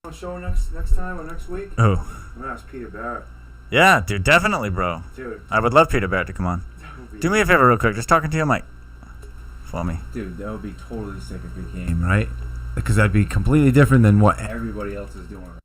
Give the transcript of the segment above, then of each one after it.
On show next time or next week? Oh. I'm gonna ask Peter Barrett. Yeah, dude, definitely, bro. Dude. I would love Peter Barrett to come on. Do me a favor real quick. Just talking to your mic for me. Dude, that would be totally sick if we came, right? Because that'd be completely different than what everybody else is doing.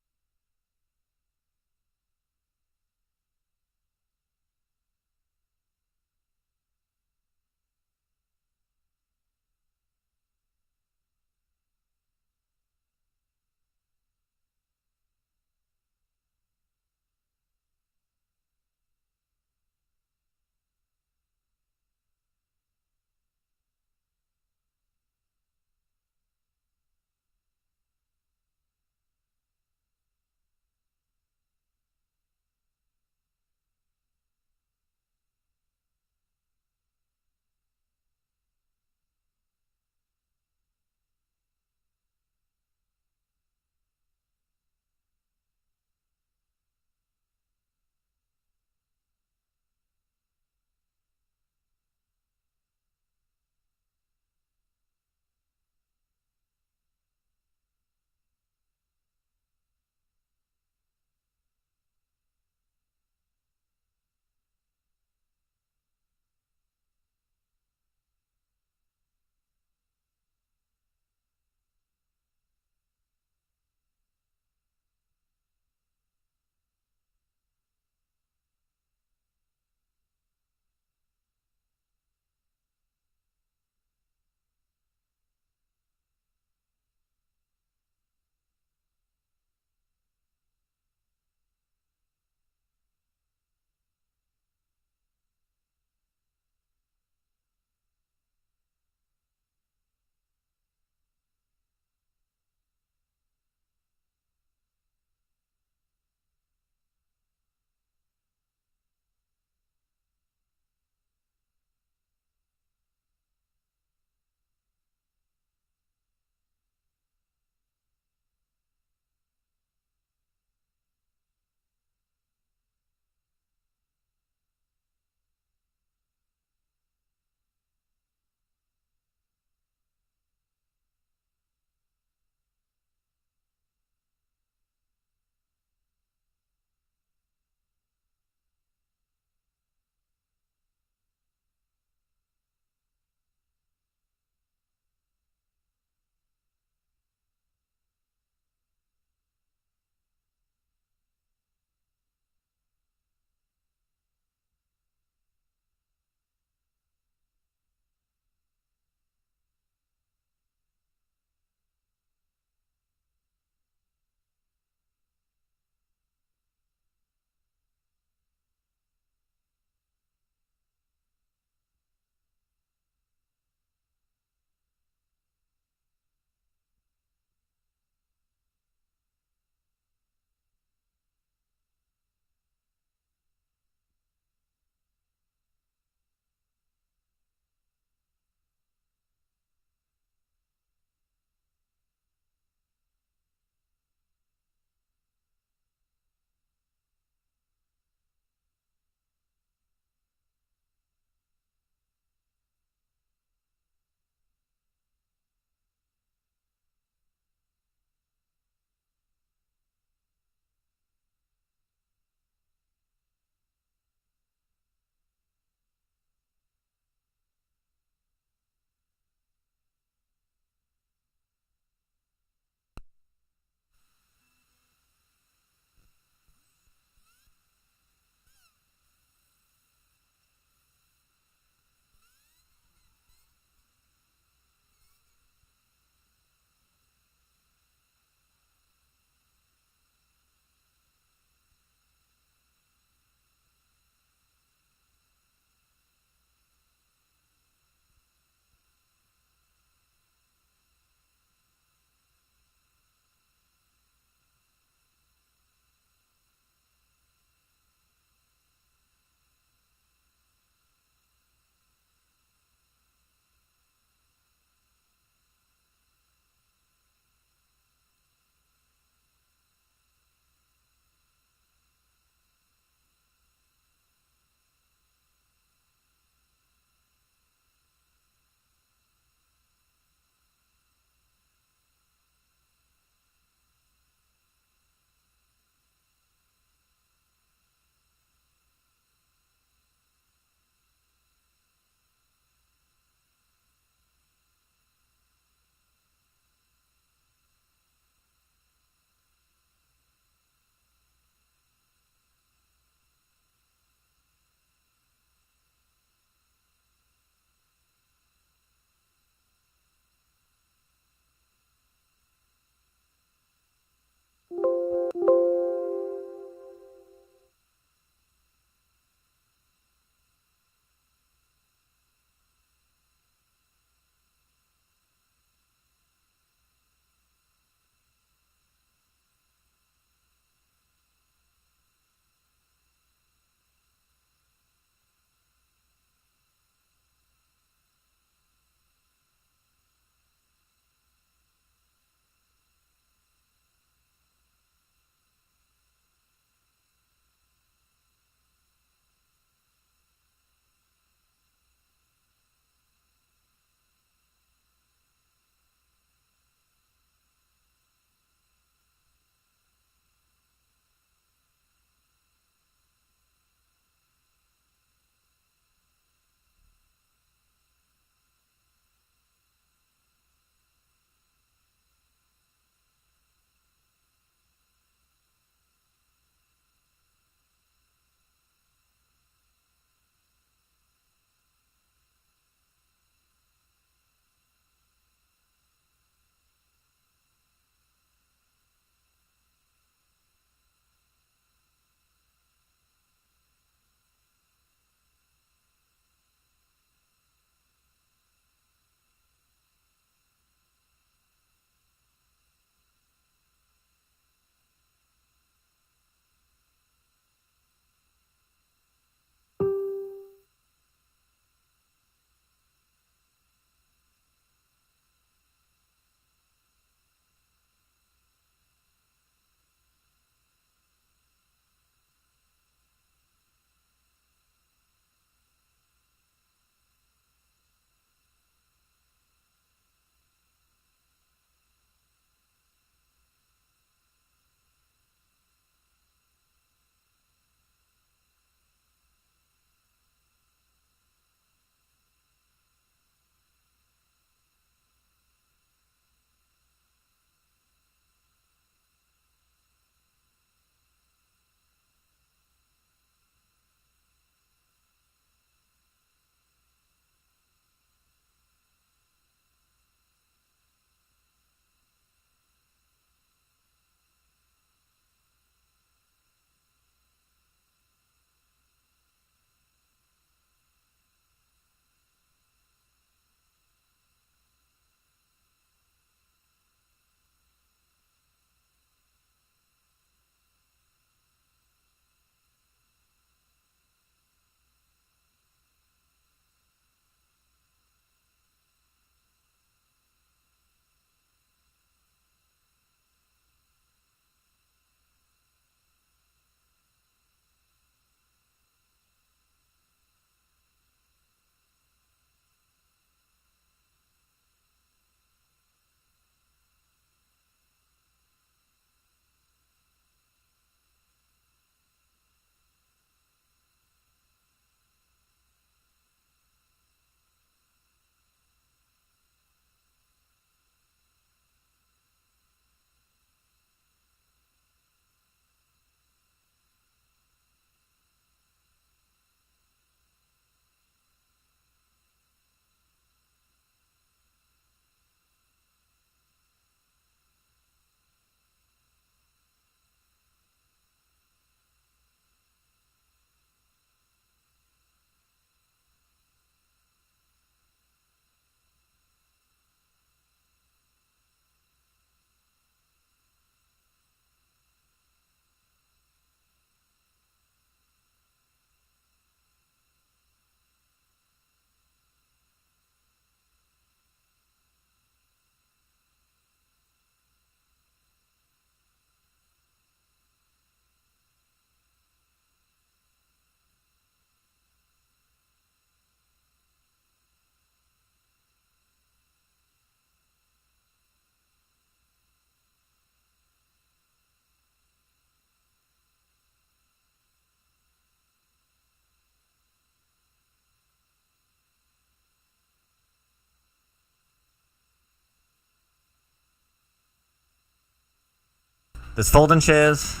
There's folding chairs.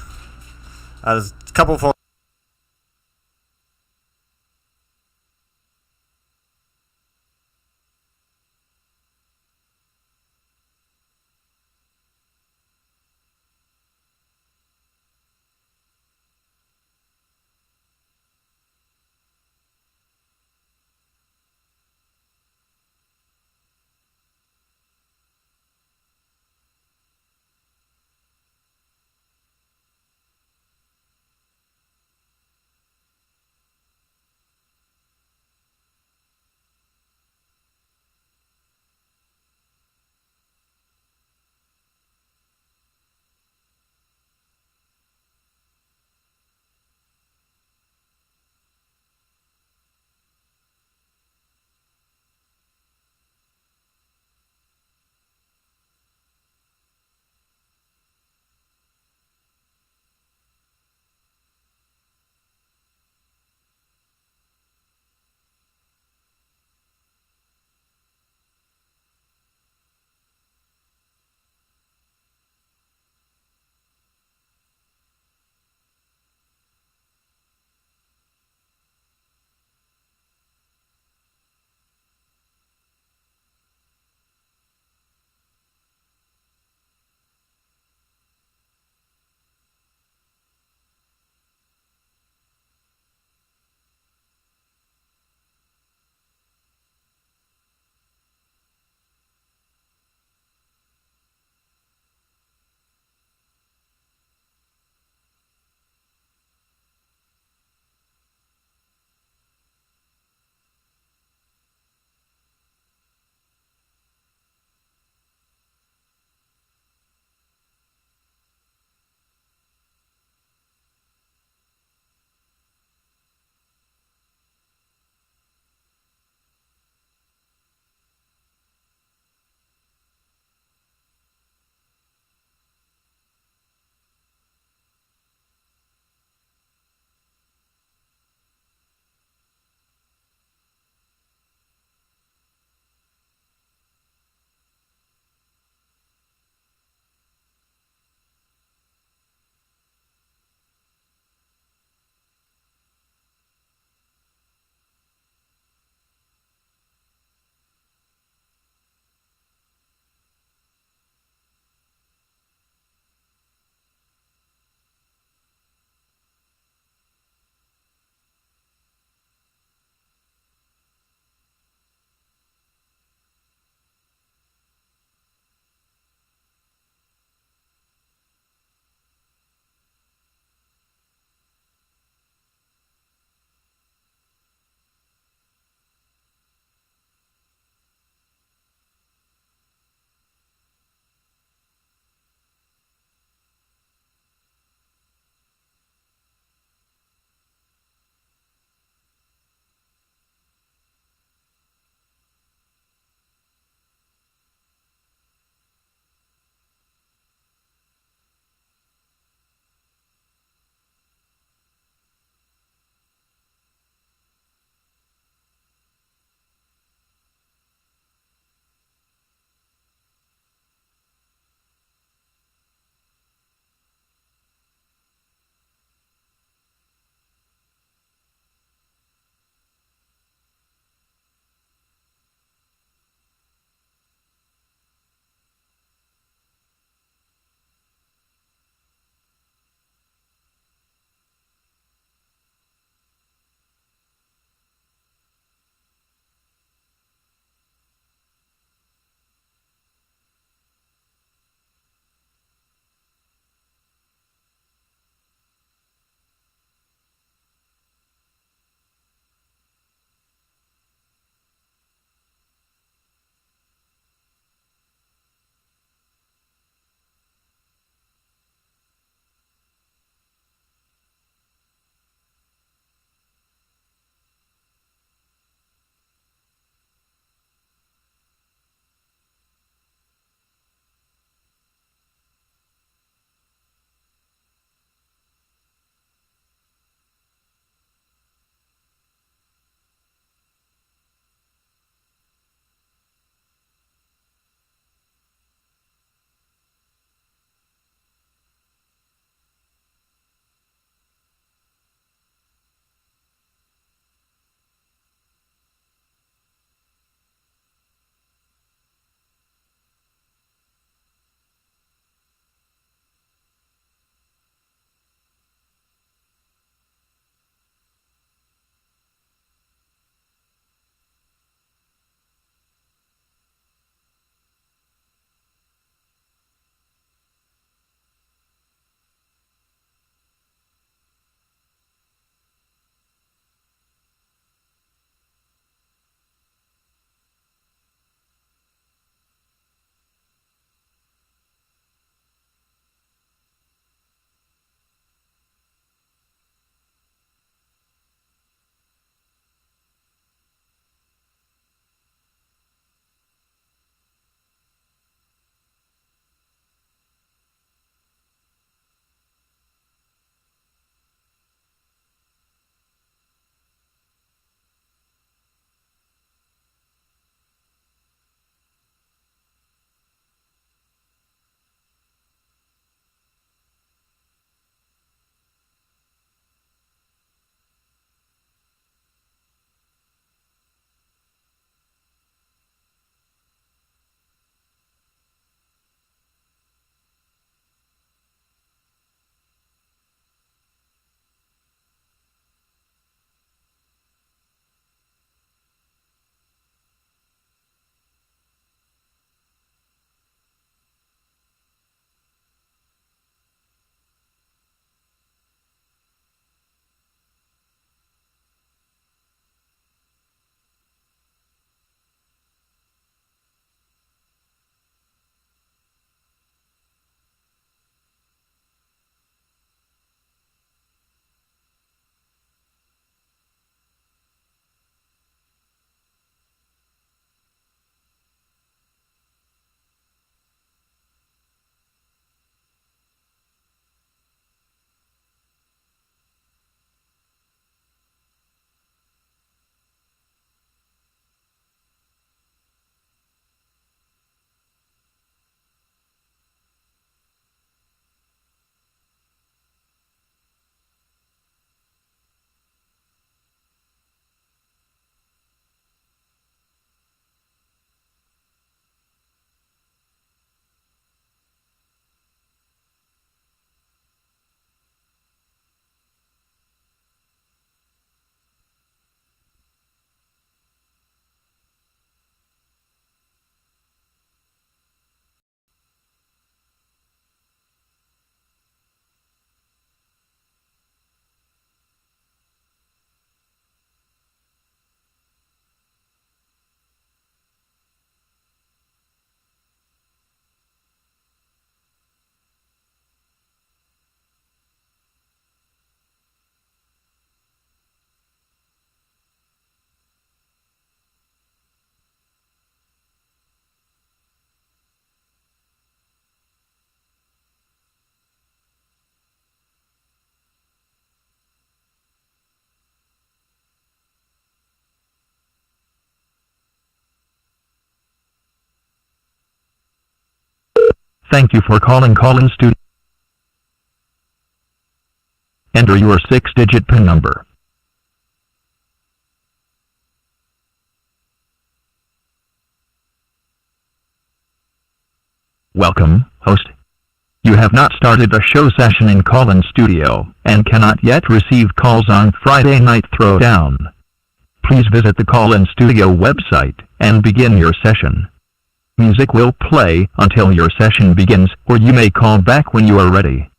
There's a couple fold. Thank you for calling Call-In Studio. Enter your 6-digit PIN number. Welcome, host. You have not started a show session in Call-In Studio and cannot yet receive calls on Friday Night Throwdown. Please visit the Call-In Studio website and begin your session. Music will play until your session begins, or you may call back when you are ready.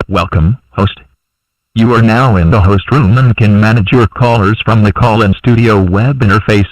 Welcome, host. You are now in the host room and can manage your callers from the Call-In Studio web interface.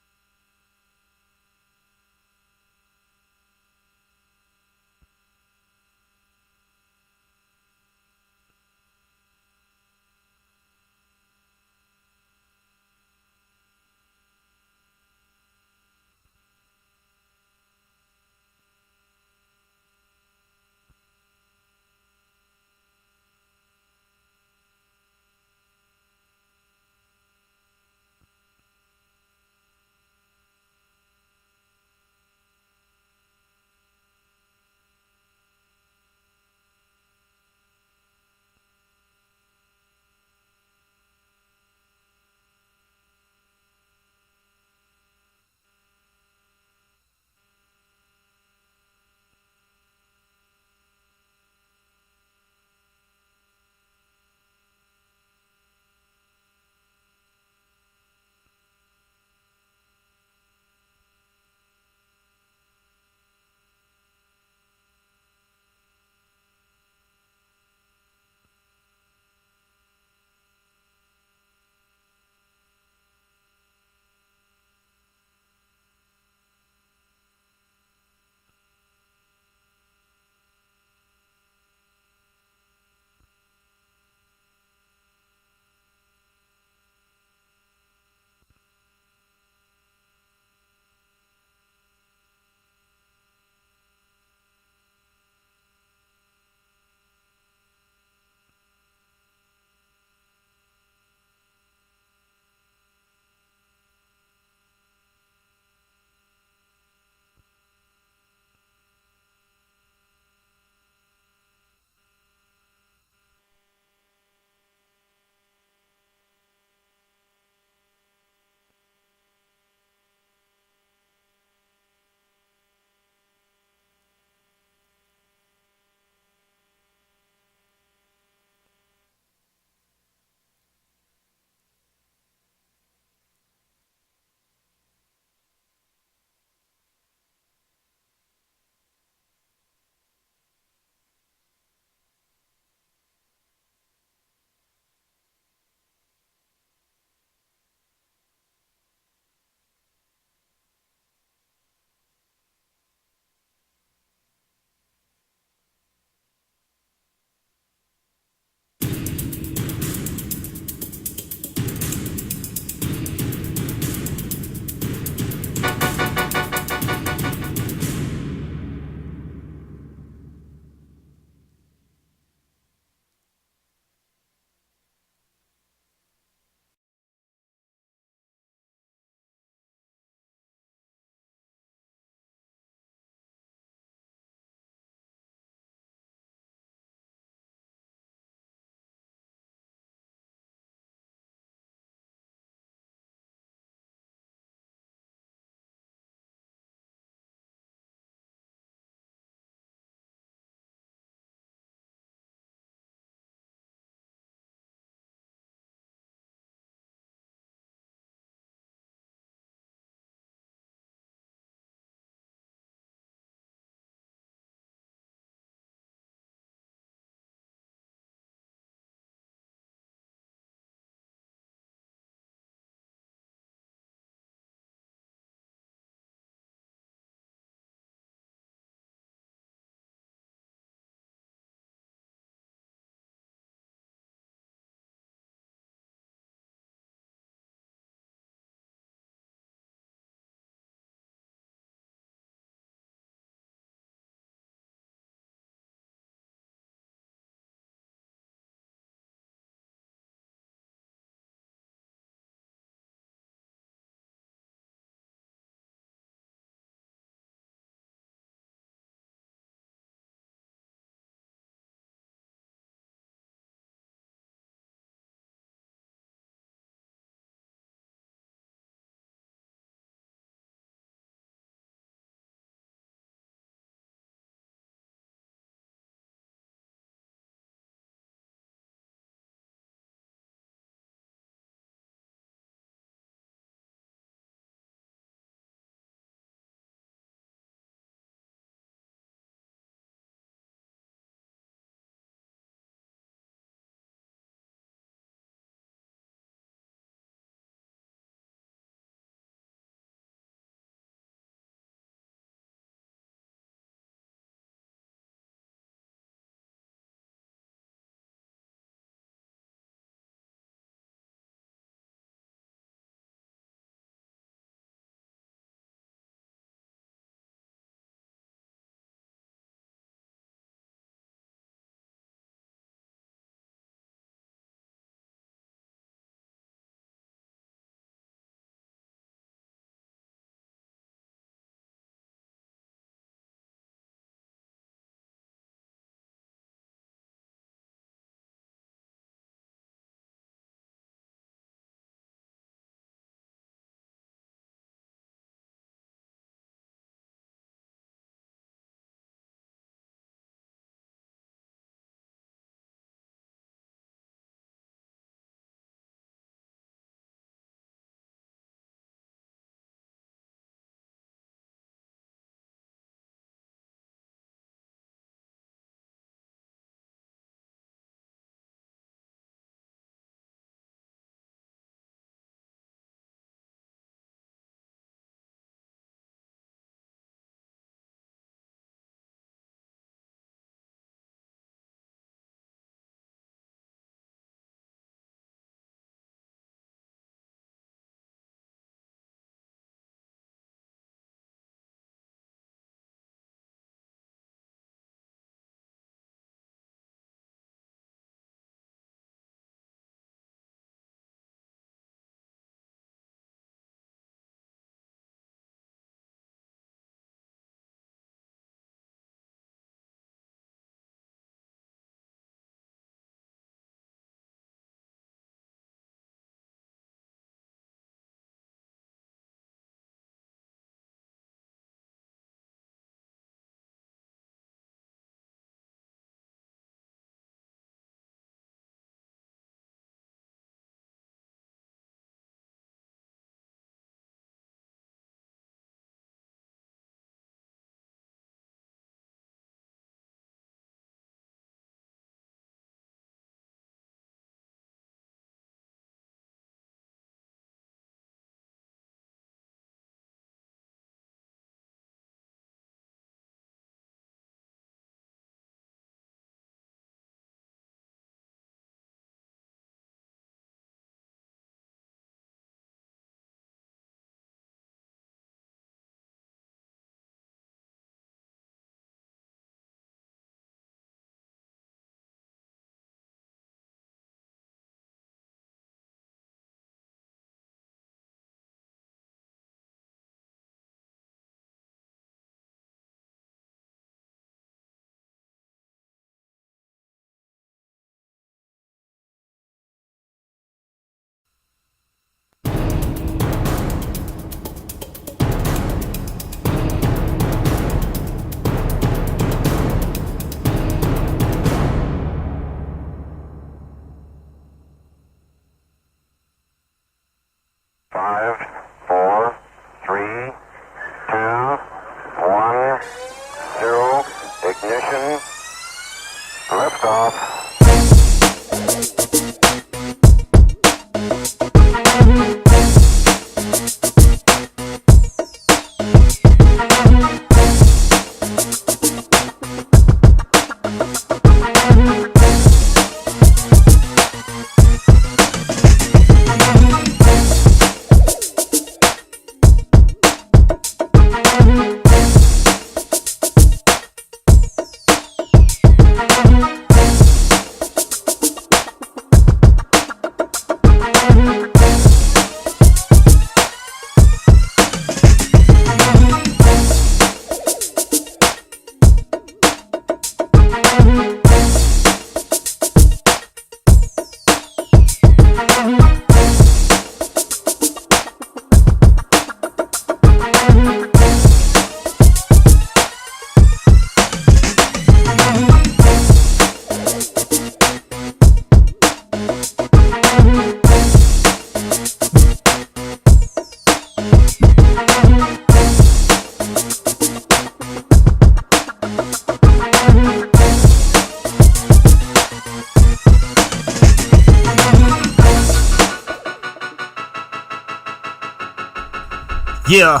Yeah.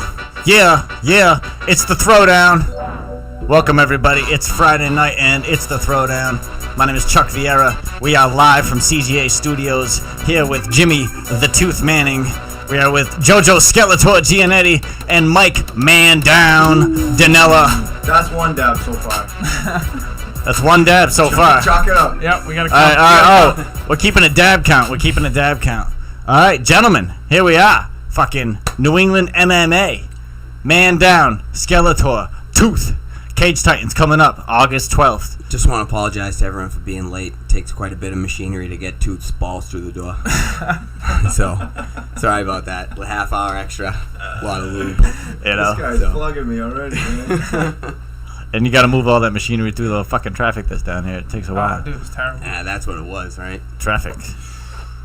It's the Throwdown. Welcome, everybody. It's Friday night, and it's the Throwdown. My name is Chuck Vieira. We are live from CGA Studios, here with Jimmy the Tooth Manning. We are with Jojo Skeletor Gianetti and Mike Man Down Danella. That's one dab so far. That's one dab so far. Chalk it up. Yep, we gotta. All right. We're keeping a dab count. All right, gentlemen, here we are. Fucking New England MMA. Man Down, Skeletor, Tooth. Cage Titans coming up August 12th. Just want to apologize to everyone for being late. It takes quite a bit of machinery to get Tooth's balls through the door. So, sorry about that. A half hour extra. A lot of lube. You know? This guy's plugging me already, man. And you got to move all that machinery through the fucking traffic that's down here. It takes a while. Oh, dude, it's terrible. Yeah, that's what it was, right? Traffic.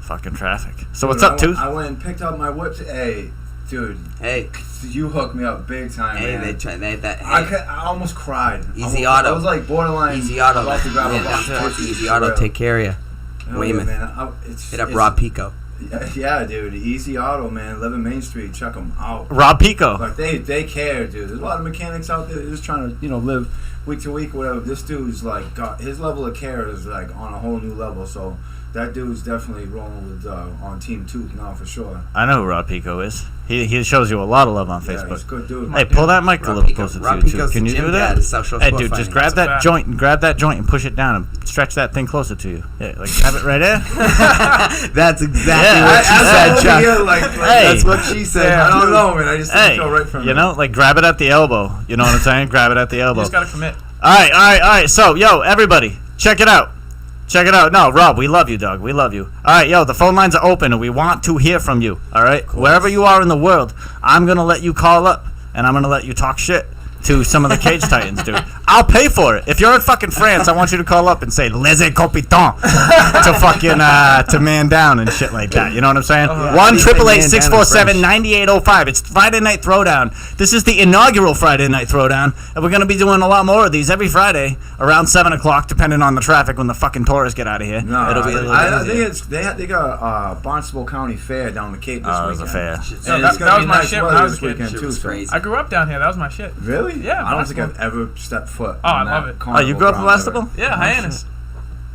Fucking traffic. So Dude, what's up, Tooth? I went and picked up my whip. Hey, dude. Hey. You hooked me up big time, Hey, man. I almost cried. Easy I Auto. was like borderline. Easy Auto. About to grab a box of Easy tissues, Auto, for real. take care of you. Hell Weymouth. yeah, man. Hit up Rob Pico. Yeah, dude. Easy Auto, man. 11 Main Street. Check them out. Rob Pico. Like they care, dude. There's a lot of mechanics out there just trying to, live week to week, whatever. This dude's like, got his level of care is like on a whole new level. So that dude's definitely rolling with on Team Tooth now for sure. I know who Rob Pico is. He shows you a lot of love on Yeah, Facebook. he's a good dude. Hey, pull that mic a Rob little Pico. closer to Rob you, Tooth. Pico's Can the you gym do dad that? of South Shore Hey, Sport dude, just Fighting. grab That's a that fact. joint and push it down and stretch that thing closer to you. Yeah, like grab it right there. That's exactly Yeah, what she said, Chuck. Hey. That's what she said. I don't know, man. I just didn't Hey, feel right from you know, like grab it at the elbow. You know what I'm saying? Grab it at the You elbow. just gotta commit. All right. So, yo, everybody, check it out. No, Rob, we love you, dog. We love you. All right, yo, the phone lines are open, and we want to hear from you. All right, wherever you are in the world, I'm gonna let you call up, and I'm gonna let you talk shit to some of the Cage Titans, dude. I'll pay for it. If you're in fucking France, I want you to call up and say "Les Capitans" to fucking to Man Down and shit like that. You know what I'm saying? 1-888-647-9805. It's Friday Night Throwdown. This is the inaugural Friday Night Throwdown, and we're gonna be doing a lot more of these every Friday around 7 o'clock, depending on the traffic when the fucking tourists get out of here. No, It'll be a little I bit think easier. they got Barnstable County Fair down the Cape this Oh, it was a weekend. fair. Yo, And that it's gonna was be my nice shit when weather I was this a kid. weekend Shit too. was So. crazy. I grew up down here. That was my shit. Really? Yeah, I don't think Barnstable. I've ever stepped foot. Oh, I on love that it. Oh, you grew up in carnival Lestable? ground Yeah, Hyannis.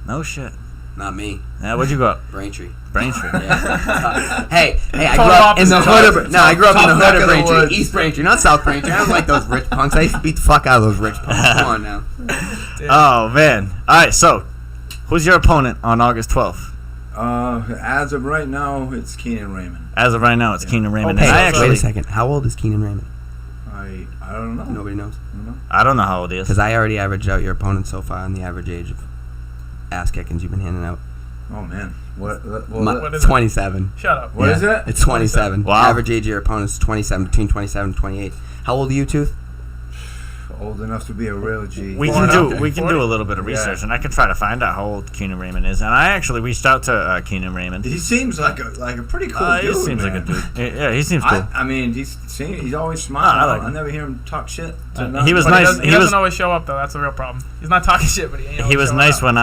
No shit. Not me. Yeah, where'd you grow up? Braintree. Braintree. Yeah. hey, I Total grew up in the opposite. hood of I grew up in the Top hood of neck of the Braintree, woods. East Braintree, not South Braintree. I don't like those rich punks. I used to beat the fuck out of those rich punks. Come on now. Oh, man. All right, so who's your opponent on August 12th? As of right now, it's Keenan Raymond. As of right now, it's Keenan Raymond. Oh, And hey, I Wait actually, a second. How old is Keenan Raymond? I don't know. Nobody knows. I don't know how old he is. Because I already averaged out your opponent so far on the average age of ass kickings you've been handing out. Oh man, what What is it? 27. Shut up. What is it? It's 27. Wow. Average age of your opponent is 27, between 27 and 28. How old are you, Tooth? Old enough to be a real G. We Born can out do there. we can do a little bit of research, and I can try to find out how old Keenan Raymond is. And I actually reached out to Keenan Raymond. He seems like a pretty cool He dude. seems man. like a dude. Yeah, he seems cool. I mean, he's always smiling. I like I him. never hear him talk shit. He was But nice. He He doesn't was always show up though. That's the real problem. He's not talking shit, but he ain't he always was showing nice up. when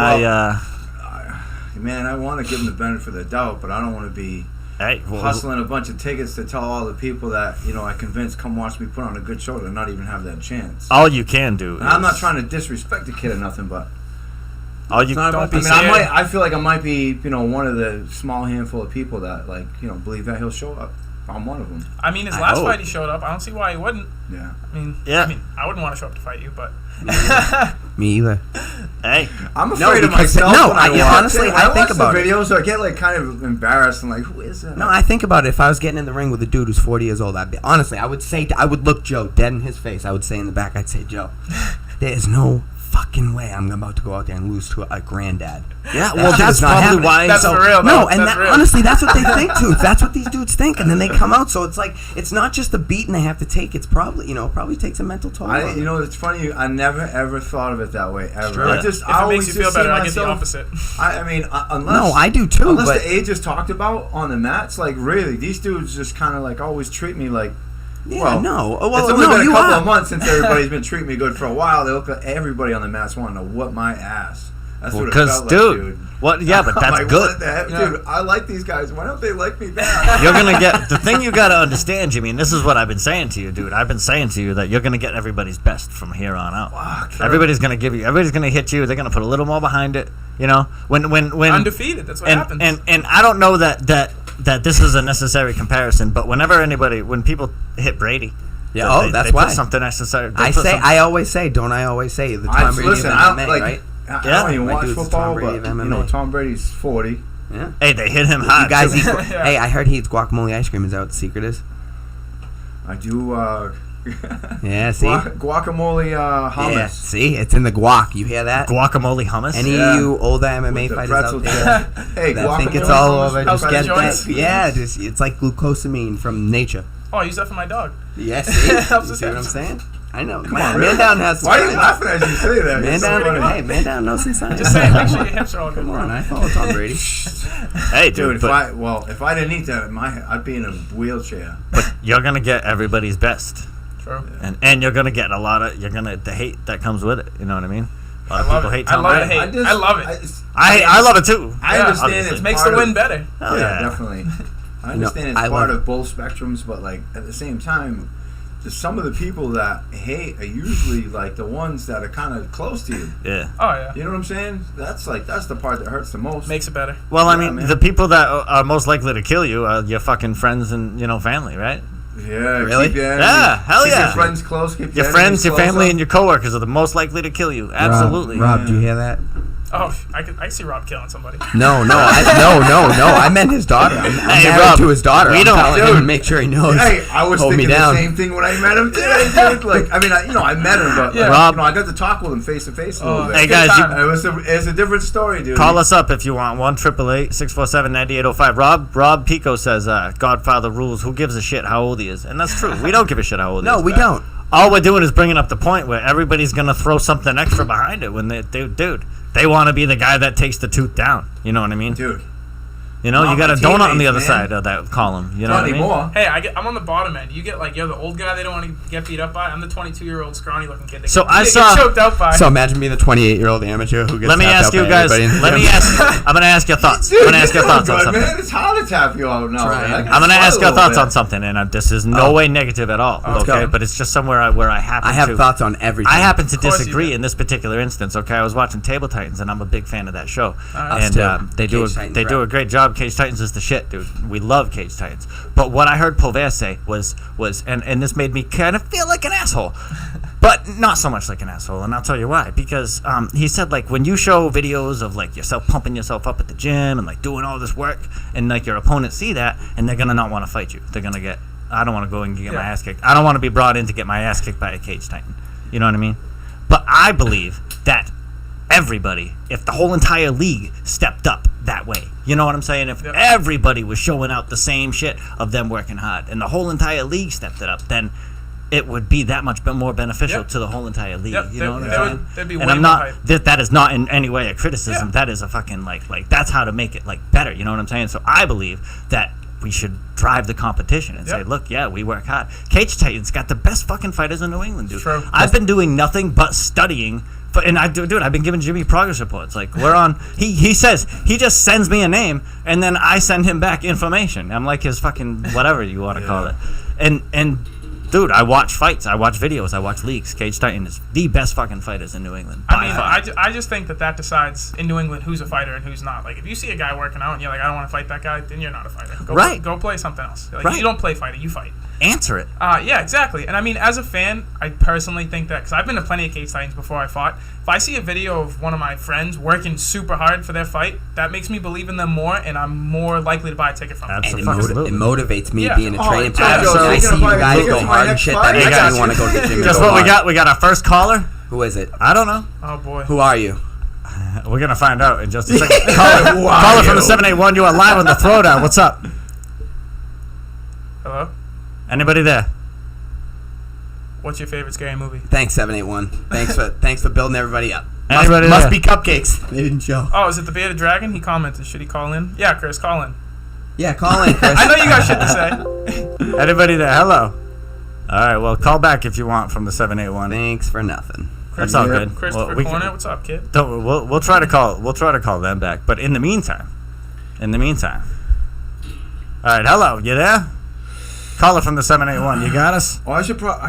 Man, I want to give him the benefit of the doubt, but I don't want to be Hey, well, hustling a bunch of tickets to tell all the people that I convinced come watch me put on a good show to not even have that chance. all you can do. And I'm not is- trying to disrespect the kid or nothing, but All you Don't be I mean, scared. I feel like I might be one of the small handful of people that believe that he'll show up. I'm one of them. I mean, his I last hope. fight he showed up. I don't see why he wouldn't. Yeah. Yeah. I wouldn't want to show up to fight you, but Me either. Hey, I'm afraid of because- myself. no, when I I- watch honestly, it. I think watch about the it. videos, so I get kind of embarrassed and like, who is that? No, I think about it. If I was getting in the ring with a dude who's 40 years old, honestly, I would look Joe dead in his face. I would say in the back, I'd say, Joe, there is no fucking way I'm about to go out there and lose to a granddad. yeah. That Well, shit that's is not probably happening. why. That's for real. No, though. and That's real. honestly, that's what they think too. That's what these dudes think, and then they come out. So it's like it's not just the beating they have to take. It's probably probably takes a mental toll. on them. It's funny. I never ever thought of it that way ever. True. I just if I it always makes you feel just better, see I get the myself- opposite. I mean, unless No, I do too. Unless But the age is talked about on the mats, like really, these dudes just kind of like always treat me like. yeah, Well, no. it's Well, only no, been a you couple are. of months since everybody's been treating me good for a while. They look at everybody on the mats wanting to whoop my ass. That's Well, what it because, felt like, dude, what? Yeah, but I'm that's like, good. What the heck? Yeah. Dude, I like these guys. Why don't they like me back? You're gonna get the thing you gotta understand, Jimmy. And this is what I've been saying to you, dude. I've been saying to you that you're gonna get everybody's best from here on out. Fuck. Everybody's gonna give you. Everybody's gonna hit you. They're gonna put a little more behind it. You know, when Undefeated. That's what happens. And I don't know that this is a necessary comparison, but when people hit Brady, Yeah, that's they why. put something necessary. I always say, don't I always say the Tom Brady Listen, of I MMA, don't, like, right? I Yeah. don't even My watch dude's the football, Tom Brady but of you know, MMA. Tom Brady's 40. Yeah. Hey, they hit him You hard. guys too. eat. Yeah. Hey, I heard he eats guacamole ice cream. Is that what the secret is? I do Yeah. See. guacamole hummus. Yeah. See, it's in the guac. You hear that? Guacamole hummus. Any Yeah. of you older MMA With the fighters pretzel out there chip. Hey, that think it's guacamole all hummus over, helps just the get joints. that. Yeah, it's like glucosamine from nature. Oh, I use that for my dog. Yes. See, you Helps see us what I'm out. saying? I know. on, Man really? down has some. Why are you laughing as you say that? Man It's so down, funny. hey, man down knows some science. Just saying, make sure your hips are all good. Come on, bro. I follow Tom Brady. Hey, dude, Dude, but if I didn't eat that, I'd be in a wheelchair. you're gonna get everybody's best, True. and you're gonna get the hate that comes with it. You know what I mean? A lot of I love people it. hate I Tom love Brady. the hate. I love it. I love it too. I Yeah, understand obviously. it's Makes part the win of, better. Hell yeah, yeah. definitely. I understand it's I part love- of both spectrums, but like at the same time, just some of the people that hate are usually like the ones that are kind of close to you. Yeah. Oh yeah. You know what I'm saying? That's the part that hurts the most. Makes it better. Well, I Yeah, mean, man. the people that are most likely to kill you are your fucking friends and family, right? Yeah, Really? keep your Yeah, hell keep yeah. your friends close. Keep Your friends, your family, and your coworkers are the most likely to kill you. Absolutely. Rob, do you hear that? Oh, I see Rob killing somebody. No. I meant his daughter. I'm Hey, married Rob, to his daughter. we I'm don't- telling Dude. him, make sure he knows. Hey, I was Hold me thinking the down. same thing when I met him today, dude. Like, I mean, I met him, but Yeah. Rob- I got to talk with him face to face a little bit. Hey, Good guys, time. It's a different story, dude. Call us up if you want. 1-888-647-9805. Rob Pico says, Godfather rules. Who gives a shit how old he is? And that's true. We don't give a shit how old he No, is. we don't. All we're doing is bringing up the point where everybody's going to throw something extra behind it when they want to be the guy that takes the tooth down. You know what I mean? Dude. You know, Not you got a my donut on the teammates, other man. side of that column. You know Not what I mean? anymore. Hey, I'm on the bottom end. You get like you're the old guy they don't want to get beat up by. I'm the 22-year-old scrawny looking kid. They So get, I they saw- get choked out by. So imagine being the 28-year-old amateur who gets Let me tapped ask out you by guys. everybody in the Let me gym. ask. I'm going to ask your thoughts. I'm Dude, going to ask your you're thoughts on good, something. man. It's hard to tap you out now. Trying. man. I'm going to ask your thoughts on something. something, and this is no way negative at all. Let's Okay, go. but it's just somewhere where I happen I have to. thoughts on everything. I happen to course you disagree do. in this particular instance. Okay, I was watching Table Titans, and I'm a big fan of that show. Us And too. they do Cage Titans, they do a right. great job. Cage Titans is the shit, dude. We love Cage Titans. But what I heard Pover say was and this made me kind of feel like an asshole, but not so much like an asshole. And I'll tell you why. Because he said like when you show videos of like yourself pumping yourself up at the gym and like doing all this work, and like your opponents see that, and they're gonna not want to fight you. They're gonna get. I don't want to go and get my ass kicked. I don't want to be brought in to get my ass kicked by a Cage Titan. You know what I mean? But I believe that everybody, if the whole entire league stepped up that way, you know what I'm saying? If Yep. everybody was showing out the same shit of them working hard, and the whole entire league stepped it up, then it would be that much more beneficial Yep. to the whole entire league. Yep, You know what I'm there would- saying? there'd be And way I'm more not. hype. That is not in any way a criticism. Yeah. That is a fucking like that's how to make it like better. You know what I'm saying? So I believe that we should drive the competition and say, Yep. look, yeah, we work hard. Cage Titans got the best fucking fighters in New England, dude. True. I've been doing nothing but studying. And I've been giving Jimmy progress reports. Like we're on. He says he just sends me a name, and then I send him back information. I'm like his fucking whatever you want to call it. And dude, I watch fights, I watch videos, I watch leagues. Cage Titan is the best fucking fighters in New England. I by mean, far. I just think that decides in New England who's a fighter and who's not. Like, if you see a guy working out and you're like, I don't want to fight that guy, then you're not a fighter. Right. Go play something else. Like, Right. You don't play fighter, you fight. Answer it. Yeah, exactly. And I mean, as a fan, I personally think that, because I've been to plenty of Cage Titans before I fought, if I see a video of one of my friends working super hard for their fight, that makes me believe in them more, and I'm more likely to buy a ticket from them. And Absolutely. it motivates me Yeah. being a Oh, training Joe, partner. Joe, And I speaking see of you buying guys tickets go to my hard and next shit. fight, That I makes got me you. want to go to the gym. and Guess go what we hard. got? We got our first caller. Who is it? I don't know. Oh, boy. Who are you? We're gonna find out in just a second. Caller from the 781. You are live on the Throwdown. What's up? Hello? Anybody there? What's your favorite scary movie? Thanks, 781. Thanks for building everybody up. Anybody Must there? be cupcakes. They didn't show. Oh, is it the Bearded Dragon? He commented. Should he call in? Yeah, Chris, call in. Yeah, call in, Chris. I know you got shit to say. Anybody there? Hello. All right. Well, call back if you want from the 781. Thanks for nothing. That's all Yeah. good. Christopher Well, we Corner, can, what's up, kid? we'll try to call them back. But in the meantime, all right, hello, you there? Caller from the 781, you got us? Oh, I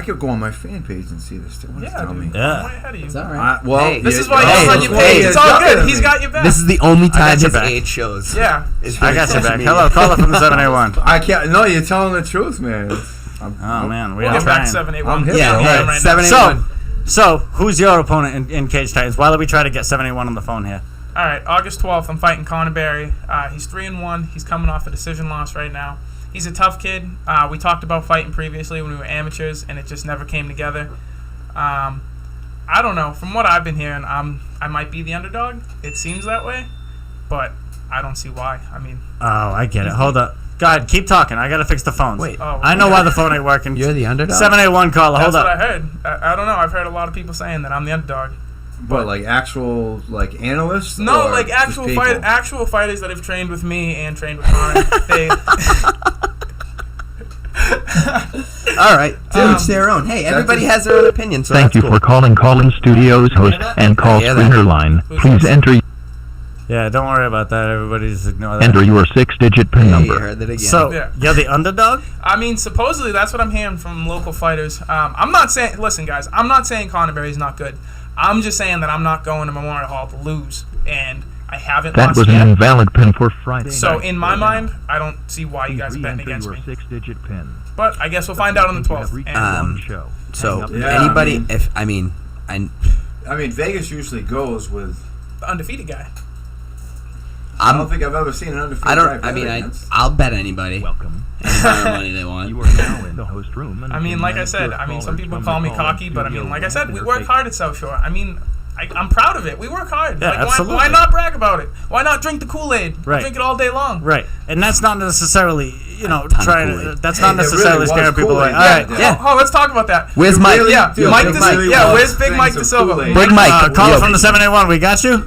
could go on my fan page and see this too. What does it Yeah, tell me? dude. Yeah. I'm way ahead of you. It's all right. Well, Hey, This is why yeah, he's on your yeah, page. yeah, It's all yeah, good. yeah, He's got your back. This is the only time got your his back. age shows. Yeah. Is I for got your social back. media. Hello, caller from the 781. I can't. No, you're telling the truth, man. Oh man, we We'll are get back trying. to 781. I'm hip, Yeah, bro. hey, right now. 781. So, who's your opponent in Cage Titans? Why don't we try to get 781 on the phone here? All right, August 12th, I'm fighting Connor Berry. He's 3-1. He's coming off a decision loss right now. He's a tough kid. We talked about fighting previously when we were amateurs, and it just never came together. I don't know. From what I've been hearing, I might be the underdog. It seems that way, but I don't see why. I mean, Oh, I get it. Hold up. Go ahead, keep talking. I gotta fix the phones. Wait. oh, I know why the phone ain't working. You're the underdog? 781 caller, that's hold what I up. heard. I don't know. I've heard a lot of people saying that I'm the underdog. But like actual like analysts? No, or like just actual people? actual fighters that have trained with me and trained with Connor. They, All right, to their own. Hey, everybody has their own opinion, so Thank that's you cool. for calling Call-In Studios host and call Yeah, that- screener line. Who's Please this? Yeah, don't worry about that. Everybody just ignore that. enter your 6-digit PIN Hey, you number. heard that again. So, Yeah. you're the underdog? I mean, supposedly that's what I'm hearing from local fighters. I'm not saying. Listen, guys, I'm not saying Connor Berry's not good. I'm just saying that I'm not going to Memorial Hall to lose, and I haven't That lost was yet. an invalid PIN for Friday. So night. in my mind, I don't see why you guys are betting against your me. 6-digit PIN. But I guess we'll find out on the You have 12th. reached And one show. So Yeah, anybody, I mean- I Vegas usually goes with. the undefeated guy. I don't I'm, think I've ever seen an undefeated I guy don't. I bet mean, against. I'll bet anybody. Welcome. Any amount of money they want. You are now in the host room. And I mean, like I said, some people call me cocky, but I mean, like I said, we work hard at South Shore. I mean, I'm proud of it. We work hard. Yeah, like, absolutely. why not brag about it? Why not drink the Kool-Aid? Right. Drink it all day long. Right. And that's not necessarily, ton of trying to, Kool-Aid. that's Hey, not it really necessarily was scaring people away. Kool-Aid. All right. Yeah. Yeah. Oh, let's talk about that. Where's Mike? Really- Yeah, dude, Mike it De- really yeah, was where's Big things Mike of De Silva? Kool-Aid. Big Mike. Caller Yo. from the 781, we got you?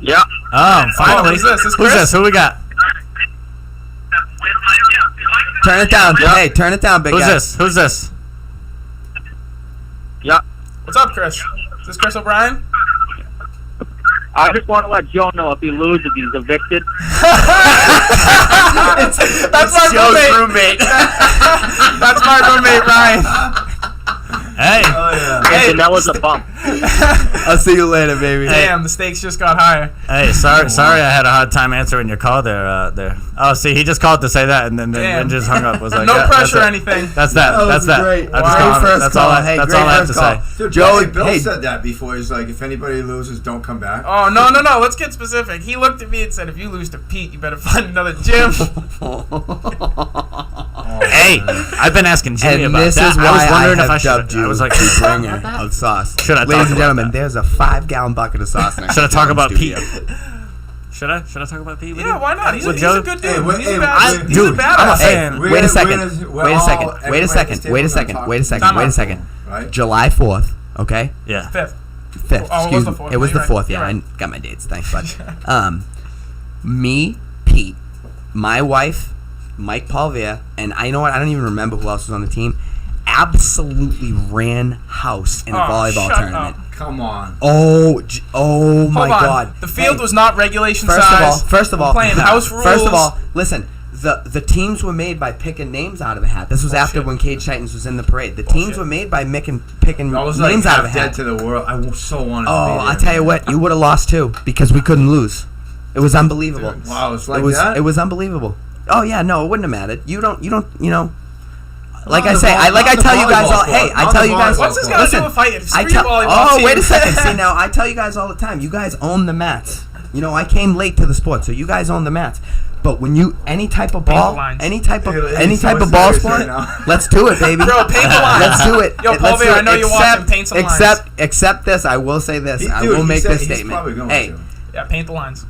Yeah. Oh, finally. who's this? This Who's Chris? this? Who we got? Turn it down. Yeah. Hey, turn it down, big Who's guy. this? Who's this? Yeah. What's up, Chris? Is this Chris O'Brien? I just want to let Joe know if he loses, he's evicted. That's my roommate. That's my roommate, Ryan. Hey. Oh yeah. Hey, and that was a bump. I'll see you later, baby. Damn, the stakes just got higher. Hey, sorry I had a hard time answering your call there. Oh, see, he just called to say that and then Damn. just hung up. Was like, No yeah, pressure or that's it. anything. That's that. That That's was that. great. I'm just Great calling- first that's call. all I, Hey, that's great all I have to first say. call. Dude, Joey, Bill hey. said that before. He's like, if anybody loses, don't come back. Oh, no. Let's get specific. He looked at me and said, if you lose to Pete, you better find another gym. Hey, I've been asking Jimmy And about this that. is why I was wondering I if I have dubbed should. you I was like, the bringer of sauce. Should I talk Ladies and about gentlemen, that? there's a 5-gallon bucket of sauce next should I to talk Joe in about the Pete? studio. Should I talk about Pete? with Yeah, you? why not? He's a With Joe? good dude. Hey, wait, he's hey, a bad, wait, he's dude, a I'm badass. a fan. Hey, wait a second. We're Wait a all- second. Wait a everybody second. at this Wait a table second. gonna Wait a talk. second. Time Wait a out. second. Right? July 4th, okay? Yeah. Fifth. 5th. Oh, it was Excuse the me. 4th. It was You're the 4th. right. Yeah, You're I got my dates. Thanks, bud. Me, Pete, my wife, Mike Palvier, and I know what? I don't even remember who else was on the team. Absolutely ran house in a volleyball shut tournament. up. Come on. Oh my Hold on. God! The field Hey, was not regulation First size. of all, We're playing house rules. First of all, listen. The teams were made by picking names out of a hat. This was after Bullshit. when Cage Titans was in the parade. The teams Bullshit. were made by picking I was like names out of a half dead hat. to the world. I so wanted to Oh, be there. I tell you what, you would have lost too because we couldn't lose. It was unbelievable. Wow, it's like it was that? it was unbelievable. Oh yeah, no, it wouldn't have mattered. You don't like Not I the say, vol- like I not the tell you guys volleyball all. Hey, court. I Not tell the you guys. volleyball What's this got to listen, do with fighting? I Street tell. volleyball Oh, team. wait a second. See now, I tell you guys all the time. You guys own the mats. You know, I came late to the sport, so you guys own the mats. But when you any type of ball, lines. any type of Hey, any so type of what's ball serious sport, right now? let's do it, baby. Bro, paint the lines. Let's do it. Yo, Let's Paul do Bear, it. I know you're watching. Paint some lines. Except this, I will say this. I Dude, will he make said this he's statement. probably going Hey, to. Yeah, paint the lines.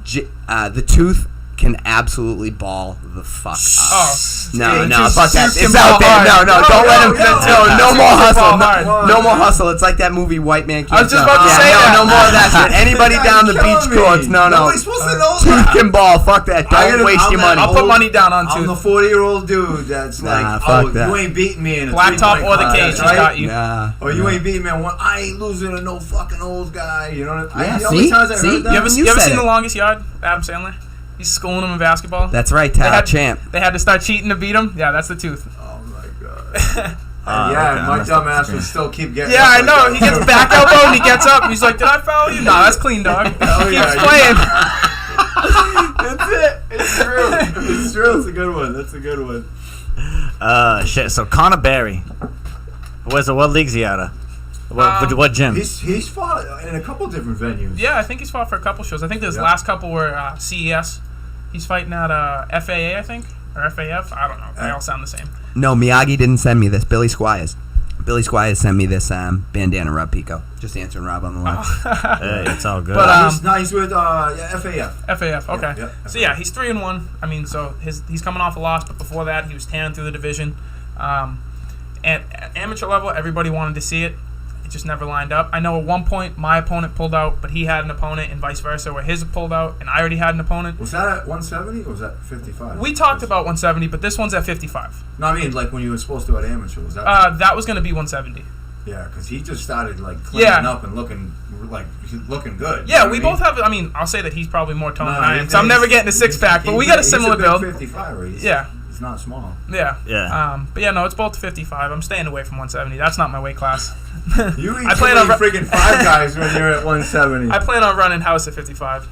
the tooth can absolutely ball the fuck up. Oh. No, Just fuck that. can It's out ball there. hard. No, don't let him. No more hustle. Hard. No more hustle. It's like that movie White Man Can't I was just Jump. about to say that. No more of that shit. Anybody down the beach courts? No. Nobody's supposed to know Tooth that. can ball. Fuck that. Don't waste your money. I'll put money down on I'm the Tooth. 40-year-old dude that's like, fuck that. you ain't beating me in a Blacktop three-point or the contest, cage, he's got you. Nah. Or you ain't beating me on one. I ain't losing to no fucking old guy. You know what I mean? Yeah, The only see? times I See? heard that. You ever said seen it. The Longest Yard? Adam Sandler. He's schooling him in basketball. That's right, They had- champ. They had to start cheating to beat him. Yeah, that's the Tooth. Oh my god. And okay, my messed dumb up the ass screen. would still keep getting. Yeah, up I like know. that. He gets back elbow and he gets up. He's like, "Did I foul you? No, that's clean, dog." He keeps playing. That's it. It's true. It's true. It's a good one. That's a good one. Shit. So Connor Barry, what league's he out of? What gym? He's fought in a couple different venues. Yeah, I think he's fought for a couple shows. I think his last couple were CES. He's fighting at FAA, I think, or FAF. I don't know. They all sound the same. No, Miyagi didn't send me this. Billy Squires. Billy Squires sent me this bandana Rob Pico. Just answering Rob on the line. Hey, it's all good. But, He's with FAF. FAF, okay. Yeah, So yeah, he's 3-1. I mean, so he's coming off a loss, but before that, he was tearing through the division. At amateur level, everybody wanted to see it. It just never lined up. I know at one point my opponent pulled out, but he had an opponent, and vice versa, where his pulled out, and I already had an opponent. Was that at 170 or was that 55? We talked about 170, but this one's at 55. No, I mean like when you were supposed to at amateur. Was that? That was going to be 170. Yeah, because he just started like cleaning up and looking good. Yeah, You know we what I both have. I mean, I'll say that he's probably more toned No, than I am, he's- so I'm never he's- getting a six pack. But he's we got a he's similar big build. 55. He's, Yeah. He's not small. Yeah. Yeah. But yeah, no, it's both 55. I'm staying away from 170. That's not my weight class. You eat I plan on freaking Five Guys when you're at 170. I plan on running house at 55.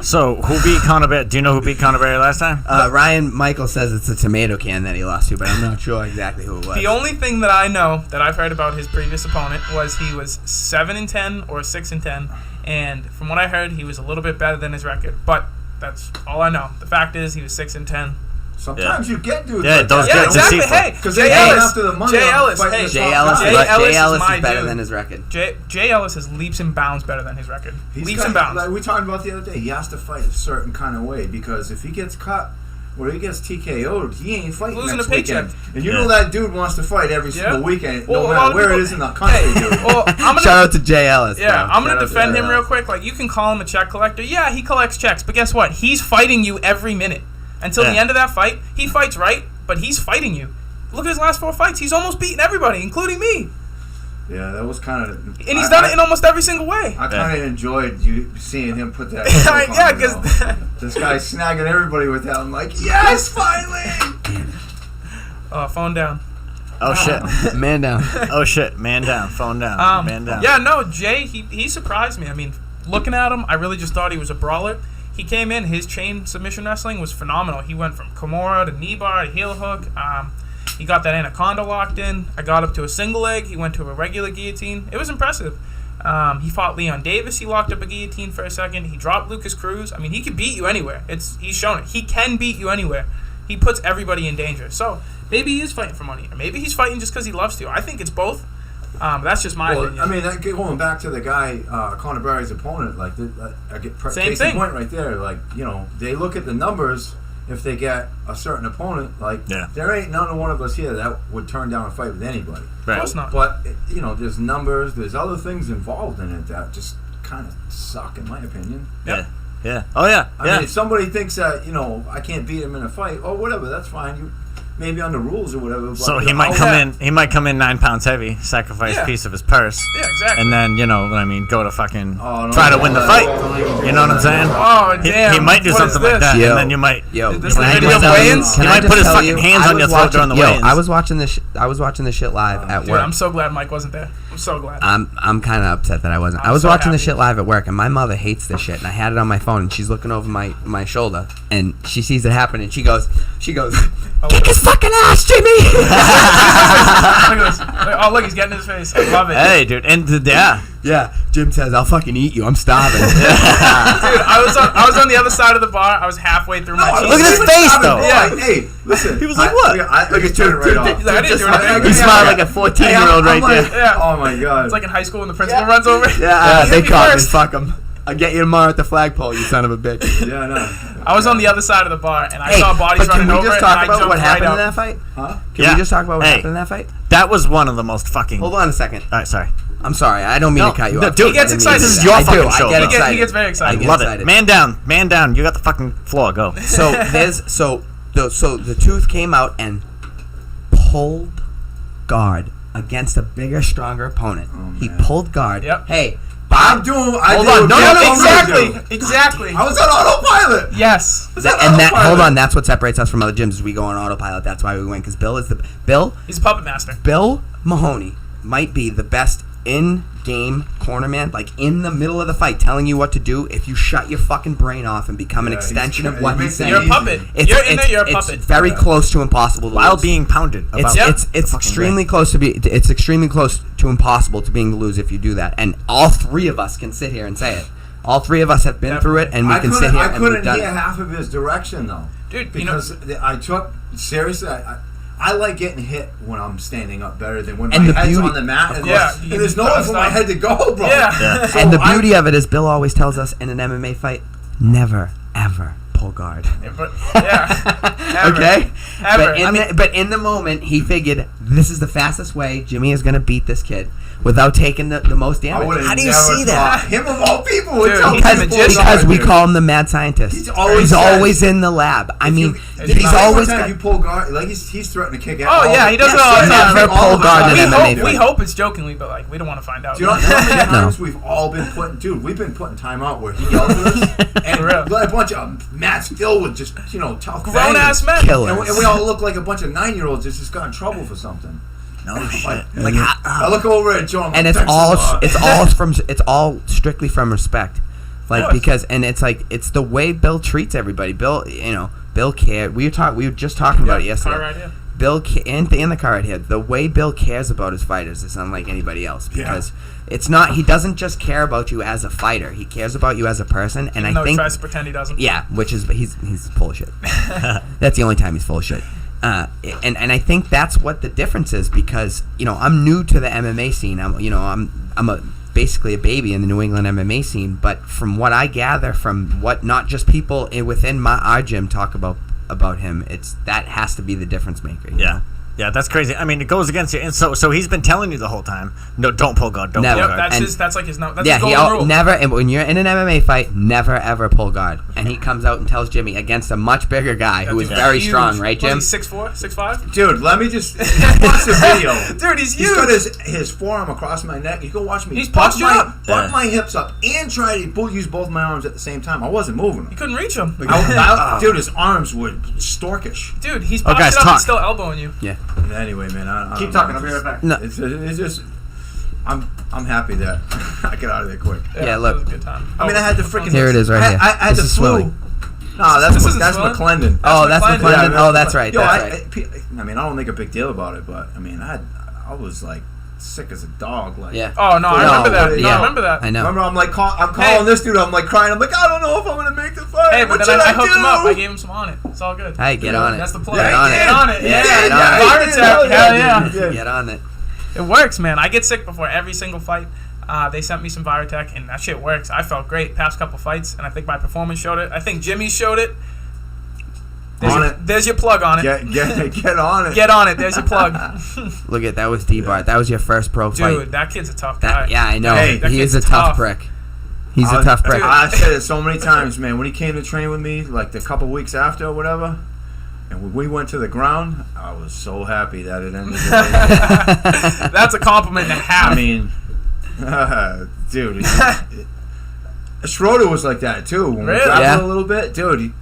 So who beat Conor Barry? Do you know who beat Conor Barry last time? Ryan Michael says it's a tomato can that he lost to, but I'm not sure exactly who it was. The only thing that I know that I've heard about his previous opponent was he was 7-10 or 6-10, and from what I heard, he was a little bit better than his record. But that's all I know. The fact is, he was 6-10. Sometimes you get dudes. Yeah, like those that. get exactly. deceitful. Hey, Because Jay they go Ellis. after the money. Jay on Ellis. fighting Hey, the Jay top Ellis, guys. Jay Ellis is Ellis my is better dude. than his record. Jay Ellis is leaps and bounds better than his record. He's Leaps got- and bounds. Like we talked about the other day, he has to fight a certain kind of way because if he gets cut or he gets TKO'd, he ain't fighting Losing next a paycheck. weekend. And you know that dude wants to fight every Yeah. single weekend, Well, no a lot matter of where people- it is in the country, dude. Well, I'm gonna, Shout out to Jay Ellis. yeah, bro. I'm Shout gonna out to defend Jay him real Ellis. quick. Like, you can call him a check collector. Yeah, he collects checks, but guess what? He's fighting you every minute until the Yeah. end of that fight. He fights right, but he's fighting you. Look at his last 4 fights. He's almost beaten everybody, including me, Yeah, that was kind of. and he's done it in almost every single way. I kind of enjoyed you seeing him put that. Yeah, because 'cause- this guy's snagging everybody with that. I'm like, yes, finally. Phone down. Oh shit. Man down. Oh shit. Man down. Phone down. Man down. Yeah, no, Jay, he surprised me. I mean, looking at him, I really just thought he was a brawler. He came in, his chain submission wrestling was phenomenal. He went from Kimura to knee bar to heel hook. He got that anaconda locked in. I got up to a single leg. He went to a regular guillotine. It was impressive. He fought Leon Davis. He locked up a guillotine for a second. He dropped Lucas Cruz. I mean, he can beat you anywhere. He's shown it. He can beat you anywhere. He puts everybody in danger. So maybe he is fighting for money, or maybe he's fighting just because he loves to. I think it's both. That's just my opinion. I mean, going back to the guy, Conor Barry's opponent, like I get Same case in thing. point right there. Like they look at the numbers. If they get a certain opponent, like there ain't none of one of us here that would turn down a fight with anybody. Of course not. But there's numbers, there's other things involved in it that just kind of suck, in my opinion. Yeah. Yeah. Oh yeah. I mean, if somebody thinks that I can't beat him in a fight, or whatever, that's fine. You maybe on the rules or whatever. But, So he might come in. He might come in 9 pounds heavy, sacrifice a piece of his purse. Yeah, exactly. And then go to fucking Oh, no, try to no, win the no, fight. don't even You know what I'm saying? Oh, damn. He might do What is something like this? that, Yo. and then you might. Yo, Is this can the I video just of tell you- weigh-ins? can He I might just put his tell fucking you, hands I on your was throat watching- during the yo, weigh-ins. I was watching this. I was watching this shit live at Dude, work. I'm so glad Mike wasn't there. I'm so glad. I'm kind of upset that I wasn't. I'm I was so watching this happy. shit live at work, and my mother hates this shit. And I had it on my phone, and she's looking over my shoulder, and she sees it happen, and she goes, "Kick his fucking ass, Jimmy!" Look at this. Oh, look, he's getting his face. I love it. Hey, dude, and Yeah, Jim says, "I'll fucking eat you. I'm starving." Dude, I was on the other side of the bar. I was halfway through my cheese. Look at his face, though. Yeah. Hey, listen. He was like, what? Look at you right off. He's like, I didn't do anything. He smiled like a 14-year-old right there. Yeah. Oh my god. It's like in high school when the principal runs over. Yeah, Hit they me caught me. first. Fuck him. I'll get you tomorrow at the flagpole, you son of a bitch. Yeah, no. I was on the other side of the bar, and I Hey, saw bodies but can running we over, just and talk I about jumped what right happened in out. that fight? Huh? Can we just talk about what Hey. happened in that fight? That was one of the most fucking. Hold on a second. All right, sorry. I'm sorry. I don't mean No, to cut you no, off. dude, He gets I didn't mean excited. to This do is that. your I do. fucking I show, get though. excited. He gets very I excited. get love excited. it. Man down. You got the fucking floor. Go. So the tooth came out and pulled guard against a bigger, stronger opponent. He pulled guard. Yep. Hey, I'm doing. I Hold did on. what No, Bill no, told me to do. Exactly. I was on autopilot. Yes. hold on. That's what separates us from other gyms. Is we go on autopilot. That's why we win. Because Bill He's a puppet master. Mahoney might be the best in-game cornerman, like in the middle of the fight, telling you what to do. If you shut your fucking brain off and become an Yeah, extension he's- of what he he's makes it saying, You're a easy. puppet. it's, You're in there, you're a it's puppet. very close to impossible to While lose. being pounded. It's about it's fucking extremely brain. close to be. It's extremely close to impossible to being to lose if you do that. And all three of us can sit here and say it. All three of us have been through it, and we can sit here I and we've couldn't done hear it. half of his direction though, Dude, you know, because I took seriously. I like getting hit when I'm standing up better than when And my the head's beauty- on the mat. And, Yeah, and there's nowhere for my head to go, bro. Yeah. So And the I- beauty of it is, Bill always tells us in an MMA fight, never ever pull guard. Ever. Okay? Ever. But in the moment, he figured this is the fastest way Jimmy is going to beat this kid without taking the most I damage. would've How do you never see that? thought- Him of all people would Dude, tell he's me a to pull magician. Because guard, we dude. call him the mad scientist. He's always He's says- always in the lab. I mean, If he's always time got. you pull guard, like he's threatening to kick out. Oh, yeah, he does it all the time. Never pull guard in we an hope, MMA we fight. hope it's jokingly, but like we don't want to find out. Do you know how many No. times we've all been putting, dude? We've been putting time out where he yells at us, and For real. a bunch of mats filled with just tough Grown ass men. Killers. and we all look like a bunch of 9-year-olds that just got in trouble for something. No shit. Like, I look over at Joe, I'm and like, it's "Thanks a lot." it's all strictly from respect, like course. because and it's like it's the way Bill treats everybody. Bill cared. We were just talking about it yesterday. Car right here. Bill in the car right here. The way Bill cares about his fighters is unlike anybody else because it's not. He doesn't just care about you as a fighter. He cares about you as a person. And Even I though he think tries to pretend he doesn't. yeah, which is he's full of shit. That's the only time he's full of shit. And I think that's what the difference is because I'm new to the MMA scene. I'm basically a baby in the New England MMA scene. But from what I gather from what not just people within our gym talk about him, that has to be the difference maker. you know? Yeah. Yeah, that's crazy. I mean, it goes against you. And so he's been telling you the whole time, no, don't pull guard, don't Never. pull Yep, guard. that's And- that's like his no. That's Yeah, his he golden rule. never. And when you're in an MMA fight, never ever pull guard. And he comes out and tells Jimmy against a much bigger guy who is Dude, very huge. strong, right, Jim? Was he 6'4", 6'5"? Dude, let me just watch the video. Dude, he's He's huge. got his forearm across my neck. You can watch me. He's buck postured up. buck my hips up, and try to use both my arms at the same time. I wasn't moving You them. couldn't reach him. Dude, his arms were storkish. Dude, he's Oh, guys, postured up talk. and still elbowing you. Yeah. Anyway, man, I Keep don't talking. know. I'll be right back. No. It's just I'm happy that I get out of there quick. Yeah, look. It was a good time. I mean, I had the freaking. Here it is right here. I had This the is flu. swelling. No, This that's isn't McClendon. Oh, that's McClendon. McClendon. Yeah, Oh, that's right. Yo, That's right. I mean, I don't make a big deal about it, but I mean, I was like sick as a dog. Like, Yeah. Oh no, I No, remember that. No, yeah. I remember that. I know. Remember, I'm like, I'm calling Hey. this dude. I'm like crying. I'm like, I don't know if I'm gonna make the fight. Hey, what but should then I hooked do? him up. I gave him some on it. It's all good. Hey, get on it. That's the play. Get on it. Get on it. Yeah, Yeah, get on it. Fire attack. Hell yeah. Yeah. Get on it. It works, man. I get sick before every single fight. They sent me some Virotech, and that shit works. I felt great past couple fights, and I think my performance showed it. I think Jimmy showed it. There's your plug on it. Get on it. Get on it. There's your plug. Look at that was D-Bart. That was your first pro fight. Dude, that kid's a tough guy. Yeah, I know. Hey, that he is kid's a tough tough. prick. He's a tough prick. I said it so many times, man. When he came to train with me, like the couple weeks after or whatever, and when we went to the ground, I was so happy that it ended. That's a compliment and a half. I mean, dude, Schroeder was like that too. When we Really? grappled Yeah. a little bit, dude,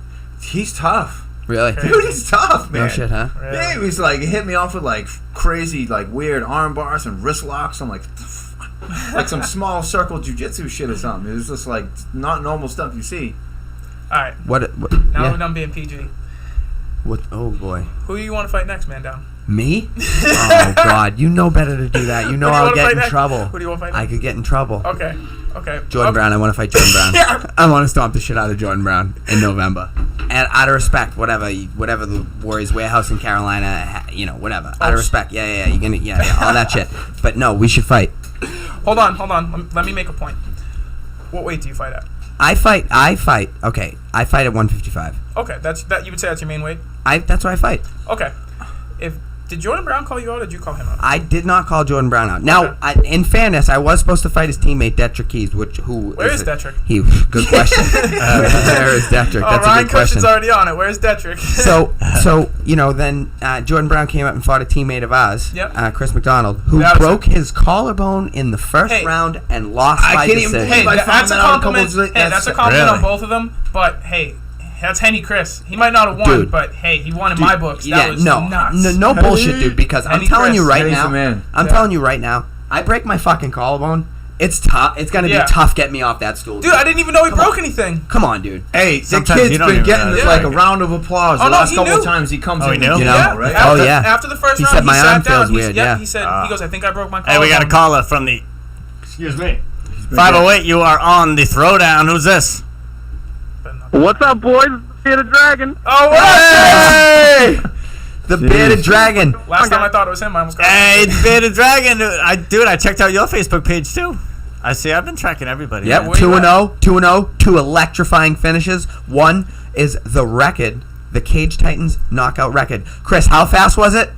he's tough. Really? Dude, he's tough, man. No shit, huh? Really? Yeah, he was like, he hit me off with like crazy, like weird arm bars and wrist locks. I'm like, like some small circle jujitsu shit or something. It was just like not normal stuff you see. All right. What Now yeah. we're done being PG. What? Oh boy. Who do you want to fight next, man down? Me? Oh God! You know better to do that. You know Who do you I'll wanna get fight in next? trouble. Who do you want to fight I next? could get in trouble. Okay. Jordan Brown. I want to fight Jordan Brown. Yeah. I want to stomp the shit out of Jordan Brown in November. And out of respect, whatever the Warriors warehouse in Carolina, whatever. Out of respect, yeah. You're gonna, all that shit. But no, we should fight. Hold on. Let me make a point. What weight do you fight at? I fight. Okay, I fight at 155. Okay, that. You would say that's your main weight. That's where I fight. Okay. Did Jordan Brown call you out, or did you call him out? I did not call Jordan Brown out. Now, in fairness, I was supposed to fight his teammate Detrick Keys, Where is Detrick? Good question. Where is Detrick? That's Ryan a good question. Cushion's already on it. Where's Detrick? So then Jordan Brown came up and fought a teammate of ours, Chris McDonald, who broke his collarbone in the first round and lost by decision. Hey, that's a compliment. That's a compliment on Really? both of them. But hey, that's Henny Chris. He might not have won, Dude. but hey, he won in my books. That was no nuts. no bullshit, dude. Because I'm Henny telling Chris. you right Henny's now, the man. I'm telling you right now, I break my fucking collarbone. It's tough. It's gonna be tough getting me off that stool, Dude, I didn't even know he broke anything. Come on, dude. Hey, the Sometimes you kid's don't been even getting realize like it. a round of applause Oh, the no, last he couple knew. of times he comes Oh, in. he knew? You Yeah. know, right? After, Oh, yeah. After the first He round, said, "My sat arm down. feels weird," yeah. He said, he goes, I think I broke my Hey, collarbone. we got a caller from the. Excuse me. 508. You are on the throwdown. Who's this? What's up, boys? Bearded Dragon. Oh, what Hey, the bearded dragon. up? Last time I thought it was him, I almost got Hey, Bearded Dragon. I checked out your Facebook page too. I see. I've been tracking everybody. Yep, where you 2-0, 2-0, 2 electrifying finishes. One is the record, the Cage Titans knockout record. Chris, how fast was it?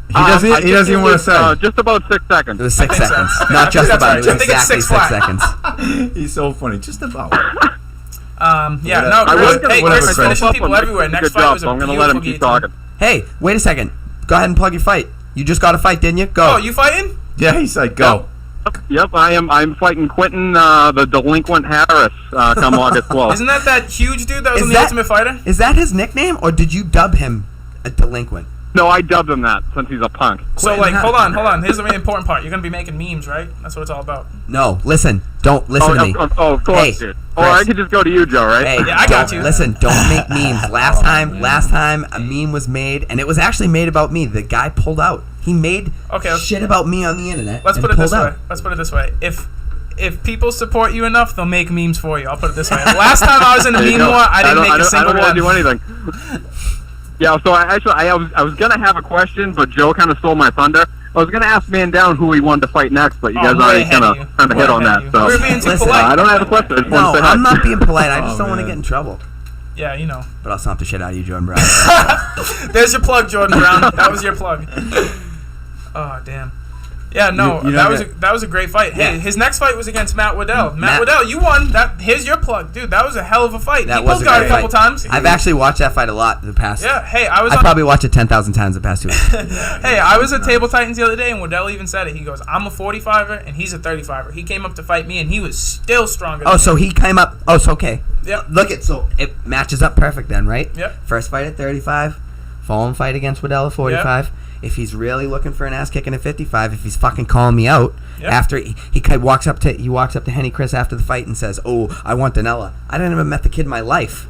He doesn't even want to say. Just about 6 seconds. It was 6 think so. seconds. Not just That's about. right. It was I think it's exactly 6 6 flat. seconds. He's so funny. Just about. Yeah, Whatever. no, I was Chris, gonna hey, whatever, Chris is Chris. finishing people everywhere. Next fight was a so I'm gonna let him beautiful keep guillotine. talking. Hey, wait a second. Go ahead and plug your fight. You just got a fight, didn't you? Go. Oh, you fighting? Yeah, he's like, go. Yep, I'm fighting Quentin, the delinquent Harris, come August 12th. Isn't that huge dude that was Is in the that- Ultimate Fighter? Is that his nickname, or did you dub him a delinquent? No, I dubbed him that since he's a punk. So, like, hold on. Here's the really important part. You're going to be making memes, right? That's what it's all about. No, listen. Don't listen to me. Of course, Hey, dude. Or Chris. I could just go to you, Joe, right? Hey, Yeah, I got don't- you. Listen, don't make memes. Last time a meme was made, and it was actually made about me. The guy pulled out. He made shit about me on the internet. Let's and put it this pulled way. out. Let's put it this way. If people support you enough, they'll make memes for you. I'll put it this way. Last time I was in a There you meme go. war, I didn't make a I single don't one. want to do anything. Yeah, so I was gonna have a question, but Joe kind of stole my thunder. I was gonna ask Man Down who he wanted to fight next, but you guys way already ahead of you. kind of hit Way on ahead that. of So you. We're being too Listen, polite. I don't have a question. I just No, want to say hi. I'm not being polite. I just Oh, don't want to man. get in trouble. Yeah, you know. But I'll stomp the shit out of you, Jordan Brown. There's your plug, Jordan Brown. That was your plug. Oh, damn. Yeah, no, You know that was a great fight. Hey, Yeah. his next fight was against Matt Waddell. Matt Matt- Waddell, you won. Here's your plug, dude. That was a hell of a fight. That He was pulled a guard great a couple fight. times. I've actually watched that fight a lot the past. Yeah, hey, I I was probably watched it 10,000 times the past 2 weeks. Hey, I was at Table Titans the other day, and Waddell even said it. He goes, I'm a 45er, and he's a 35er. He came up to fight me, and he was still stronger Oh, than so me. he came up. Oh, so okay. Yep. Look at so it matches up perfect then, right? Yep. First fight at 35, following fight against Waddell at 45. If he's really looking for an ass kicking at 55, if he's fucking calling me out Yep. after he walks up to Henny Chris after the fight and says, "Oh, I want Danella." I never met the kid in my life.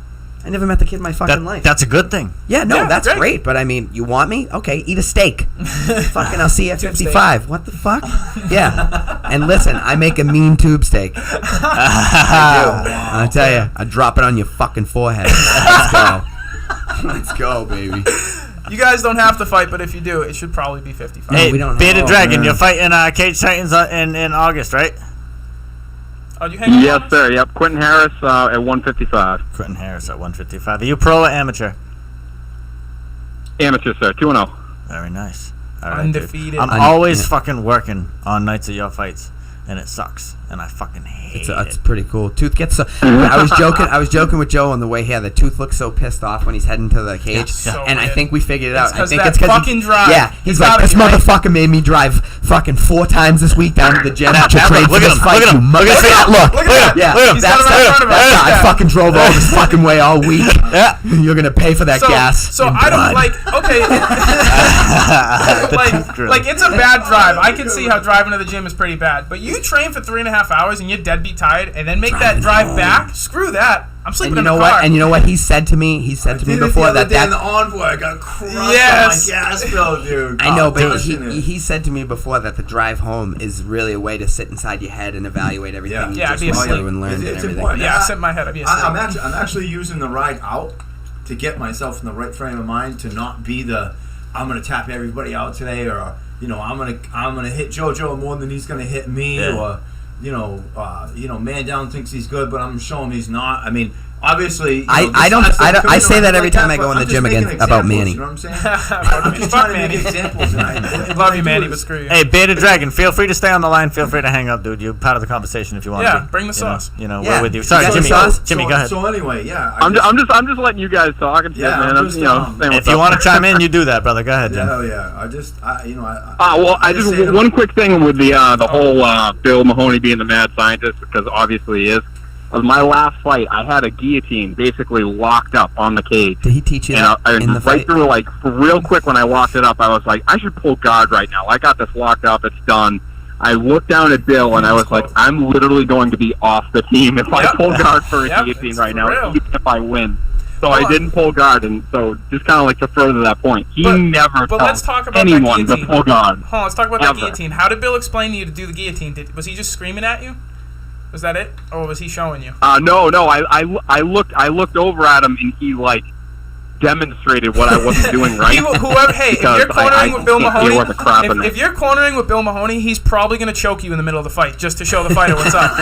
I never met the kid in my fucking life. That's a good thing. Yeah, no, Yeah, that's great. great. But I mean, you want me? Okay, eat a steak. Fucking, I'll see you at Tube 55. What the fuck? Yeah. And listen, I make a mean tube steak. I do. I tell you, I drop it on your fucking forehead. Let's go. Let's go, baby. You guys don't have to fight, but if you do, it should probably be 55. Hey, we don't Bearded know, Dragon, man. you're fighting Cage Titans in August, right? Oh, you hanging Yes, on? sir. Yep, Quentin Harris at 155. Quentin Harris at 155. Are you pro or amateur? Amateur, sir. 2-0. Very nice. All right, dude. Undefeated. I'm always fucking working on nights of your fights, and it sucks, and I fucking hate It's it. pretty cool. Tooth gets so. I was joking with Joe on the way here. The Tooth looks so pissed off when he's heading to the cage, So and I weird. think we figured it It's out. I 'cause think that it's because fucking drive. Yeah, He's he's like, gotta this be, right? motherfucker made me drive fucking 4 times this week down to the gym to train for look at this him, fight. look at you him, look at motherfucker. him. Look, Look at yeah, that. He's got him right in front of us. that's I Yeah. fucking drove all this fucking way all week. Yeah. You're gonna pay for that gas. So in I don't blood. like. Okay. like it's a bad drive. I can see how driving to the gym is pretty bad. But you train for 3.5 hours and you're deadbeat tired, and then make that drive back. Screw that. I'm sleeping And you in know the what? car. And you know what he said to me? He said to me before the that in the envoy, I got crushed Yes. on my gas bill, dude. I know, but Pushing it. he said to me before that the drive home is really a way to sit inside your head and evaluate everything Yeah. you Yeah, just I'd be went asleep. through and learned and It's everything. important. Yeah, I sit in my head. I'd be asleep. I'm actually using the ride out to get myself in the right frame of mind to not be I'm gonna tap everybody out today, or I'm gonna hit JoJo more than he's gonna hit me, Yeah. or man down thinks he's good, but I'm showing him he's not. I mean, obviously, I say that every time I go in the gym again about Manny. You know what I'm saying? I'm just trying to make examples. Love you, Manny, but screw you. Hey, Bearded Dragon, feel free to stay on the line. Feel free to hang up, dude. You're part of the conversation if you want to. Yeah, bring the sauce. We're with you. Sorry, You got Jimmy. the sauce? Jimmy, go ahead. So anyway, yeah. I'm just letting you guys talk and shit, man. I'm just, saying If what's you up. want to chime in, you do that, brother. Go ahead, Jim. Hell yeah. I just say One quick thing with the whole Bill Mahoney being the mad scientist, because obviously he is. My last fight, I had a guillotine basically locked up on the cage. Did he teach you that in the fight? Right through, like, real quick when I locked it up, I was like, I should pull guard right now. I got this locked up. It's done. I looked down at Bill, and I was like, I'm literally going to be off the team if I pull guard for a guillotine right now, even if I win. So I didn't pull guard, and so just kind of like to further that point, he never let's tells talk about anyone that to pull guard. Hold on, let's talk about Ever. that guillotine. How did Bill explain to you to do the guillotine? Was he just screaming at you? Was that it, or was he showing you? No. I looked over at him, and he like demonstrated what I wasn't doing right. If you're cornering with Bill Mahoney, if it. you're cornering with Bill Mahoney, he's probably gonna choke you in the middle of the fight just to show the fighter what's up.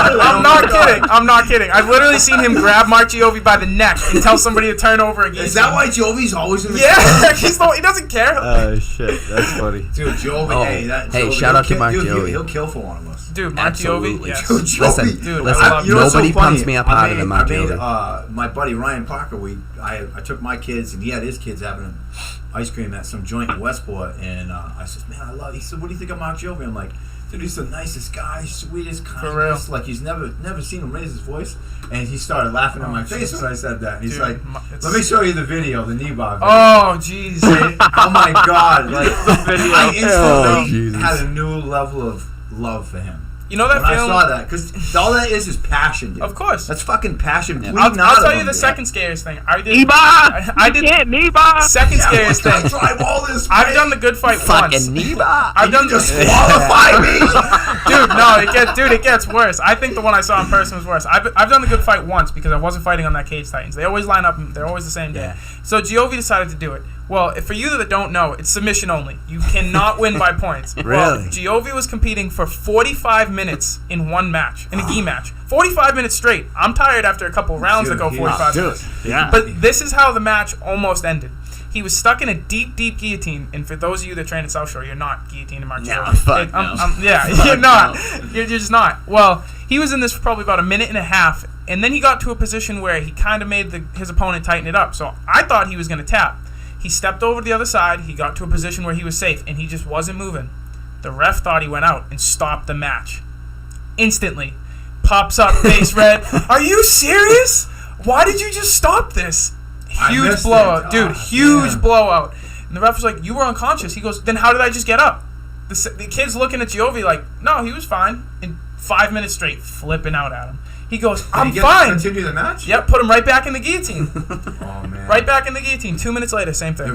I'm not kidding. I've literally seen him grab Mark Giove by the neck and tell somebody to turn over a guillotine. Is that why Jovi's always in the he doesn't care. Oh shit, that's funny. Dude, Jovi, shout out to Mark Giove. He'll kill for one of us. Dude, Mark Giove, yes. Listen, I love you. nobody pumps me up harder than Mark Giove. My buddy Ryan Parker, I took my kids, and he had his kids having ice cream at some joint in Westport, and I said, man, I love. He said, what do you think of Mark Giove? I'm like, dude, he's the nicest guy, sweetest, kindest. Like he's never seen him raise his voice, and he started laughing in my face when I said that. And he's like, let me show you the video, the knee bar video. Oh, jeez. Oh my God! Like The video. I instantly had a new level of love for him. You know that when film? I saw that, because all that is passion, dude. Of course. That's fucking passion. I'll tell you the second scariest thing. I did. Neba! Second scariest thing. Drive all this. I've done the good fight once. Fucking Neba. I've done disqualify me, dude. No, it gets worse. I think the one I saw in person was worse. I've done the good fight once because I wasn't fighting on that Cage Titans. They always line up. They're always the same day. Yeah. So Giove decided to do it. Well, for you that don't know, it's submission only. You cannot win by points. Really? Well, Giove was competing for 45 minutes in one match, in a gi match. 45 minutes straight. I'm tired after a couple rounds that go 45 minutes. Yeah. But this is how the match almost ended. He was stuck in a deep, deep guillotine, and for those of you that train at South Shore, you're not guillotining Mark Giove. You're not. You're just not. Well, he was in this for probably about a minute and a half, and then he got to a position where he kind of made his opponent tighten it up. So I thought he was going to tap. He stepped over to the other side. He got to a position where he was safe, and he just wasn't moving. The ref thought he went out and stopped the match. Instantly. Pops up, face red. Are you serious? Why did you just stop this? Huge blowout. Dude, huge blowout. And the ref was like, you were unconscious. He goes, then how did I just get up? The kid's looking at Giove like, no, he was fine. And 5 minutes straight, flipping out at him. He goes, I'm fine. Continue the match? Yep, put him right back in the guillotine. Oh, man. Right back in the guillotine. 2 minutes later, same thing.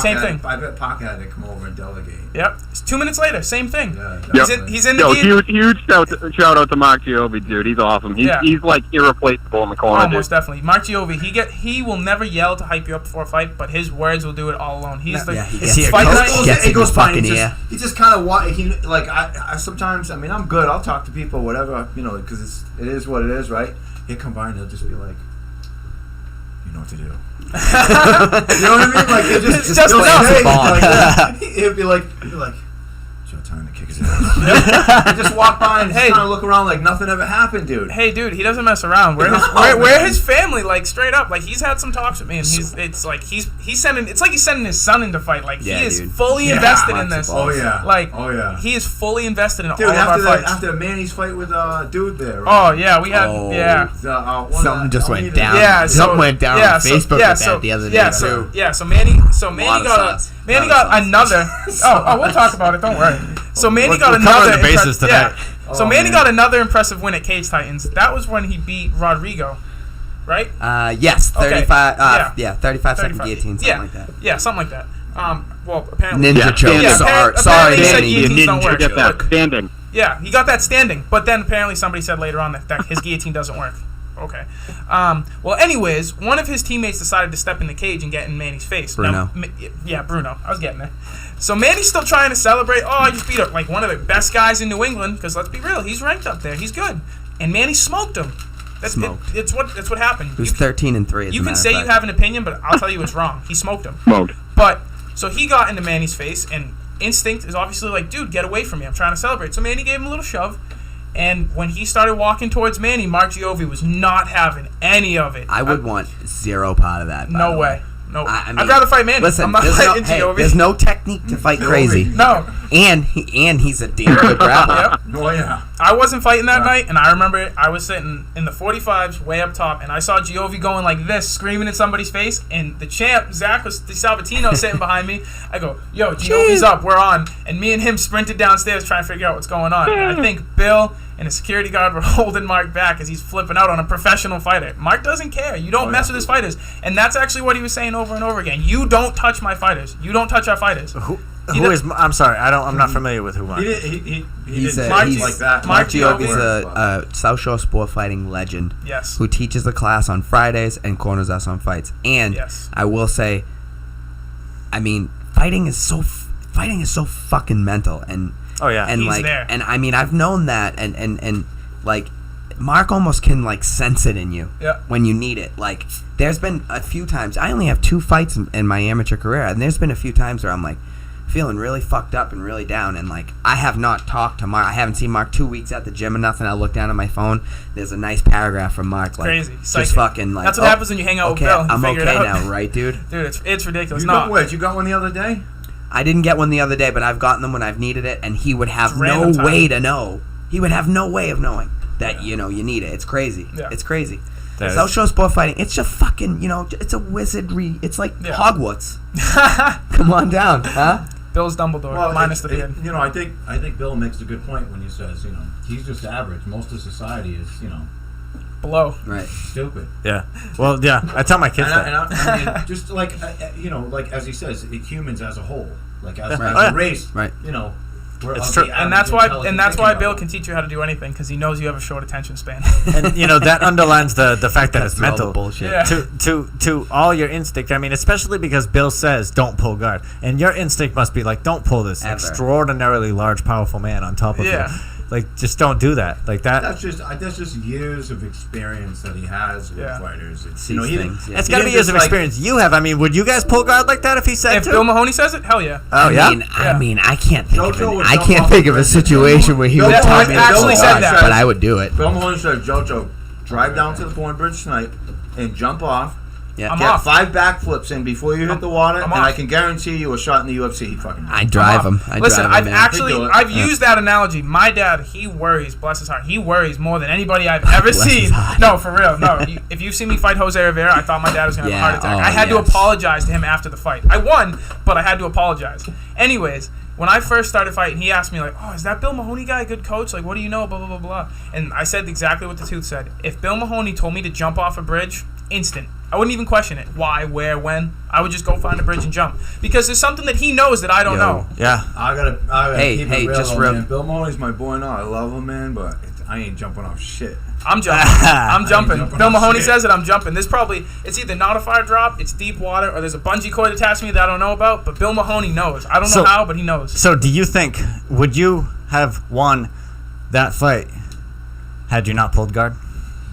Same thing. I bet Pac had to come over and delegate. Yep. 2 minutes later, same thing. Yeah, He's in the guillotine. Huge shout out to Mark Giove, dude. He's awesome. He's like irreplaceable in the corner. Oh, most definitely. Mark Giove, he will never yell to hype you up before a fight, but his words will do it all alone. He's the fight night. He goes fine. He just kind of I sometimes. I mean, I'm good. I'll talk to people, whatever, because it is what it is, right? He'll come by and he'll just be like, you know what to do. You know what I mean? Like it's just he'll be like, it's your time to kick his ass. He just walk by and kind of look around like nothing ever happened, dude. Hey, dude, he doesn't mess around. Where his family, like straight up, like he's had some talks with me, and it's like he's sending his son into fight. Like he is fully invested in this. Oh yeah. Like he is fully invested in all of our fights. After Manny's fight with dude there. Right? Oh yeah, we had something just went down. Yeah, something went down on Facebook with that the other day too. So Manny got another. We'll talk about it. Don't worry. So Manny got another. Manny got another impressive win at Cage Titans. That was when he beat Rodrigo, right? Yes, 35. Okay. 35 second guillotine, something like that. Yeah, something like that. Well, apparently ninja choke. Sorry, Manny. Get that standing. Yeah, he got that standing, but then apparently somebody said later on that his guillotine doesn't work. Okay. Well, anyways, one of his teammates decided to step in the cage and get in Manny's face. Bruno. Yeah, Bruno. I was getting there. So Manny's still trying to celebrate. Oh, I just beat up like one of the best guys in New England. Because let's be real, he's ranked up there. He's good. And Manny smoked him. It's what happened. He was 13-3. You can say you have an opinion, but I'll tell you it's wrong. He smoked him. Smoked. But so he got into Manny's face, and instinct is obviously like, dude, get away from me. I'm trying to celebrate. So Manny gave him a little shove. And when he started walking towards Manny, Mark Giove was not having any of it. I would want zero part of that. No way. No. I mean, I'd rather fight Manny. Listen, I'm not fighting Giove. there's no technique to fight crazy. No. And he's a damn good grappler. Yep. Oh yeah. I wasn't fighting that night, and I remember I was sitting in the 45s way up top, and I saw Giove going like this, screaming in somebody's face, and the champ, Zach Sabatino, sitting behind me. I go, yo, Giove's up, we're on. And me and him sprinted downstairs trying to figure out what's going on. And I think Bill and a security guard were holding Mark back as he's flipping out on a professional fighter. Mark doesn't care. You don't mess with his fighters. And that's actually what he was saying over and over again. You don't touch my fighters. You don't touch our fighters. Who is? I'm sorry. I'm not familiar with who Mark. He's like that. Mark Giove Giove is a South Shore sport fighting legend. Yes. Who teaches the class on Fridays and corners us on fights. And Yes. I will say, I mean, fighting is so fucking mental. And Oh yeah. and He's like there. and I mean I've known that and like Mark almost can like sense it in you when you need it. Like there's been a few times, I only have 2 fights in my amateur career, and there's been a few times where I'm like feeling really fucked up and really down, and like I have not talked to Mark. I haven't seen Mark 2 weeks at the gym or nothing. I look down at my phone, there's a nice paragraph from Mark, like Crazy. just Psychic. fucking like, That's what happens when you hang out with Bill. You I'm figure it okay out. now, right, dude? Dude, it's ridiculous. You No. got what? You got one the other day? I didn't get one the other day, but I've gotten them when I've needed it, and he would have It's no random time. way to know. He would have no way of knowing that, you know, you need it. It's crazy. Yeah. It's crazy. That South is- Shore sport fighting, it's just fucking, you know, it's a wizardry. It's like Yeah. Hogwarts. Come on down, huh? Bill's Dumbledore, minus the beard. You know, I think Bill makes a good point when he says, you know, he's just average. Most of society is, you know, Below. Right. stupid. Yeah. Well, yeah. I tell my kids that. I mean, just like you know, like as he says, humans as a whole, like as Right. a race, Right. you know, we're It's of true. the And average that's intelligent why thinking Bill level. can teach you how to do anything, because he knows you have a short attention span. And you know that underlines the fact that it's That's all the mental. bullshit. Yeah. To all your instinct. I mean, especially because Bill says don't pull guard, and your instinct must be like don't pull this Ever. extraordinarily large, powerful man on top of Yeah. you. Like just don't do that. Like that. That's just years of experience that he has with Yeah. fighters. It's, These you know, he things, didn't- yeah. It's he got to be didn't years just, of like- experience you have. I mean, would you guys pull guard like that if he said If to? Bill Mahoney says it, hell yeah. Oh yeah. I mean, I can't think of JoJo an, would I jump can't off think the of a bridge. situation where he Bill would tell Mahoney me to actually pull said guard, that. but I would do it. Bill Mahoney said, JoJo, drive down to the Point Bridge tonight and jump off. Yeah. I'm Get off. 5 backflips in before you hit the water, I'm and I off. can guarantee you a shot in the UFC. He'd fucking do it. I drive him. Listen, I've man. actually He'd do it. I've used that analogy. My dad, he worries, bless his heart, he worries more than anybody I've ever Bless seen. his heart. No, for real. No, if you've seen me fight Jose Rivera, I thought my dad was gonna have a heart attack. I had to yes. apologize to him after the fight. I won, but I had to apologize. Anyways, when I first started fighting, he asked me like, "Oh, is that Bill Mahoney guy a good coach? Like, what do you know?" Blah blah blah blah. And I said exactly what the tooth said. If Bill Mahoney told me to jump off a bridge, instant. I wouldn't even question it. Why, where, when? I would just go find a bridge and jump because there's something that he knows that I don't know. Yeah. I gotta Hey, keep hey, it real, just though, real- man. Bill Mahoney's my boy now. I love him, man, but I ain't jumping off shit. I'm jumping. I'm jumping. jumping Bill on Mahoney shit. says it. I'm jumping. There's probably it's either not a fire drop, it's deep water, or there's a bungee cord attached to me that I don't know about. But Bill Mahoney knows. I don't So- know how, but he knows. So do you think would you have won that fight had you not pulled guard?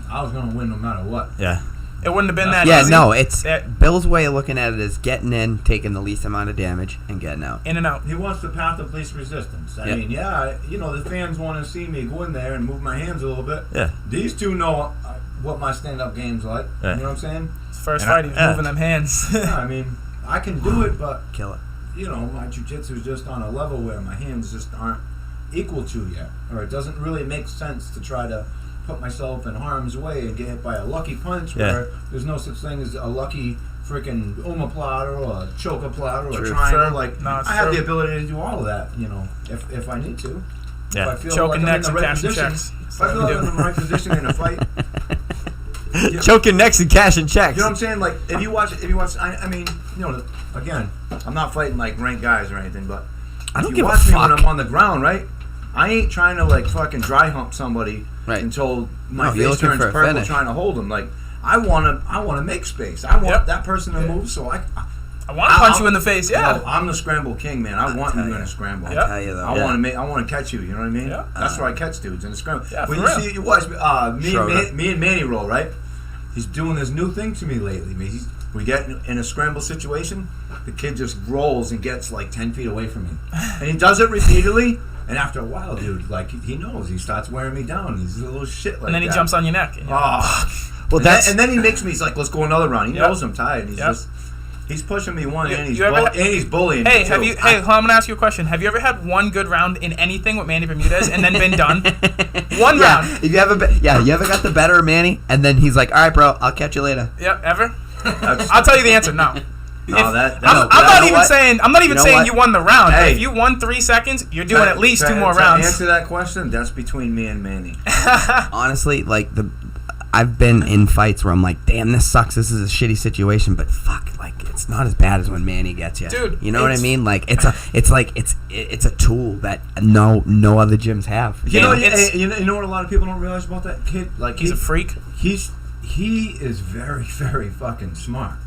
I was gonna win no matter what. Yeah. It wouldn't have been that Yeah, easy. no, it's That- Bill's way of looking at it is getting in, taking the least amount of damage, and getting out. in and out. He wants the path of least resistance. I Yep. mean, you know, the fans want to see me go in there and move my hands a little bit. Yeah. These two know what my stand-up game's like. Yeah. You know what I'm saying? His first And I- fight, he was yeah. moving them hands. Yeah, I mean, I can do it, but Kill it. you know, my jiu-jitsu is just on a level where my hands just aren't equal to yet, or it doesn't really make sense to try to put myself in harm's way and get hit by a lucky punch where there's no such thing as a lucky freaking omoplata or a chokeoplata or True. a triangle. Sure. Like, No, it's I have true. the ability to do all of that, you know, if I need to. If I Yeah. feel Choking like I'm necks in the and right cashing position, checks. if I feel like I'm in the right position in a fight, you Choking necks and cashing checks. know what I'm saying? Like, if you watch, I mean, you know, again, I'm not fighting like ranked guys or anything, but I don't if give you a watch me when fuck. I'm on the ground, right? I ain't trying to like fucking dry hump somebody until my face turns purple trying to hold them. Like I wanna make space. I want that person to move so I want to punch you in the face. Yeah, no, I'm the scramble king, man. I want you in a scramble. I tell you though. I want to catch you. You know what I mean? Yeah. That's where I catch dudes in a scramble. Yeah, when you watch me and Manny roll, right? He's doing this new thing to me lately. We get in a scramble situation, the kid just rolls and gets like 10 feet away from me, and he does it repeatedly. And after a while, dude, like he knows, he starts wearing me down. He's a little shit like that. And then he jumps on your neck. And and then he makes me. He's like, "Let's go another round." He knows I'm tired. And he's pushing me and he's bullying me. Hey, I'm gonna ask you a question. Have you ever had one good round in anything with Manny Bermudez and then been done? One round. You ever got the better of Manny, and then he's like, "All right, bro, I'll catch you later." Yep, ever? I'll tell you the answer. No. No, I'm not even saying you won the round. Hey. If you won 3 seconds, you're doing at least 2 more rounds. To answer that question, that's between me and Manny. Honestly, like I've been in fights where I'm like, damn, this sucks. This is a shitty situation, but fuck, like it's not as bad as when Manny gets you. Dude, you know what I mean? Like it's a tool that no other gyms have. You know what a lot of people don't realize about that kid? Like he's a freak. He is very, very fucking smart.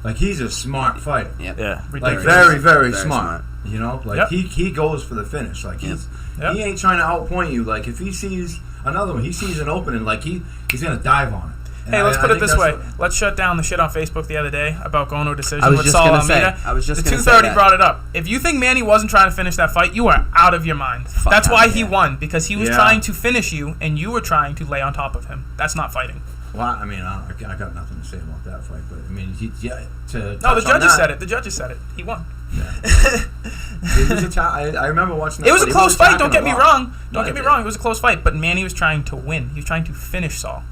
Like he's a smart fighter. Yeah. Like very, very smart. You know, like he goes for the finish. Like he ain't trying to outpoint you. Like if he sees another one, he sees an opening. Like he's gonna dive on it. And hey, let's put it this way. Let's shut down the shit on Facebook the other day about going to a decision with Saul Almeida. I was just the 230 brought it up. If you think Manny wasn't trying to finish that fight, you are out of your mind. That's why he won, because he was trying to finish you, and you were trying to lay on top of him. That's not fighting. Well, I mean, I got nothing to say about that fight, but I mean, the judges said it. The judges said it. He won. Yeah. I remember watching that. It was a close fight. Don't get me wrong. Don't get me wrong. It was a close fight, but Manny was trying to win. He was trying to finish Saul.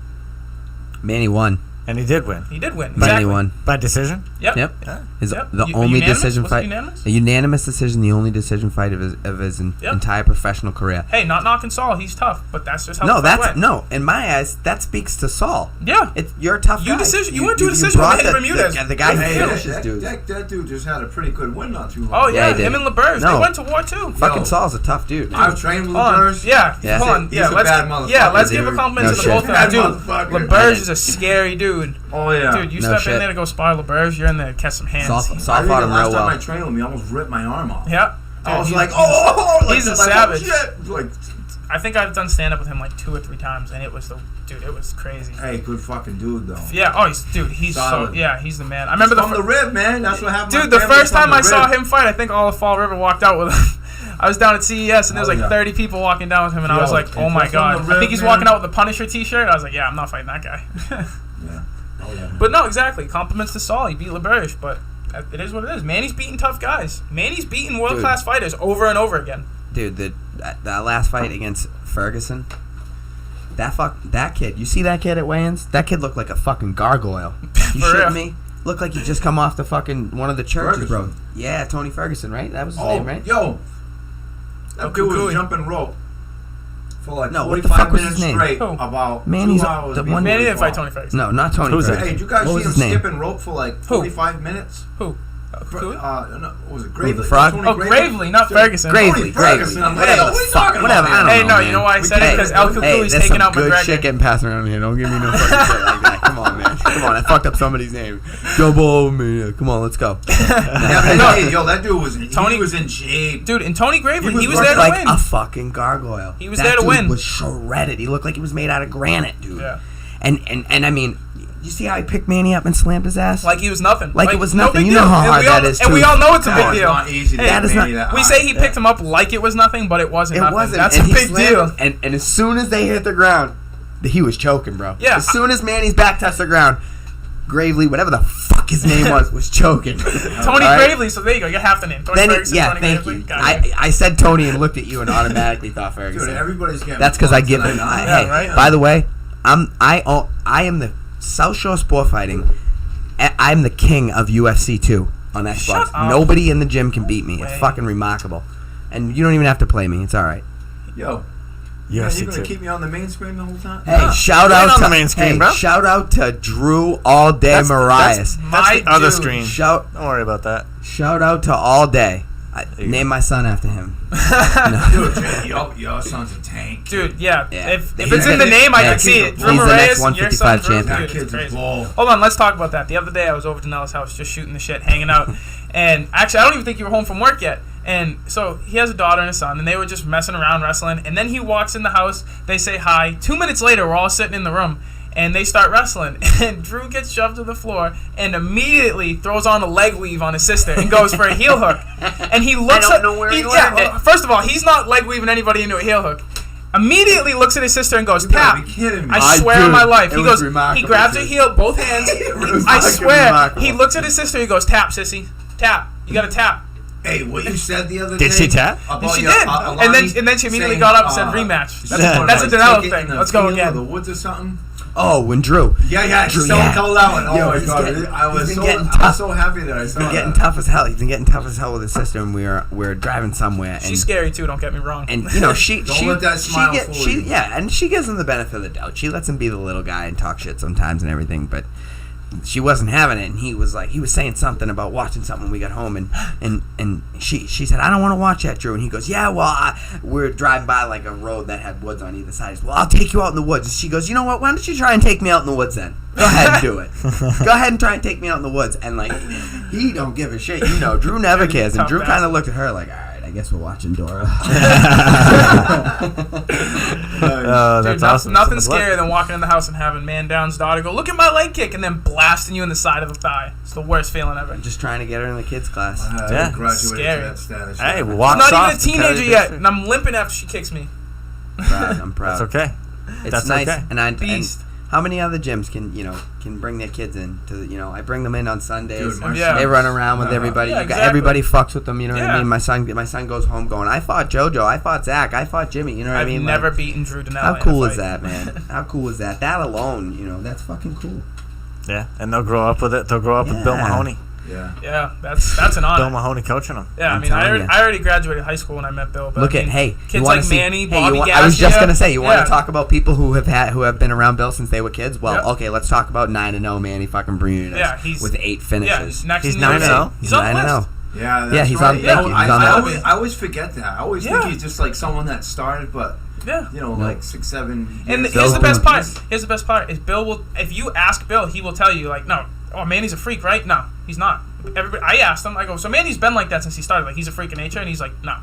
Manny won. And he did win. He did win. Manny won. By decision? Yep. The only decision fight. A unanimous decision, the only decision fight of his entire professional career. Hey, not knocking Saul. He's tough, but that's just how the fight went. No, in my eyes, that speaks to Saul. Yeah. You're a tough guy. You went to a decision with Manny Bermudez. The guy who finishes dudes. That dude just had a pretty good win not too long. Oh, yeah. Him and LeBurge. They went to war, too. Fucking Saul's a tough dude. I've trained with LeBurge. Yeah. Hold on. He's a bad motherfucker. Let's give a compliment to the both of them. Dude, LeBurge is a scary dude. Oh, yeah. Dude, you step in there to go spar LeBurge, you're in there to catch some hands. Saul fought him real well. Last time I trained with him, he almost ripped my arm off. Yeah. I was like, oh! He's a savage. Like, I think I've done stand-up with him like 2 or 3 times, and it was crazy. Hey, good fucking dude, though. Yeah, he's solid. He's the man. I remember the rib, man. That's what happened. Dude, the first time I saw him fight, I think all of Fall River walked out with him. I was down at CES, and there was like 30 people walking down with him, and I was like, oh my god. I think he's walking out with the Punisher t-shirt. I was like, yeah, I'm not fighting that guy. Yeah. Oh, yeah. But no, exactly. Compliments to Saul. He beat LeBurge, but it is what it is. Manny's beating tough guys. Manny's beating world-class fighters over and over again. Dude, that last fight against Ferguson, that kid. You see that kid at weigh-ins? That kid looked like a fucking gargoyle. You shitting me? Looked like he just come off the fucking one of the churches, bro. Yeah, Tony Ferguson, right? That was his name, right? Yo, that dude was jumping rope for like 45 minutes straight. About Manny's 2 hours. Manny didn't fight Tony Ferguson. No, not Tony Ferguson. Hey, did you guys see him skipping rope for like 45 minutes? Who? Was it Gravely? The frog? Gravely, not Ferguson. Gravely. Whatever. I don't know. Hey, no, you know why I said it? Because El Cuculi's taking out McGregor. Good shit getting passed around here. Don't give me no fucking shit like that. Come on, man. Come on, I fucked up somebody's name. Double over me. Come on, let's go. Hey, yo, that dude was in shape. Dude, and Tony Gravely, he was there to win. Like a fucking gargoyle. He was there to win. That dude was shredded. He looked like he was made out of granite, dude. Yeah. And I mean, you see how he picked Manny up and slammed his ass? Like he was nothing. Like it was nothing. You know how hard that is, too. And we all know it's a big deal. It's not easy to we say he picked him up like it was nothing, but it wasn't nothing. Wasn't. That's a big deal. And as soon as they hit the ground, he was choking, bro. Yeah. As soon as Manny's back touched the ground, Gravely, whatever the fuck his name was choking. Tony Gravely, so there you go. You got half the name. Tony Ferguson, Tony thank Gravely. you. I said Tony and looked at you and automatically thought Ferguson. Dude, everybody's getting. That's because I give him. By the way, I am the South Shore Sport Fighting. I'm the king of UFC 2 on Xbox. Shut up. Nobody in the gym can beat me. It's fucking remarkable. And you don't even have to play me. It's all right. Yo. Yeah, you're gonna keep me on the main screen the whole time? Hey, shout out to the main screen, bro. Shout out to Drew All Day Marias. That's the other screen. Don't worry about that. Shout out to All Day. Name my son after him. Dude, your son's a tank. Dude, yeah. Yeah. If it's in the name, I can see it. Drew He's the next Moraes, your son 155 Drew. champion. Dude, That it's kid's a crazy. ball. Hold on, let's talk about that. The other day, I was over to Nella's house just shooting the shit, hanging out. And actually, I don't even think you were home from work yet. And so he has a daughter and a son, and they were just messing around wrestling. And then he walks in the house. They say hi. 2 minutes later, we're all sitting in the room. And they start wrestling, and Drew gets shoved to the floor and immediately throws on a leg weave on his sister and goes for a heel hook. And he looks I don't know where he learned it. First of all, he's not leg weaving anybody into a heel hook. Immediately looks at his sister and goes, You gotta tap. be kidding me. I swear on my life. it He was goes, he remarkable, grabs her too. heel, both hands. was I fucking swear. remarkable. He looks at his sister, he goes, tap, sissy. Tap. You gotta tap. Hey, what you said the other day? Did she tap? about She your, did. Alani and then she immediately saying, got up and said rematch. That's a Danilo take it thing. in the Let's go field or again. The woods or something. Oh, when Drew. Yeah, Drew, someone yeah. called that one. Oh Yo, my he's god, getting- I was he's so been getting I was tough. so happy that I saw He's been getting that. tough as hell. He's been getting tough as hell with his sister, and we were driving somewhere. And, She's scary too, don't get me wrong. And you know she Don't let that smile fool you. yeah, and she gives him the benefit of the doubt. She lets him be the little guy and talk shit sometimes and everything, but she wasn't having it. And he was saying something about watching something when we got home, and she said, I don't want to watch that, Drew. And he goes, yeah, well, we're driving by like a road that had woods on either side. He said, well, I'll take you out in the woods. And she goes, you know what? Why don't you try and take me out in the woods then? Go ahead and do it. Go ahead and try and take me out in the woods. And like, he don't give a shit. You know, Drew never cares. And Tough Drew kind of bastard. looked at her like, all right, I guess we're watching Dora. Oh, that's Dude, awesome. Nothing It's in the blood. scarier than walking in the house and having man down's daughter go, look at my leg kick, and then blasting you in the side of the thigh. It's the worst feeling ever. Just trying to get her in the kids class. I Yeah. graduated Scary. to that status. Hey, I'm walk not even a soft to carry teenager yet, the and I'm limping after she kicks me. I'm proud. That's okay. It's That's nice, okay. and Beast. how many other gyms can bring their kids in? I bring them in on Sundays. Dude, my Yeah. They run around with Uh-huh. everybody. Yeah, You got exactly. everybody fucks with them. You know what Yeah. I mean? My son goes home going, I fought JoJo, I fought Zach, I fought Jimmy. You know what I've I mean? never Like, beaten Drew Danella. how in a cool is fight. that, man? How cool is that? That alone, that's fucking cool. Yeah, and they'll grow up with it. They'll grow up with Bill Yeah. Mahoney. Yeah. Yeah, that's an Bill honor. Mahoney coaching them. Yeah, I I'm mean, telling ya. I already graduated high school when I met Bill. But Look I at mean, hey, you kids wanna like see, Manny, hey, Bobby I was just Gassia. gonna say, you want Yeah. to talk about people who have been around Bill since they were kids? Well, Yep. okay, let's talk about 9-0 Manny fucking Bermudez. Yeah, he's- with 8 Yeah, finishes. next He's in the 9-0. He's on the 9-0. list. Yeah, that's Yeah, he's right. on- thank you, he's on that. I always forget that. I always Yeah. think he's just like someone that started, but Yeah. like 6-7 years. And Bill's here's the best been- part. Here's the best part is Bill will. If you ask Bill, he will tell you like, no, oh Manny's a freak, right? No, he's not. Everybody, I asked him. I go, so Manny's been like that since he started. Like he's a freak of nature, and he's like, no.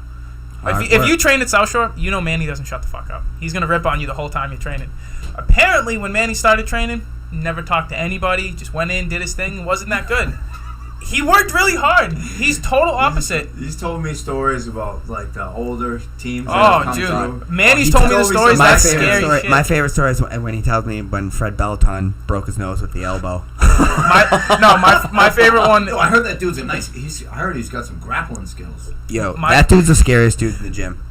Hard If you work. train at South Shore, you know Manny doesn't shut the fuck up. He's gonna rip on you the whole time you're training. Apparently, when Manny started training, never talked to anybody. Just went in, did his thing. Wasn't that good. He worked really hard. He's total opposite. He's told me stories about like the older teams. that Oh, have come dude. through. Manny's He told me the told stories. My That's favorite scary story. shit. My favorite story is when he tells me when Fred Bellaton broke his nose with the elbow. My favorite one. No, I heard that dude's a nice. I heard he's got some grappling skills. Yo, My- that dude's the scariest dude in the gym.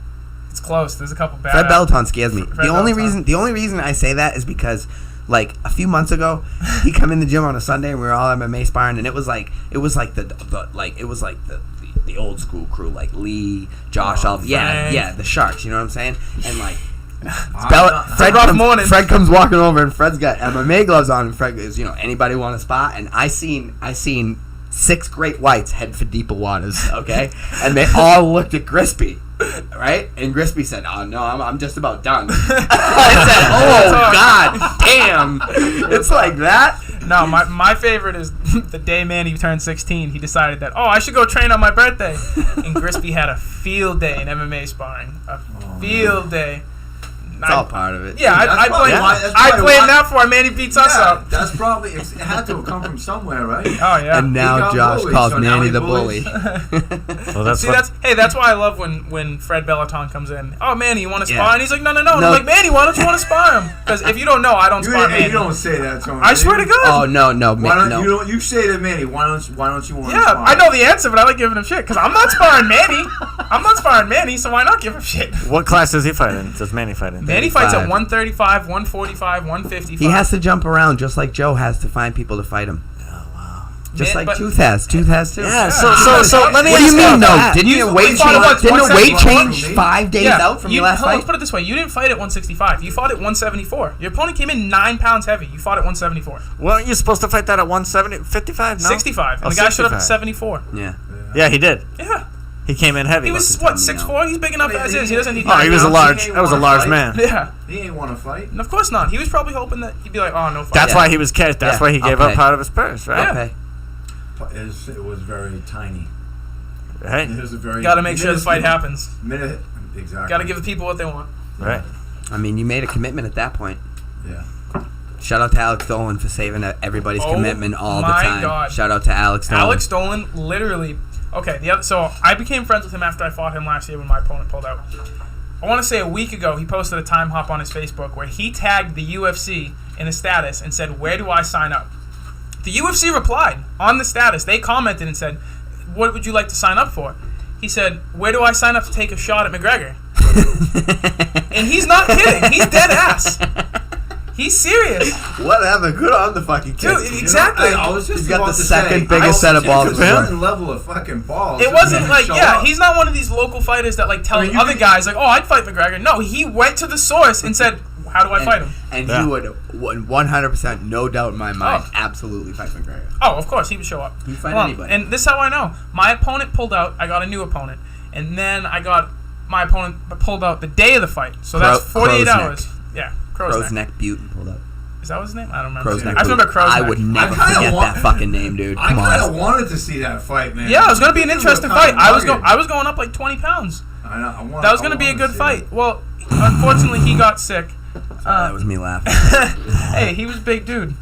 It's close. There's a couple bad. Fred Bellaton scares me. Fred The only Bellaton. reason I say that is because like a few months ago, he come in the gym on a Sunday and we were all MMA sparring, and it was like the old school crew, like Lee, Josh, all Frank. the Sharks. You know what I'm saying? And like. morning. Fred comes walking over and Fred's got MMA gloves on and Fred goes, anybody want a spot? And I seen 6 great whites head for deeper waters, okay? And they all looked at Grispy, right? And Grispy said, oh no, I'm just about done. I said, oh god damn. It's like that. No, my favorite is the day Manny turned 16. He decided that, I should go train on my birthday. And Grispy had a field day in MMA sparring. A field day. It's all part of it. Yeah, That's I probably blame why- that's I probably blame why- that for Manny beats us Yeah, up. that's probably it had to have come from somewhere, right? Oh yeah. And He now got Josh bullied, calls so now Manny he the bullies. bully. Well, that's See, what, that's why I love when Fred Bellaton comes in. Oh, Manny, you want to spar? Yeah. And he's like, no. And No. I'm like, Manny, why don't you want to spar him? Because if you don't know, I don't spar Manny. You don't say that to him. I swear to God. Oh no, Why don't no. you say to Manny? Why don't you want to? Yeah, I know the answer, but I like giving him shit because I'm not sparring Manny. I'm not sparring Manny, so why not give him shit? what class does he fight in? Does Manny fight in? Manny fights at 35. 135, 145, 155. He has to jump around just like Joe has to find people to fight him. Just like Tooth has. Tooth has too. Yeah. So let me What do you ask mean about no? that. Didn't You your weight fought at change? Didn't the weight 171 change for me. 5 days out from your last Let's fight? put it this way: you didn't fight at 165. You fought at 174. Your opponent came in 9 pounds heavy. You fought at 174, Weren't you supposed to fight that at 170, 55? No? 65, and Oh, the guy showed up at 65. 74. Yeah. Yeah, he did. Yeah. He came in heavy. He was Fucking what, tell me 6'4"? He's big enough as is. He doesn't need. Oh, he was a large. He That was a ain't large wanna man. Yeah. He ain't want to fight. And of course not. He was probably hoping that he'd be like, oh no. Fight. That's Yeah. why he was cash. That's Yeah, why he gave I'll up pay. part of his purse, right? Yeah. Okay. It was very tiny. Hey, It was a very. Got to make sure the fight happens. Exactly. Got to give the people what they want. right. I mean, you made a commitment at that point. Yeah. Shout out to Alex Dolan for saving everybody's Oh commitment all the my time. God. Shout out to Alex Dolan. Alex Dolan literally. Okay, so I became friends with him after I fought him last year when my opponent pulled out. I want to say a week ago, he posted a time hop on his Facebook where he tagged the UFC in a status and said, "Where do I sign up?" The UFC replied on the status. They commented and said, "What would you like to sign up for?" He said, "Where do I sign up to take a shot at McGregor?" And he's not kidding. He's dead ass. He's serious. Whatever. Good on the fucking kid. Dude, exactly. I was just He's got about the to second say, biggest set of balls It's in a the world. certain level of fucking balls. It wasn't like, Show yeah, up. he's not one of these local fighters that like tells I mean, you other can- guys like, oh, I'd fight McGregor. No, he went to the source and said, how do I fight him? And Yeah. he would 100%, no doubt in my mind, Oh. absolutely fight McGregor. Oh, of course, he would show up. He'd fight Hold on. anybody. And this is how I know. My opponent pulled out. I got a new opponent. And then I got my opponent pulled out the day of the fight. So that's 48 Crow's Neck. hours. Yeah, Crow's Crow's Neck. Neck Butte pulled up. Is that his name? I don't remember. Crow's Neck. I just remember Crow's I Neck. would never kinda forget want- that fucking name, dude. I Come kind of on. wanted to see that fight, man. Yeah, it was going to be an interesting fight. I was going. going up like 20 pounds. That was going to be a good see fight. Well, unfortunately, he got sick. That was me laughing. Hey, he was a big dude.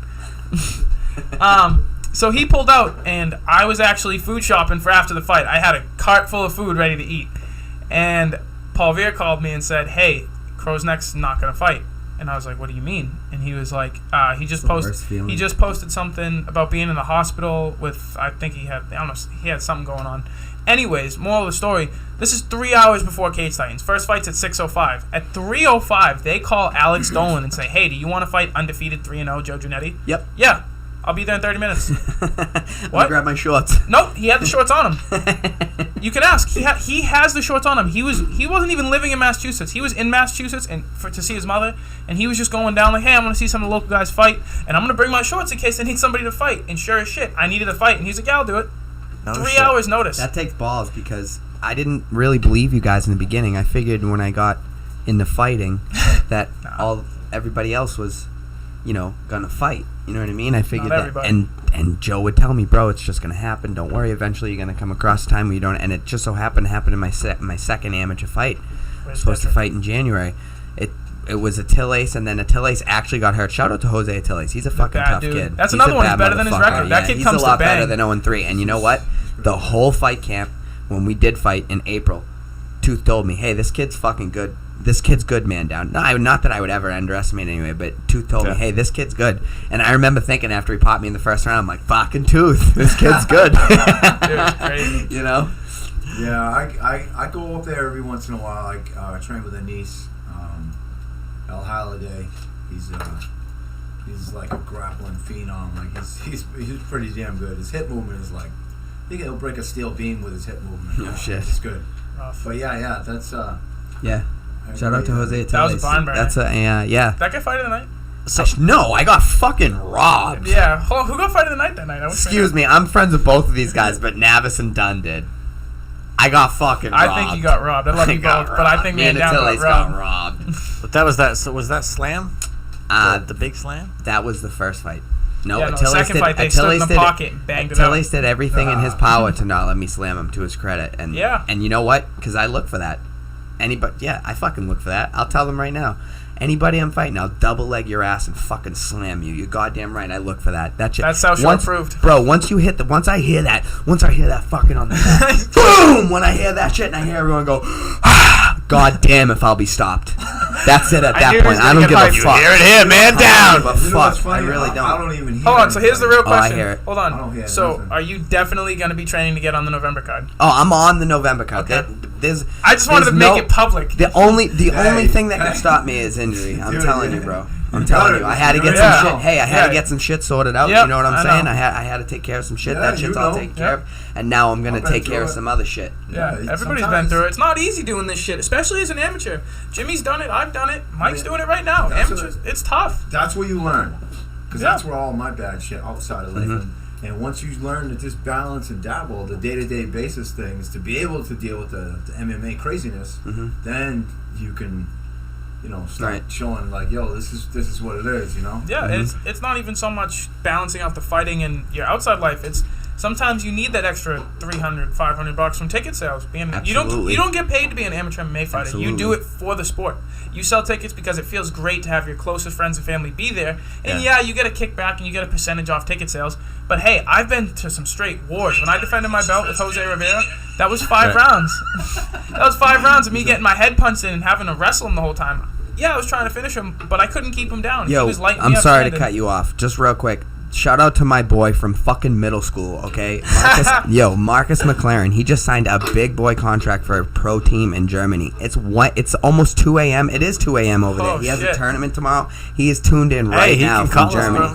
So he pulled out, and I was actually food shopping for after the fight. I had a cart full of food ready to eat. And Paul Veer called me and said, hey, Crow's Neck's not going to fight. And I was like, what do you mean? And he was like, he just the worst feeling. posted something about being in the hospital with, I think he had something going on. Anyways, moral of the story, this is 3 hours before Cage Titans. First fight's at 6:05. At 3:05, they call Alex Dolan and say, hey, do you want to fight undefeated 3-0 Joe Giannetti? Yep. Yeah, I'll be there in 30 minutes. I'm What? gonna grab my shorts. Nope, he had the shorts on him. You can ask. He has the shorts on him. He wasn't even living in Massachusetts. He was in Massachusetts to see his mother, and he was just going down like, hey, I'm gonna see some of the local guys fight, and I'm gonna bring my shorts in case they need somebody to fight. And sure as shit, I needed a fight, and he's like, yeah, I'll do it. No 3 shit. hours notice. That takes balls because I didn't really believe you guys in the beginning. I figured when I got into fighting that everybody else was, gonna fight. You know what I mean? I figured Not that, everybody. and Joe would tell me, bro, it's just gonna happen. Don't worry. Eventually, you're gonna come across a time where you don't. And it just so happened to happen in my second amateur fight. I was supposed to fight in January. It was Achilles, and then Achilles actually got hurt. Shout out to Jose Achilles. He's a fucking bad tough dude. kid. That's He's another a one. He's bad better than his motherfucker. record. That kid he's comes a to lot bang. better than 0-3. And you know what? The whole fight camp, when we did fight in April, Tooth told me, hey, this kid's fucking good. This kid's good, man, down. No, not that I would ever underestimate anyway, but Tooth told me, hey, this kid's good. And I remember thinking after he popped me in the first round, I'm like, fucking Tooth, this kid's good. Dude, it's crazy. You know? Yeah, I go up there every once in a while. I train with a niece, El Halliday. He's like a grappling phenom. Like he's pretty damn good. His hip movement is like, I think he'll break a steel beam with his hip movement. Oh, shit. It's good. Rough. But yeah, that's Yeah. Shout out to Jose Achilles. That was a barn burner. That's yeah. That guy fight of the night? No, I got fucking robbed. Yeah. Who got fight of the night that night? Excuse me, I'm friends with both of these guys, but Navis and Dunn did. I got fucking robbed. I think you got robbed. I love you both, but I think me man and down Achilles got got robbed. robbed. But that was that. So was that Slam? The big Slam? That was the first fight. No, Yeah, no, the Achilles second did. fight, they stood in Achilles the did. pocket and banged it out. Achilles did everything in his power to not let me slam him, to his credit. And Yeah. And you know what? Because I look for that. I fucking look for that. I'll tell them right now. Anybody I'm fighting, I'll double leg your ass and fucking slam you. You're goddamn right. I look for that. That shit. That's how short proved. Bro, once I hear that fucking on the back, boom! When I hear that shit and I hear everyone go, god damn if I'll be stopped. That's it at I that knew he point. was I gonna don't get give a hyped. fuck. You hear it here, man down. But You know what's fuck, I funny? really don't. I don't even hear Hold on, so here's the real Oh, I question. hear it. Hold I don't on. hear So, nothing. are you definitely going to be training to get on the November card? Oh, I'm on the November card. Okay. I I just wanted to make it public. The only thing that Hey. can stop me is injury. I'm Dude, telling yeah. you, bro. You I'm telling got you. it. I had to You get know some it. shit. Hey, I had Yeah. to get some shit sorted out. Yep, You know what I'm I saying? know. I had to take care of some shit. Yeah, That shit's you all know. taken care of. And now I'm gonna I've been take care through of it. some other shit. Yeah, everybody's been through it. It's not easy doing this shit, especially as an amateur. Jimmy's done it. I've done it. Mike's doing it right now. That's Amateurs, it's tough. That's where you learn, because Yeah. that's where all my bad shit outside of life. And once you learn to just balance and dabble the day-to-day basis things to be able to deal with the MMA craziness, then you can, start showing like, yo, this is what it is, Yeah, it's not even so much balancing out the fighting and your outside life. It's sometimes you need that extra $300, $500 from ticket sales. You don't get paid to be an amateur MMA fighter. Absolutely. You do it for the sport. You sell tickets because it feels great to have your closest friends and family be there. And you get a kickback and you get a percentage off ticket sales. But hey, I've been to some straight wars. When I defended my belt with Jose Rivera, that was 5 rounds. That was 5 rounds of me getting my head punched in and having to wrestle him the whole time. Yeah, I was trying to finish him, but I couldn't keep him down. Yo, he was lighting me I'm up sorry to handed. cut you off. Just real quick. Shout out to my boy from fucking middle school, okay? Marcus McLaren. He just signed a big boy contract for a pro team in Germany. It's almost 2 a.m. It is 2 a.m. over there. He has a tournament tomorrow. He is tuned in right now from Germany.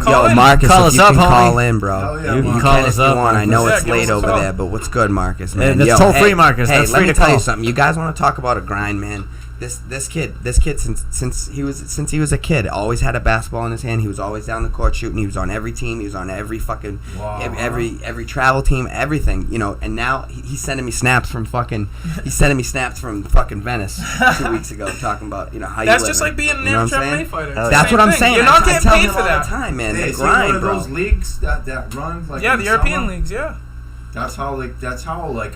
Call in. Marcus, Call if us you up, can homie. call in, bro. Yeah, You Marcus. Call can us if you up, want. I know Marcus. it's Yeah, give late us a over call. there, but what's good, Marcus, man? It's toll free, Marcus. Hey, That's let free me to tell you call. something. You guys want to talk about a grind, man? This kid since he was a kid always had a basketball in his hand. He was always down the court shooting. He was on every team. He was on every fucking every travel team, everything, and now he's sending me snaps from fucking Venice 2 weeks ago talking about how That's you just living. like being an You know what I'm amateur saying? MMA fighter. That's what I'm saying. You're not I getting tell paid him for all that. the time, man. Hey, The see one grind, of bro. those leagues that run like Yeah, in the the European summer, leagues, yeah. That's how like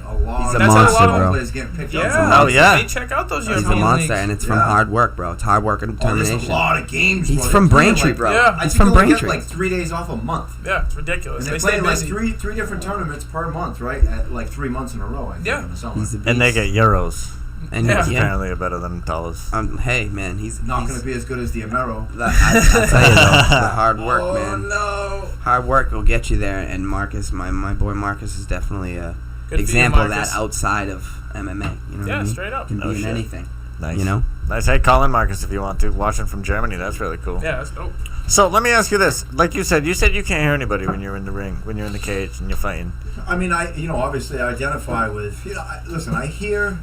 a lot He's a of monster, bro. players getting picked up. Yeah. Oh, yeah. They check out those He's a European monster, leagues. and it's from Yeah. hard work, bro. It's hard work and Oh, there's determination. a lot of games. He's bro. from They're playing, Braintree, like, bro. Yeah. I He's think from they only get Braintree. like 3 days off a month. Yeah, it's ridiculous. And They they stay play like busy. three different tournaments per month, right? At like 3 months in a row, I think, Yeah. in the summer. He's a beast. And they get euros. And Yeah. Which yeah. apparently are better than dollars. Hey, man, he's not going to be as good as the Amero. I tell you though, the hard work, Oh, man. no. Hard work will get you there. And Marcus, my boy Marcus, is definitely a Good for you, example of that Marcus. outside of MMA. You know what I Yeah, mean? straight up. Can No be in shit. anything. Nice. You know? Nice. Hey, call in, Marcus, if you want to. Watching from Germany, that's really cool. Yeah, that's dope. So let me ask you this: like you said you can't hear anybody when you're in the ring, when you're in the cage and you're fighting. I mean, obviously I identify with, listen, I hear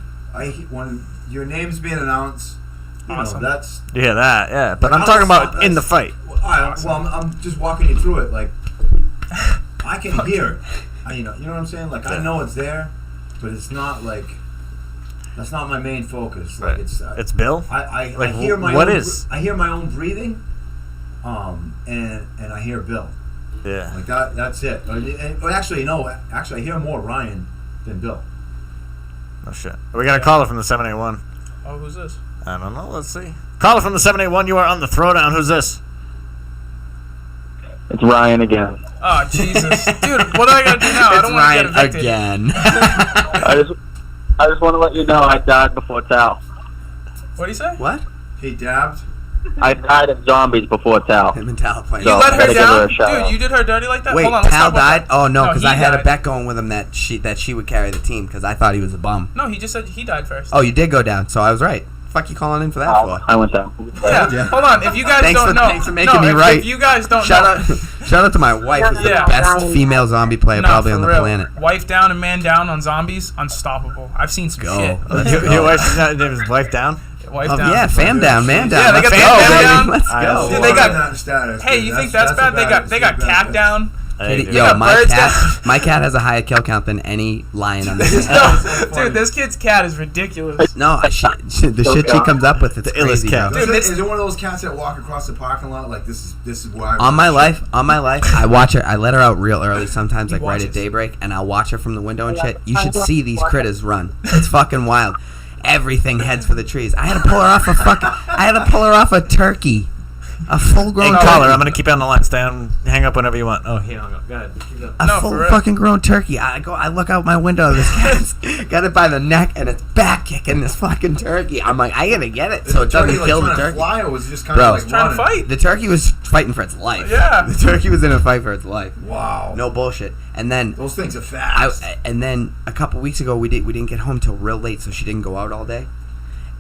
when your name's being announced, Awesome. That's, You hear that? Yeah. But Like, I'm talking about that's- in the fight. I'm just walking you through it, like, I can hear, you know what I'm saying? Like, I know it's there, but it's not like, that's not my main focus. Like, Right. it's It's Bill. I Like, hear my what own, is? I hear my own breathing, and I hear Bill. Yeah. Like that's it. Actually, I hear more Ryan than Bill. Oh shit. We got a caller from the 781. Oh, who's this? I don't know. Let's see. Caller from the 781. You are on the throwdown. Who's this? It's Ryan again. Oh, Jesus. Dude, what do I gotta do now? I It's don't want to get Ryan evicted. again. I just want to let you know I died before Tal. What do you say? What? He dabbed. I died of zombies before Tal. Him and Tal playing. You So, let her gotta give her down? a shout Dude, out. you did her dirty like that? Wait, Hold on, let's Tal talk about died? that. Oh no, because he I had a died. bet going with him that she would carry the team because I thought he was a bum. No, he just said he died first. Oh, you did go down, so I was right. Fuck you calling in for that for? I went down. Yeah. Hold on. If you guys Thanks don't for- know, thanks for making me if, right. If you guys don't Shout know, out to my wife, who's Yeah. the best female zombie player no, probably for on the real. planet. Wife down and man down on zombies, unstoppable. I've seen some Go. shit. Let's Your go. wife's not his wife down. Wife Oh, down. yeah, fam down, man down. Yeah, they Let's got go, the fam baby. down. Let's I go. Dude, they got- that status. Hey, dude. you think that's bad? They got cat down. Hey, Kitty- dude. Yo, got my birds my cat has a higher kill count than any lion on this. Dude, this kid's cat is ridiculous. No, the shit she comes up with, it's The illest crazy, cat. bro. Dude, Is it one of those cats that walk across the parking lot like this is where I On my life, I watch her. I let her out real early sometimes, like right watches. at daybreak, and I'll watch her from the window and shit. You should see these critters run. It's fucking wild. Everything heads for the trees. I had to pull her off a turkey, a full-grown Hey, turkey. caller, I'm gonna keep you on the line. Stay on. Hang up whenever you want. Oh, he hung up. Go ahead. Keep going. A No, full for real. fucking grown turkey. I look out my window. This cat's got it by the neck and it's back kicking this fucking turkey. I'm like, I gotta get it so it doesn't kill the turkey. Fly, or was it just kind Bro. of like It's Trying to running? fight. The turkey was fighting for its life. Yeah. The turkey was in a fight for its life. Wow. No bullshit. And then Those things are fast. and then a couple weeks ago we didn't get home till real late, so she didn't go out all day.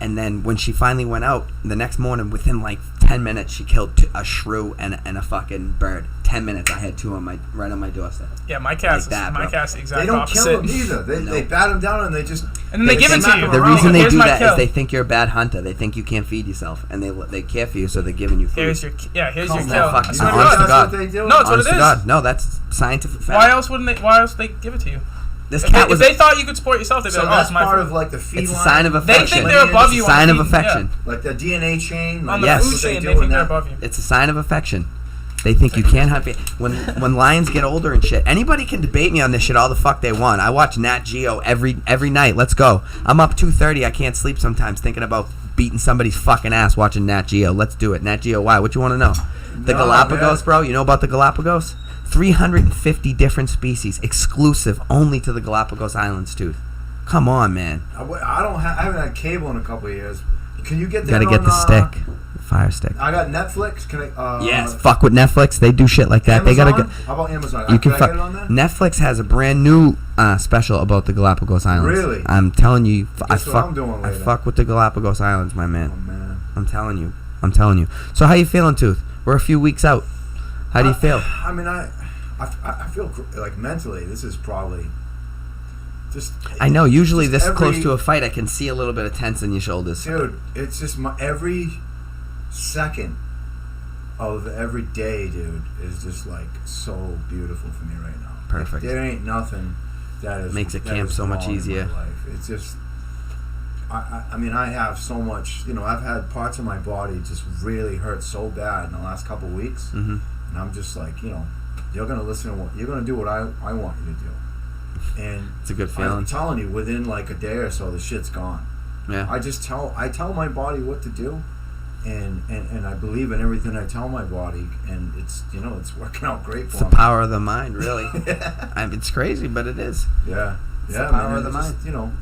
And then when she finally went out the next morning, within like 10 minutes, she killed a shrew and a fucking bird. 10 minutes, I had 2 right on my doorstep. Yeah, my cat's Like that, my bro. cat's the exact They don't opposite. kill them either. They bat them down and they just. And then they give it to smack you. 'em The around. reason they Here's do my that kill. is they think you're a bad hunter. They think you can't feed yourself, and they care for you, so they're giving you food. Here's your here's your Come kill. on, fuck, I swear to honest to God. God. That's what they do. No, it's what Honest it to is. God, no, that's scientific fact. Why else wouldn't they? Why else would they give it to you? This If cat they, was. if they thought you could support yourself, they'd be So like, "Oh, that's it's my part food." of like the feline. It's a sign of They affection. think they're above you. Sign on of the feed, affection. Like the DNA chain. On Like the Yes. food that's what chain, do they think in they're that. above you. It's a sign of affection. They think you can't have it. When lions get older and shit, anybody can debate me on this shit all the fuck they want. I watch Nat Geo every night. Let's go. I'm up 2:30. I can't sleep sometimes thinking about beating somebody's fucking ass watching Nat Geo. Let's do it. Nat Geo, why? What you want to know? The No, Galapagos, man. bro. You know about the Galapagos? 350 different species, exclusive only to the Galapagos Islands, dude. Come on, man. I haven't had cable in a couple of years. Can you get that? Gotta get on, the stick. Fire stick. I got Netflix. Can I? Yes, fuck with Netflix. They do shit like that. Amazon? They gotta go. How about Amazon? You can I fuck. get it on there? Netflix has a brand new special about the Galapagos Islands. Really? I'm telling you, Guess what I'm doing I later. fuck with the Galapagos Islands, my man. Oh man. I'm telling you. So how you feeling, Tooth? We're a few weeks out. How do you feel? I mean, I feel like mentally, this is probably just. I know. Usually, just this close to a fight, I can see a little bit of tense in your shoulders. Dude, it's just every second of every day, dude, is just like so beautiful for me right now. Perfect. There ain't nothing that is Makes a that camp is so much wrong in my easier. life. It's just. I mean, I have so much. I've had parts of my body just really hurt so bad in the last couple of weeks, Mm-hmm. and I'm just like, you're gonna listen to what you're gonna do what I want you to do, and It's a good I'm feeling. telling you, within like a day or so, the shit's gone. Yeah. I tell my body what to do, and I believe in everything I tell my body, and it's it's working out great It's for the me. power of the mind, really. It's crazy, but it is. Yeah, It's yeah, the power man, of the it's just, mind.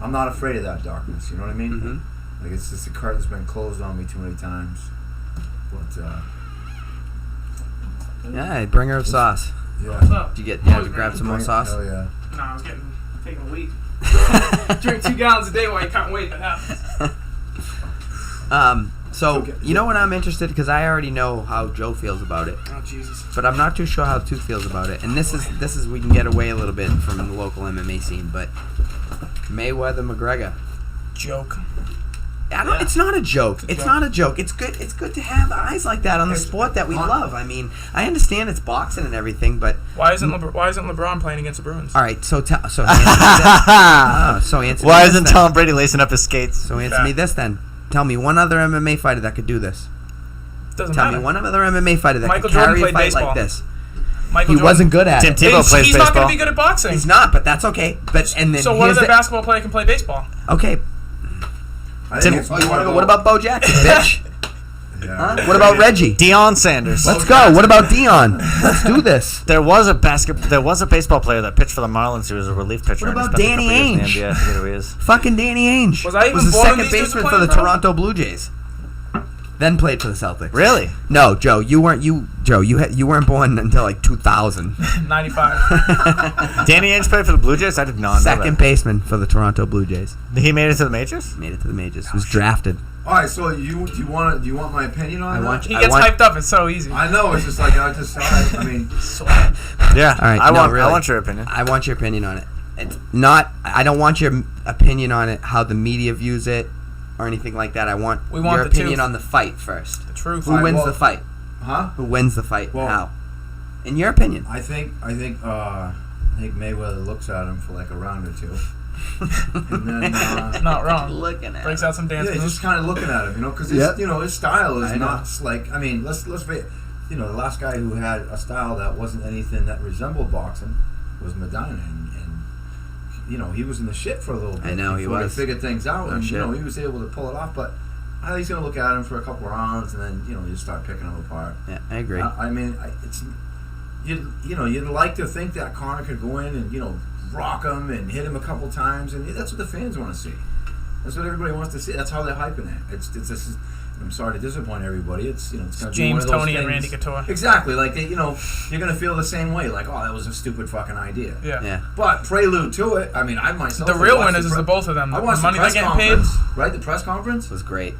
I'm not afraid of that darkness. You know what I mean? Mm-hmm. Like it's just a curtain's been closed on me too many times. But Yeah, bringer of sauce. yeah. What's up? Did you Always grab been- some more sauce? Hell yeah. Nah, I was taking a leak. Drink 2 gallons a day while you can't wait. That happens. So Okay. you know what I'm interested, because I already know how Joe feels about it, Oh Jesus. but I'm not too sure how Tooth feels about it. And this is we can get away a little bit from the local MMA scene, but Mayweather McGregor. Joke. It's not a joke. It's a It's joke. not a joke. It's good. It's good to have eyes like that on the sport that we love. I mean, I understand it's boxing and everything, but Why isn't LeBron playing against the Bruins? all right. So answer me this. So answer me Why this isn't then. Tom Brady lacing up his skates? So answer me this then. Tell me one other MMA fighter that could do this. Doesn't Tell matter. me one other MMA fighter that Michael could carry Jordan a played fight baseball. like this. Michael He Jordan. wasn't good at Tim it. Tebow plays He's not baseball. going to be good at boxing. He's not, but that's okay. But and then So what here's other the- basketball player can play baseball? Okay. I Tim- think it's Oh, you want to go? more What about Bo Jackson, bitch? Yeah. Huh? What about Reggie? Deion Sanders. Let's go. What about Dion? Let's do this. There was a baseball player that pitched for the Marlins. He was a relief pitcher. What and he about spent a Danny couple years in the Ainge? NBA. I forget who he is. Fucking Danny Ainge Was I even the born when second these dudes baseman were for the playing, bro? Toronto Blue Jays. Then played for the Celtics. Really? No, Joe, you weren't. You weren't born until like 2000. 95. Danny Ainge played for the Blue Jays. I did not know Second baseman for the Toronto Blue Jays. that. He made it to the majors. Made it to the majors. Was drafted. All right, so do you want my opinion on that? He gets hyped up. It's so easy. I know. It's just like I mean, Swag. Yeah. All right, I no, want. really. I want your opinion. I want your opinion on it. It's not. I don't want your opinion on it. How the media views it, or anything like that. I want We want your the opinion truth. on the fight first. The truth. Who Alright, wins well- the fight? huh? Who wins the fight? Well- How? In your opinion. I think Mayweather looks at him for like a round or two, and then Not wrong. Looking at. Breaks out some dance yeah, moves. just kind of looking at him, because his Yep. his style is I know. not like let's be, the last guy who had a style that wasn't anything that resembled boxing was Medina, and he was in the shit for a little bit. I know, he before was. They figured things out, No and shit. he was able to pull it off, but. I think he's gonna look at him for a couple rounds, and then you start picking him apart. Yeah, I agree. I mean, it's you'd like to think that Conor could go in and rock him and hit him a couple times, and that's what the fans want to see. That's what everybody wants to see. That's how they're hyping it. It's I'm sorry to disappoint everybody. It's it's gonna be James, one of those Tony, and things- Randy Couture. Exactly, like you're gonna feel the same way. Like, oh, that was a stupid fucking idea. Yeah. But prelude to it, I mean, I myself. The real watched winners is the both of them. I The watched money the press they're getting paid. conference, right? The press conference. It was great.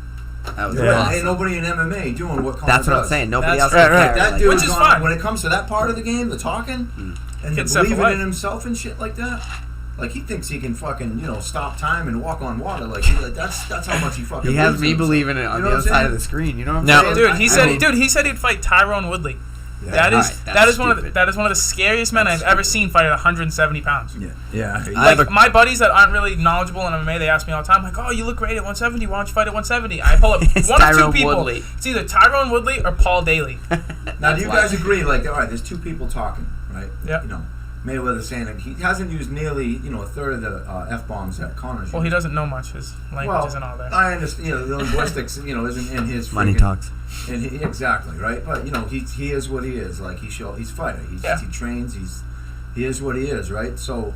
That was Yeah. awesome. Ain't nobody in MMA doing what Conor That's what I'm does. saying. Nobody That's else can right, right. care. That dude Which is is on, fine. when it comes to that part of the game, the talking and the Kid set for believing life. in himself and shit like that. Like he thinks he can fucking stop time and walk on water. Like that's how much he fucking. He has believes me in himself. believing it on You know the what other I'm side saying? of the screen. You know what I'm No. saying? Dude, I he said he'd fight Tyrone Woodley. Yeah. That is Alright, that that's is one of stupid. that is one of the scariest men I've ever seen fight at 170 pounds. Yeah. Like my buddies that aren't really knowledgeable in MMA, they ask me all the time, like, "Oh, you look great at 170. Why don't you fight at 170?" I pull up It's one or two Tyrone people. Woodley. It's either Tyrone Woodley or Paul Daly. Now, do you why. guys agree? Like, all right, there's two people talking, right? Yeah. Mayweather saying that he hasn't used nearly a third of the f-bombs that Conor's Well, he used. doesn't know much. His language isn't all there. I understand. The linguistics, isn't in his Money freaking- talks. And exactly right, but he is what he is. Like he's a fighter. He trains. He is what he is, right? So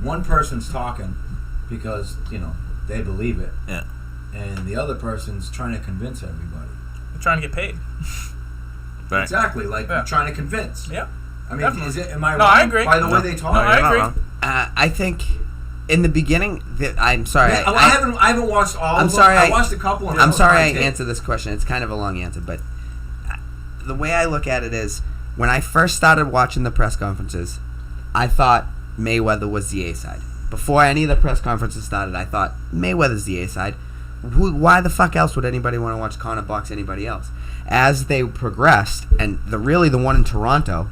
one person's talking because they believe it, Yeah. and the other person's trying to convince everybody. They're trying to get paid. Right. Exactly, like Yeah. trying to convince. Yeah. I mean, Definitely. am I wrong? No, I agree. By the No. way they talk. No, I you're not agree. wrong. I think in the beginning, I'm sorry. Yeah, I haven't watched all. I'm of them. sorry, I watched a couple. And I'm sorry I answered. answered this question. It's kind of a long answer, but the way I look at it is when I first started watching the press conferences, I thought Mayweather was the A side. Before any of the press conferences started, I thought Mayweather's the A side. Why the fuck else would anybody want to watch Conor box anybody else? As they progressed, and the one in Toronto,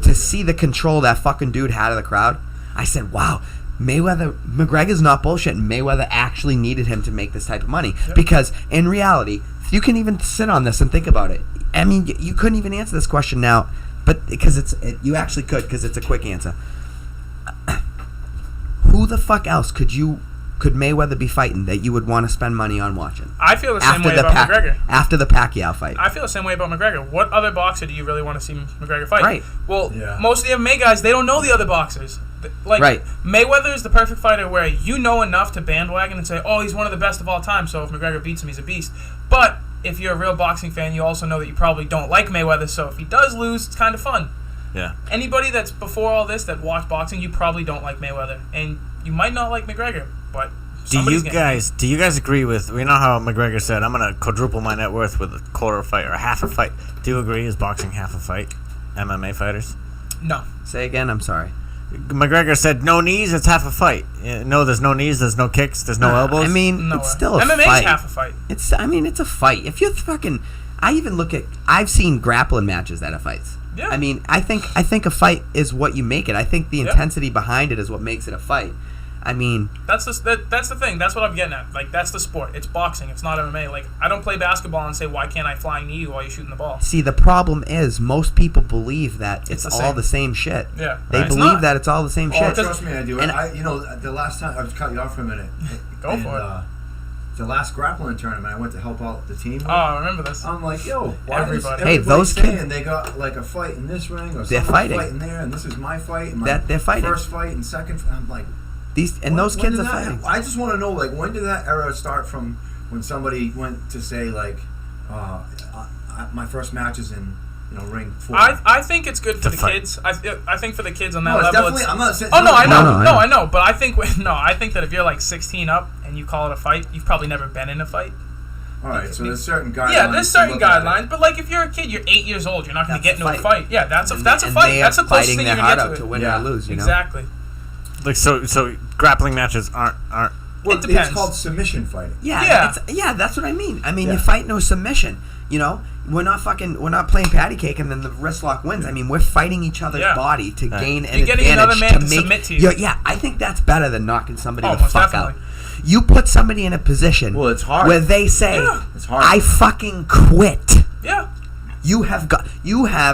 to see the control that fucking dude had of the crowd, I said, wow, McGregor's not bullshit. Mayweather actually needed him to make this type of money. Yep. Because in reality, you can even sit on this and think about it. I mean, you couldn't even answer this question now, but because you actually could, because it's a quick answer. Who the fuck else could Mayweather be fighting that you would want to spend money on watching? I feel the same way about McGregor. After the Pacquiao fight. I feel the same way about McGregor. What other boxer do you really want to see McGregor fight? Right. Well, Yeah. most of the MMA guys, they don't know the other boxers. Like, Right. Mayweather is the perfect fighter where you know enough to bandwagon and say, oh, he's one of the best of all time, so if McGregor beats him, he's a beast. But if you're a real boxing fan, you also know that you probably don't like Mayweather, so if he does lose, it's kind of fun. Yeah. Anybody that's before all this that watched boxing, you probably don't like Mayweather. And you might not like McGregor, but Do you somebody's getting guys agree with? We know how McGregor said, "I'm gonna quadruple my net worth with a quarter a fight or a half a fight." Do you agree? Is boxing half a fight? MMA fighters. No. Say again, I'm sorry. McGregor said, "No knees, it's half a fight." No, there's no knees, there's no kicks, there's no elbows. I mean, No it's way. still a MMA's fight. half a fight. It's a fight. If you're fucking, I've seen grappling matches that are fights. Yeah. I mean, I think a fight is what you make it. I think the intensity behind it is what makes it a fight. I mean, That's the thing. That's what I'm getting at. Like, that's the sport. It's boxing. It's not MMA. Like, I don't play basketball and say, why can't I flying knee you while you're shooting the ball? see, the problem is most people believe that it's the all same. the same shit. Yeah. They Right. It's believe not. that it's all the same Oh, shit. trust me, I do. And The last time I was cut you off for a minute. Go for it. The last grappling tournament, I went to help out the team. Oh, I remember this. I'm like, yo, why Everybody. is Hey, everybody those saying kids- they got like a fight in this ring or They're someone's fighting. fighting there, and this is my fight, and my That they're fighting. first fight and second. I'm like, Those when kids did are that fighting. happen? I just want to know, like, when did that era start from? When somebody went to say, like, my first match is in, ring 4. I think it's good for To the fight. kids. I think for the kids on that No, it's level. definitely. I'm not saying. Oh no, I know, No, I no, know. I know. But I think I think that if you're like 16 up and you call it a fight, you've probably never been in a fight. All right, so there's certain guidelines. Yeah, there's to certain look at it. guidelines. But like if you're a kid, you're 8 years old. You're not going to That's get into a a fight. fight. Yeah, that's a And fight. they That's are the closest fighting thing their you're heart going out to to it. win Yeah. or lose. You know. Exactly. like so grappling matches aren't. Well, It depends. It's called submission fighting. Yeah, that's what I mean. I mean, you fight no submission. We're not playing patty cake and then the wrist lock wins. I mean, we're fighting each other's Yeah. body to gain an You're getting another advantage man to to make. submit to you. Yeah, I think that's better than knocking somebody Oh, the most fuck definitely. out. You put somebody in a position Well, it's hard. where they say, Yeah. It's hard. "I fucking quit." Yeah. You have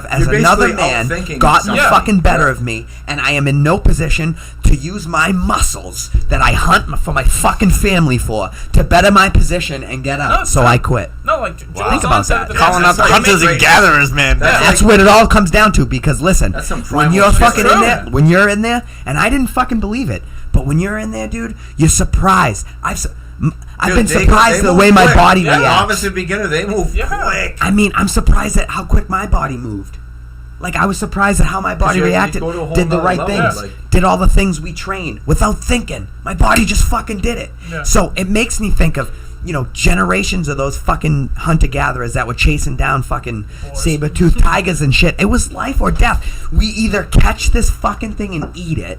as You're another basically man outthinking gotten somebody. fucking better Yeah. of me, and I am in no position to use my muscles that I hunt for my fucking family for to better my position and get out. No, it's so not. I quit. No, like Joe Think Zahn about said that. it the Calling best. out the That's like hunters and great. gatherers, man. That's what it all comes down to. Because listen, That's some when primal you're shit. fucking in True. there, and I didn't fucking believe it, but when you're in there, dude, you're surprised. I've Dude, been surprised the way my body reacts. Obviously, beginner, they move quick. I mean, I'm surprised at how quick my body moved. Like, I was surprised at how my body reacted. Did the right things. Did all the things we trained without thinking. My body just fucking did it. Yeah. So it makes me think of, generations of those fucking hunter-gatherers that were chasing down fucking saber-toothed tigers and shit. It was life or death. We either catch this fucking thing and eat it,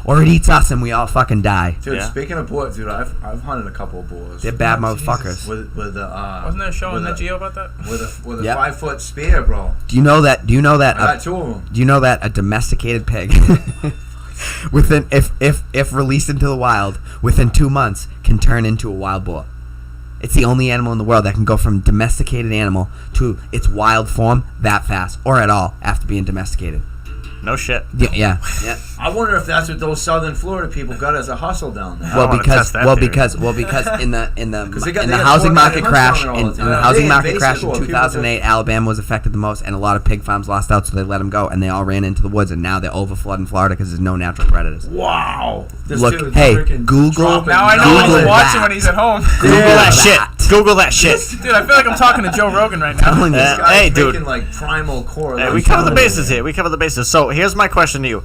or it eats us and we all fucking die. Dude, speaking of boars, dude, I've hunted a couple of boars. They're bad motherfuckers. With Wasn't there a show on Net Geo about that? With a 5-foot spear, bro. Do you know that? I got 2 of them. Do you know that a domesticated pig, if released into the wild, within 2 months, can turn into a wild boar? It's the only animal in the world that can go from domesticated animal to its wild form that fast, or at all, after being domesticated. No shit. Yeah. I wonder if that's what those southern Florida people got as a hustle down there. Because in the housing market crash in 2008, Alabama was affected the most, and a lot of pig farms lost out, so they let them go, and they all ran into the woods, and now they're overflooding in Florida because there's no natural predators. Wow. Look, hey, Google. Now I know what he's watching when he's at home. Google that shit. Google that shit. Dude, I feel like I'm talking to Joe Rogan right now. Hey, dude. Like primal core. Hey, we cover the bases here. So here's my question to you.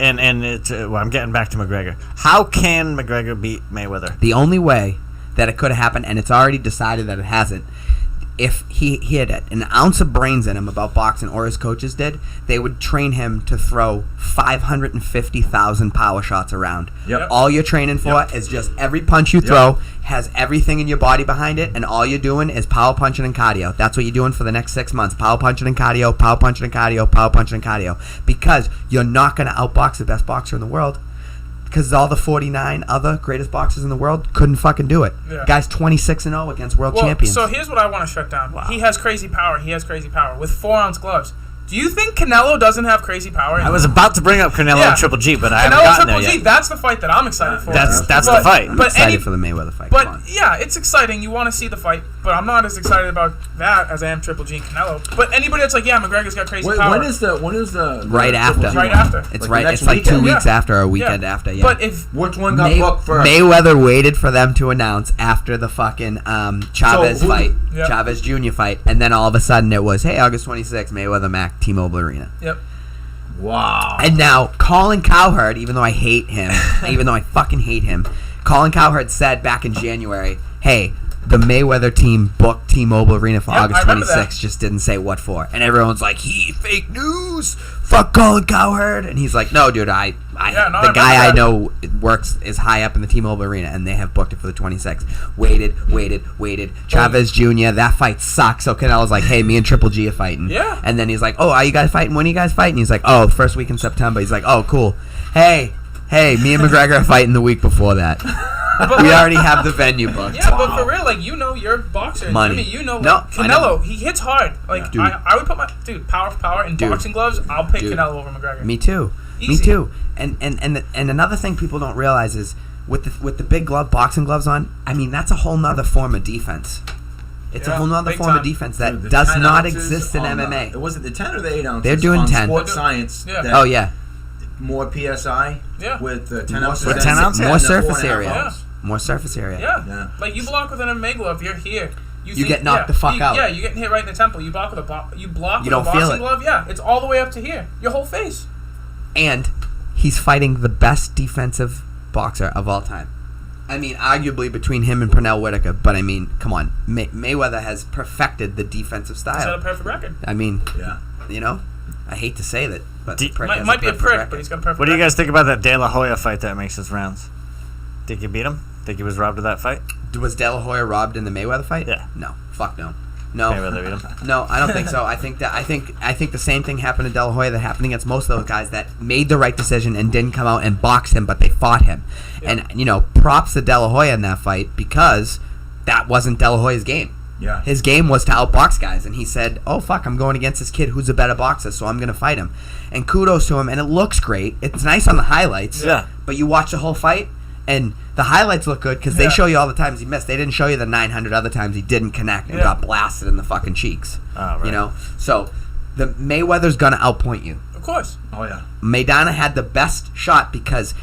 And it's, I'm getting back to McGregor. How can McGregor beat Mayweather? The only way that it could have happened, and it's already decided that it hasn't, if he had an ounce of brains in him about boxing, or his coaches did, they would train him to throw 550,000 power shots around. Yep. All you're training for is just every punch you throw has everything in your body behind it, and all you're doing is power punching and cardio. That's what you're doing for the next 6 months. Power punching and cardio, power punching and cardio, power punching and cardio. Because you're not going to outbox the best boxer in the world. Because all the 49 other greatest boxers in the world couldn't fucking do it. Yeah. Guy's 26-0 against world champions. So here's what I want to shut down. Wow. He has crazy power. With 4-ounce gloves. Do you think Canelo doesn't have crazy power? I was about to bring up Canelo and Triple G, but I haven't gotten there yet. That's the fight that I'm excited for. That's the fight. I'm excited for the Mayweather fight. But yeah, it's exciting. You want to see the fight, but I'm not as excited about that as I am Triple G and Canelo. But anybody that's like, yeah, McGregor's got crazy power. When is the right after? Right after. It's it's like 2 weeks after or a weekend after. Yeah. But which one got booked first? Mayweather waited for them to announce after the fucking Chavez fight, Chavez Jr. fight, and then all of a sudden it was, hey, August 26th, Mayweather Mac, T-Mobile Arena. Yep. Wow. And now Colin Cowherd, even though I hate him, fucking hate him, Colin Cowherd said back in January, hey, the Mayweather team booked T-Mobile Arena for August 26th, just didn't say what for. And everyone's like, fake news, fuck Colin Cowherd. And he's like, no, dude, the guy I know is high up in the T-Mobile Arena, and they have booked it for the 26th. Waited. Chavez Jr., that fight sucks. So Canelo's like, hey, me and Triple G are fighting. Yeah. And then he's like, oh, are you guys fighting? When are you guys fighting? He's like, oh, the first week in September. He's like, oh, cool. Hey, me and McGregor are fighting the week before that. We already have the venue booked. Yeah, but for real, you're a boxer. Money. I mean, Canelo, he hits hard. Like, yeah. I would put power for power in boxing gloves. I'll pick Canelo over McGregor. Me too. Easy. Me too. And another thing people don't realize is with the big boxing gloves on, I mean, that's a whole nother form of defense. It's a whole nother form of defense that does not exist in MMA. Was it the 10 or the 8 ounces? They're doing 10. Sports science. Yeah. More PSI. Yeah. With 10 ounces. With 10 ounces? More surface area. Yeah. More surface area. Yeah. Like, you block with an MMA glove, you're here. You get knocked the fuck out. Yeah, you're getting hit right in the temple. You block with a boxing glove, it's all the way up to here. Your whole face. And he's fighting the best defensive boxer of all time. I mean, arguably between him and Pernell Whitaker, but I mean, come on. Mayweather has perfected the defensive style. He's got a perfect record. I mean, I hate to say that, but might be a prick, but he's got a perfect record. What do you guys think about that De La Hoya fight that makes his rounds? Think you beat him? Think he was robbed of that fight? Was De La Hoya robbed in the Mayweather fight? Yeah. No. Fuck no. No. Mayweather beat him? No, I don't think so. I think the same thing happened to De La Hoya that happened against most of those guys that made the right decision and didn't come out and box him, but they fought him. Yeah. And props to De La Hoya in that fight because that wasn't De La Hoya's game. Yeah. His game was to outbox guys, and he said, oh, fuck, I'm going against this kid who's a better boxer, so I'm going to fight him. And kudos to him, and it looks great. It's nice on the highlights. Yeah. But you watch the whole fight, and the highlights look good because they show you all the times he missed. They didn't show you the 900 other times he didn't connect and got blasted in the fucking cheeks. Oh, right. So the Mayweather's going to outpoint you. Of course. Oh, yeah. Maidana had the best shot because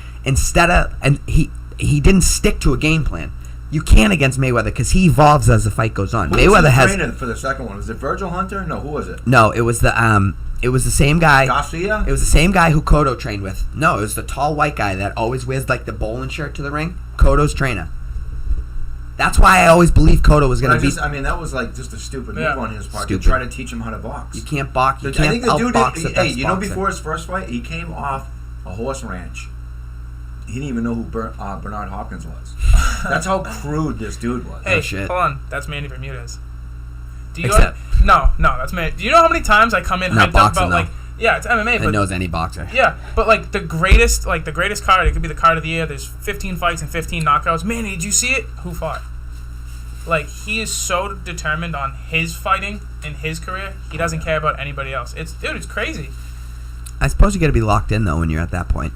he didn't stick to a game plan. You can against Mayweather because he evolves as the fight goes on. Who Mayweather was has trainer for the second one? Was it Virgil Hunter? No, who was it? no. It was the same guy. Garcia? It was the same guy who Cotto trained with. No, it was the tall white guy that always wears like the bowling shirt to the ring. Cotto's trainer. That's why I always believed Cotto was going to beat. I mean, that was like just a stupid move on his part Stupid. to try to teach him how to box. You can't box. You I can't think the dude outbox did, the best boxer. before his first fight, he came off a horse ranch. He didn't even know who Bernard Hopkins was. That's how crude this dude was. Hey, shit. hold on. That's Manny Bermudez. Do you Except- no, that's Manny. Do you know how many times I come in Not hyped up boxing, about like, yeah, it's MMA, It but knows any boxer. yeah, but like the greatest card, it could be the card of the year. There's 15 fights and 15 knockouts. Manny, did you see it? Who fought? Like, he is so determined on his fighting in his career. He doesn't care about anybody else. It's crazy. I suppose you got to be locked in though when you're at that point.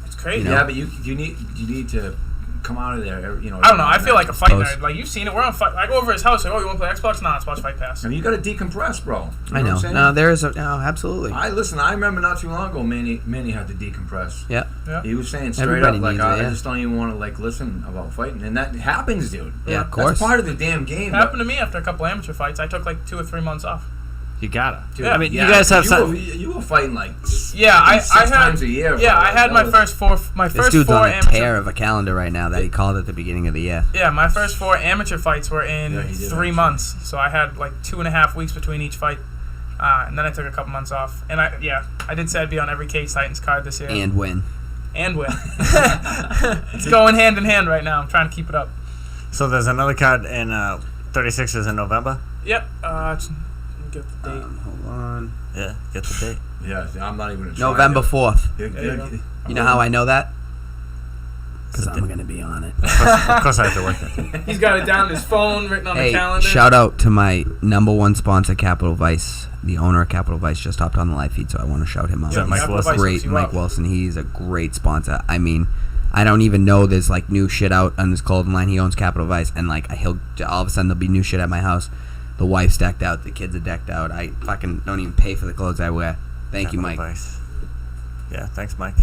It's crazy. You know? Yeah, but you need to come out of there. You know. I don't know. I feel like a fight Suppose. nerd. Like, you've seen it. We're on fight. I go over his house. Like, oh, you want to play Xbox? Nah, let's watch Fight Pass. I mean, you got to decompress, bro. You I what know. I'm saying? No, there is no, absolutely. I remember not too long ago, Manny had to decompress. Yeah. Yeah. He was saying straight Everybody up, like, needs it, I yeah. just don't even want to like listen about fighting, and that happens, dude. Yeah, of course. That's part of the damn game. It happened to me after a couple amateur fights. I took like 2 or 3 months off. You gotta. Dude, Yeah. I mean, you guys have some. You were fighting like Yeah, I six had times a year. Yeah, bro. I had That my was- first four This dude's on a amateur. tear of a calendar right now that he called at the beginning of the year. Yeah, my first 4 amateur fights were in Yeah, he did, 3 actually. months. So I had like 2.5 weeks between each fight. And then I took a couple months off. And I did say I'd be on every Cage Titans card this year. And win. And win. It's going hand in hand right now. I'm trying to keep it up. So there's another card in 36ers in November. Yep. Let me get the date. Hold on. Yeah, get the date. Yeah, I'm not even gonna try. November 4th. Yeah, There you go. You know how I know that? Because I'm going to be on it. Of course, I have to work that. He's got it down on his phone, written on the Hey, calendar. shout out to my number one sponsor, Capital Vice. The owner of Capital Vice just hopped on the live feed, so I want to shout him out. Is that Mike Capital Wilson? Vice hooks Great, you Mike up. Wilson. He's a great sponsor. I mean, I don't even know there's like new shit out on his clothing line. He owns Capital Vice, and like he'll all of a sudden there'll be new shit at my house. The wife's decked out, the kids are decked out. I fucking don't even pay for the clothes I wear. Thank you, Mike. Advice. Yeah, thanks, Mike.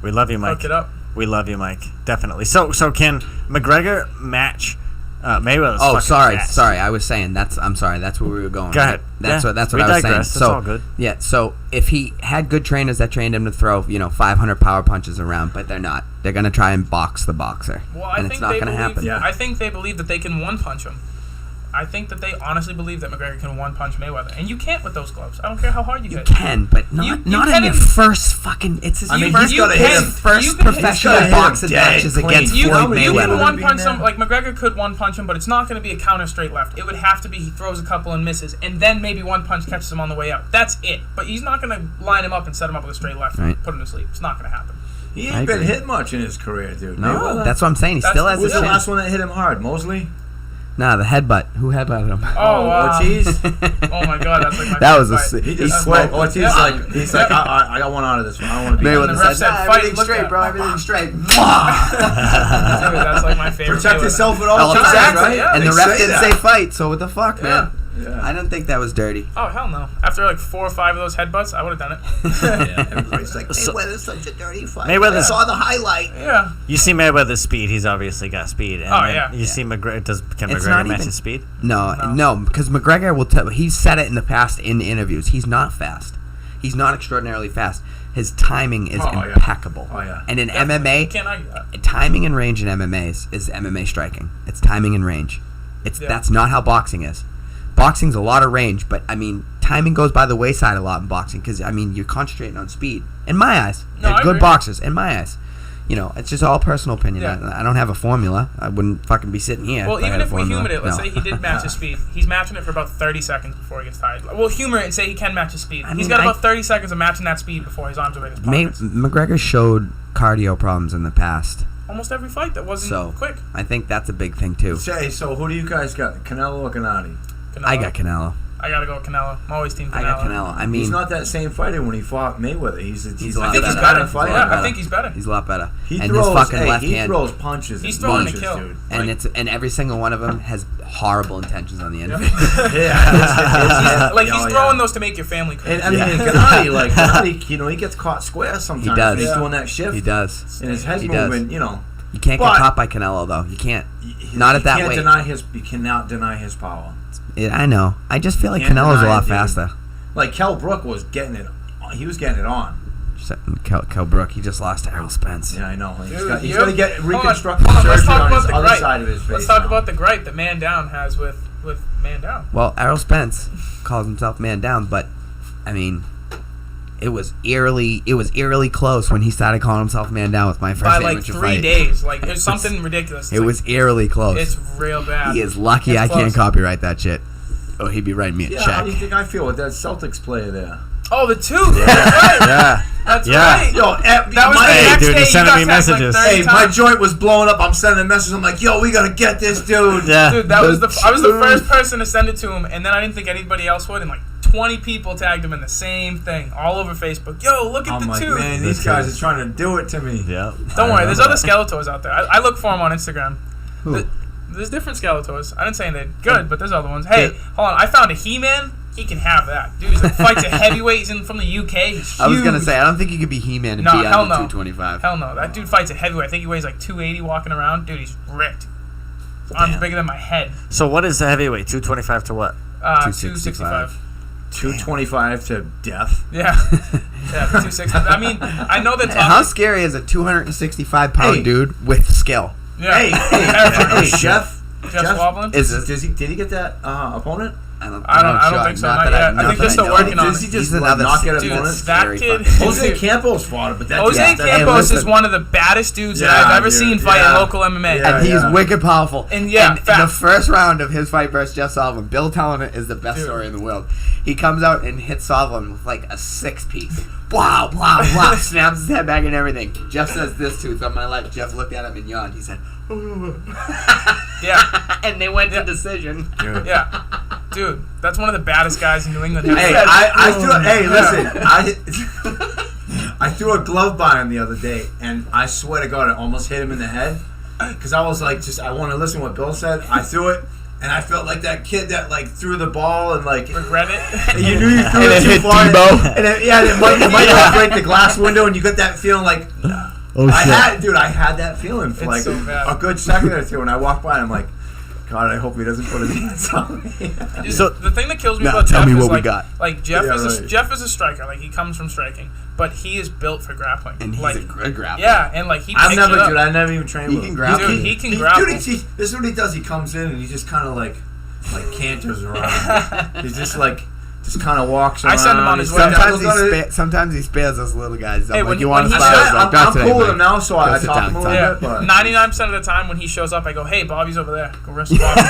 We love you, Mike. Hook it up. We love you, Mike. Definitely. So can McGregor match Mayweather's Oh, fucking fast? sorry. I was saying I'm sorry. That's where we were going. Go ahead. That's Yeah. what We I was saying. digress. It's all good. Yeah. So if he had good trainers that trained him to throw 500 power punches around, but they're not. They're gonna try and box the boxer, Well, I and think it's not they gonna believe, happen. Yeah. I think they believe that they can one punch him. I think that they honestly believe that McGregor can one punch Mayweather, and you can't with those gloves. I don't care how hard you You hit. can, but not You not can in your in- first fucking. It's his I mean, first, he's gotta hit him. his first You can- he's professional gotta hit him boxing dead matches clean. against You Floyd can Mayweather. one punch Being some there. like McGregor could one punch him, but it's not going to be a counter straight left. It would have to be he throws a couple and misses, and then maybe one punch catches him on the way out. That's it. But he's not going to line him up and set him up with a straight left Right. and put him to sleep. It's not going to happen. He I ain't been agree. hit much in his career, dude. No, Mayweather? that's what I'm saying. He still has Who was his the chin. last one that hit him hard? Mosley? Nah, the headbutt. Who headbutted him? Oh, wow. Ortiz? Oh my God, that's like my That was a favorite fight. He He just smoked- Ortiz Yeah. he's like, I got one out of this one. I don't want to be. the Mayweather ref said, said, "Nah, "Fight, everything's look straight, at- bro. Everything's straight." Dude, that's like my favorite. Protect Mayweather. yourself at all All the times, time, right? yeah. And They the ref say didn't that. say fight, so what the fuck, man? Yeah. I didn't think that was dirty. Oh hell no! After like 4 or 5 of those headbutts, I would have done it. Yeah, everybody's like, So- Mayweather's such a dirty fight. Mayweather's- I saw the highlight. Yeah. You see Mayweather's speed. He's obviously got speed. And Oh, then yeah. You see McGregor. Can It's McGregor not match even- his speed? No, because McGregor will tell. He's said it in the past in interviews. He's not fast. He's not extraordinarily fast. His timing is Oh, yeah. impeccable. Oh, yeah. And in You MMA, can't argue that. timing and range in MMA is MMA striking. It's timing and range. Yeah. That's not how boxing is. Boxing's a lot of range, but I mean, timing goes by the wayside a lot in boxing because I mean, you're concentrating on speed. In my eyes, No, they're I good agree. boxers. In my eyes, it's just all personal opinion. Yeah. I don't have a formula. I wouldn't fucking be sitting here. Well, if I even had a if we formula. humor it, let's No. say he did match his speed. He's matching it for about 30 seconds before he gets tired. We'll humor it and say he can match his speed. I He's mean, got about 30 seconds of matching that speed before his arms are in his pockets. McGregor showed cardio problems in the past, Almost every fight that wasn't so quick. I think that's a big thing too. Say, so who do you guys got? Canelo or Gennady? Canelo. I got Canelo. I gotta go with Canelo. I'm always team Canelo. I got Canelo. I mean, He's not that same fighter when he fought Mayweather. He's a a lot I think he's better. better. fighter. Yeah, I think he's better. he's a lot better. He and throws, his fucking hey, left he hand. throws punches. He's and throwing to punches, kill. dude. And every single one of them has horrible intentions on the end Yeah. of it. Yeah. Like, he's Oh, throwing yeah. those to make your family crazy. And I mean, Gennady, he gets caught square sometimes. He does. When he's Yeah. doing that shift. He does. And his head's He does. moving, You can't But- get caught by Canelo though. You can't. Not at that weight. You cannot deny his power. I know. I just feel like Can't Canelo's a deny lot it, dude. faster. Like Kell Brook was getting it. He was getting it on. Kel Brook, he just lost to Errol Spence. Yeah, I know. He's Dude, got you- to get hold on, reconstructive hold on, let's surgery talk on about his the other gripe. side of his face. Let's talk now. about the gripe that Man Down has with Man Down. Well, Errol Spence calls himself Man Down, but I mean, it was eerily close when he started calling himself Man Down with my first By like amateur 3 fight. days. Like, it's something ridiculous. It was eerily close. It's real bad. He is lucky It's I can't close. copyright that shit. Oh, he'd be writing me a Yeah, how check. do you think I feel with that Celtics player there? Oh, the tooth. That's right. Yeah. That's Yeah. right. Yo, That was the Hey, next dude, day he's you sending got me text messages. Like 30 Hey, my times. joint was blowing up. I'm sending messages. I'm like, yo, we gotta get this dude. Yeah. Dude, I was the first person to send it to him, and then I didn't think anybody else would, and like 20 people tagged him in the same thing all over Facebook. Yo, look at I'm the like, tooth. man, these guys are trying to do it to me. Yeah. Don't worry, I there's know other that. Skeletors out there. I look for them on Instagram. Who? There's different Skeletors. I didn't say they're good, but there's other ones. Hey, hold on. I found a He-Man. He can have that. Dude, he fights a heavyweight. He's from the UK. He's huge. I was gonna say I don't think you could be He-Man and No, be hell under no. 225. Hell no. That dude fights a heavyweight. I think he weighs like 280 walking around. Dude, he's ripped. His arm's bigger than my head. So what is the heavyweight? 225 to what? 265. 225 to death. Yeah. Yeah, 260. I mean, I know that How scary is a 265-pound Hey. dude with skill? Yeah. Hey, Jeff. Jeff Woblin? Did he get that opponent? I don't think so. Not yet. I think they're still working on Does it. he just He's like, another not get Dude, opponents? that Scary kid. fucking- Jose Campos fought it, but that Jose dude- Campos is listen. one of the baddest dudes that Yeah, I've ever dude, seen fight yeah. in local MMA. Yeah. And he's wicked powerful. And yeah, in the fast. first round of his fight versus Jeff Sullivan, Bill telling it is the best Dude. story in the world. He comes out and hits Sullivan with like a 6-piece. Wow, wow, wow. Snaps his head back and everything. Jeff says this tooth on my left. Jeff looked at him and yawned. He said, Yeah. and they went to decision. Yeah. Dude, that's one of the baddest guys in New England. Hey, Yeah. I threw a glove by him the other day, and I swear to God, I almost hit him in the head because I was like, I want to listen to what Bill said. I threw it, and I felt like that kid that like threw the ball and like Regret it. you knew you threw And it it too hit far, Tebow. and it might break the glass window, and you got that feeling like. Oh I had that feeling for It's like so bad. a good second or two, and I walked by, and I'm like, God, I hope he doesn't put his hands on me. Dude, So- the thing that kills me Now about tell Jeff me is what we like, got. like Jeff Yeah, is right. Jeff is a striker. Like he comes from striking, but he is built for grappling. And he's like, a good grappler. yeah, and like he I picks it up. never even trained He with can him. grapple. Dude, he can grapple. Dude, this is what he does. He comes in and he just kind of like canters around. He's just kind of walks around. I send him on his way. Sometimes he spares us little guys. I'm Hey, like, when- you want when to he spar? says- He's like, I'm "Not today, cool with Mike." him now, so Go I sit talk down, to him a son. little Yeah, bit. But 99% of the time when he shows up, I go, "Hey, Bobby's over there. Go wrestle Bobby."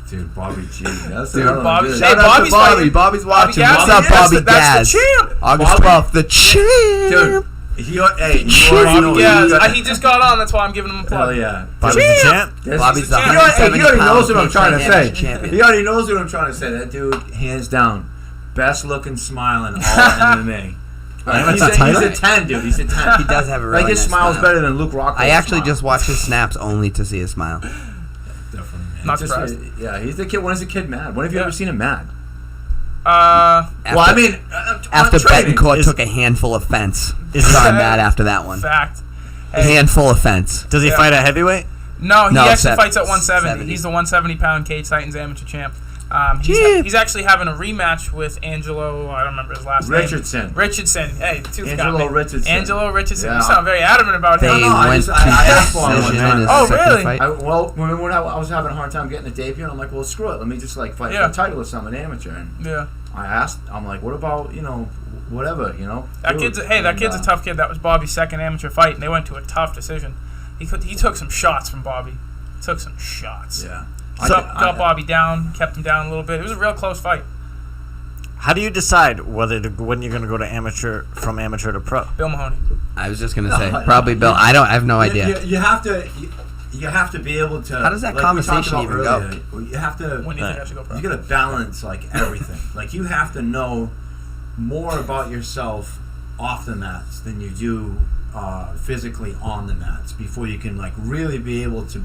dude, Bobby G, that's Dude, another one, Bobby- dude. hey, Shout out to Bobby's Bobby. fighting. Bobby's watching. Gaz. What's up, That's Bobby the- that's Gaz? the champ. August Bobby- 12th, the champ. Dude, you already Bobby know. Gaz. He just got on. That's why I'm giving him a plug. Hell yeah. Bobby's the champ? Bobby's the He He 170 already knows what I'm pound trying to say. amateur champion. He already knows what I'm trying to say. That dude, hands down, best looking smile in all MMA. That's He's a title? a 10, dude. He's a 10. He does have a really Like his nice smile's smile. better than Luke Rockford's I actually smile. just watch his snaps only to see his smile. Definitely, man. Not Just, surprised. yeah, he's the kid. When is a kid mad? When have you Yeah. ever seen him mad? After, Well, I mean, after on training. Betancourt Is- took a handful of fence, Is- so I'm mad after that one. Fact. A handful of fence. Does he Yeah. fight at heavyweight? No, he No, actually fights at 170. 70. He's the 170-pound Cage Titans amateur champ. Champ. He's actually having a rematch with Angelo. I don't remember his last Richardson. name. Richardson. Hey, tooth Angelo got me. Richardson. Angelo Richardson. Yeah. You sound very adamant about They him. no, I went just- I asked to for him one decision in time. his Oh, second really? fight. Well, when I was having a hard time getting the debut, and I'm like, well, screw it. Let me just like fight Yeah. for a title or something, amateur. And Yeah. I asked, I'm like, what about whatever, That Dude, kid's that kid's a and, tough kid. That was Bobby's second amateur fight, and they went to a tough decision. He took some shots from Bobby. Took some shots. Yeah. Got Bobby down, kept him down a little bit. It was a real close fight. How do you decide when you're going to go to amateur from amateur to pro? Bill Mahoney. I was just gonna say No, probably Bill. I have no idea. You have to. You have to be able to. How does that like we talked conversation about even go? earlier, You have to. When do you think I should go pro? You got to balance like everything. Like you have to know more about yourself off the mats than you do physically on the mats before you can like really be able to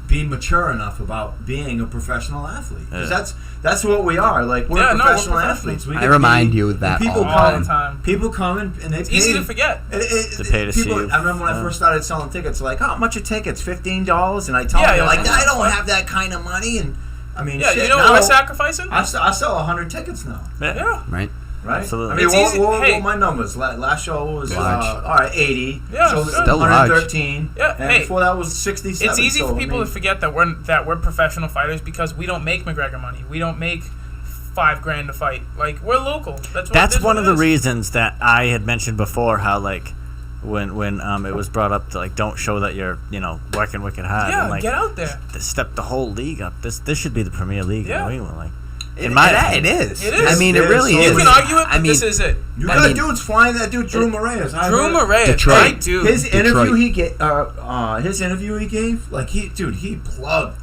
be mature enough about being a professional athlete. Because that's what we are. Like, we're professional athletes. I remind you of that people all the time. People come and they It's pay. easy to forget. They pay to see you. I remember when I first started selling tickets, like, how much a ticket's $15? And I tell them, like, I don't have that kind of money. And I mean, yeah, shit, you know now, what we're sacrificing? I sell 100 tickets now. Yeah. Right. Right? Absolutely. I mean, It's what easy- were hey. my numbers? Last show was Large. all right, 80. Yeah, so still 113. Yeah, and hey. before that was 67. It's easy so, for people I mean, to forget that we're professional fighters because we don't make McGregor money. We don't make $5,000 to fight. Like, we're local. That's one of the reasons. reasons that I had mentioned before, how like when it was brought up to like, don't show that you're working wicked hard. Yeah, and, like, get out there. Step the whole league up. This should be the Premier League Yeah. in New England. Like, It It is. is. I mean, it It really is. is. You can argue it, but I mean, this is it. You I got mean- dudes flying that dude, Drew Moraes. Drew Moraes, Detroit. right, dude? His interview Detroit. his interview he gave, like, he plugged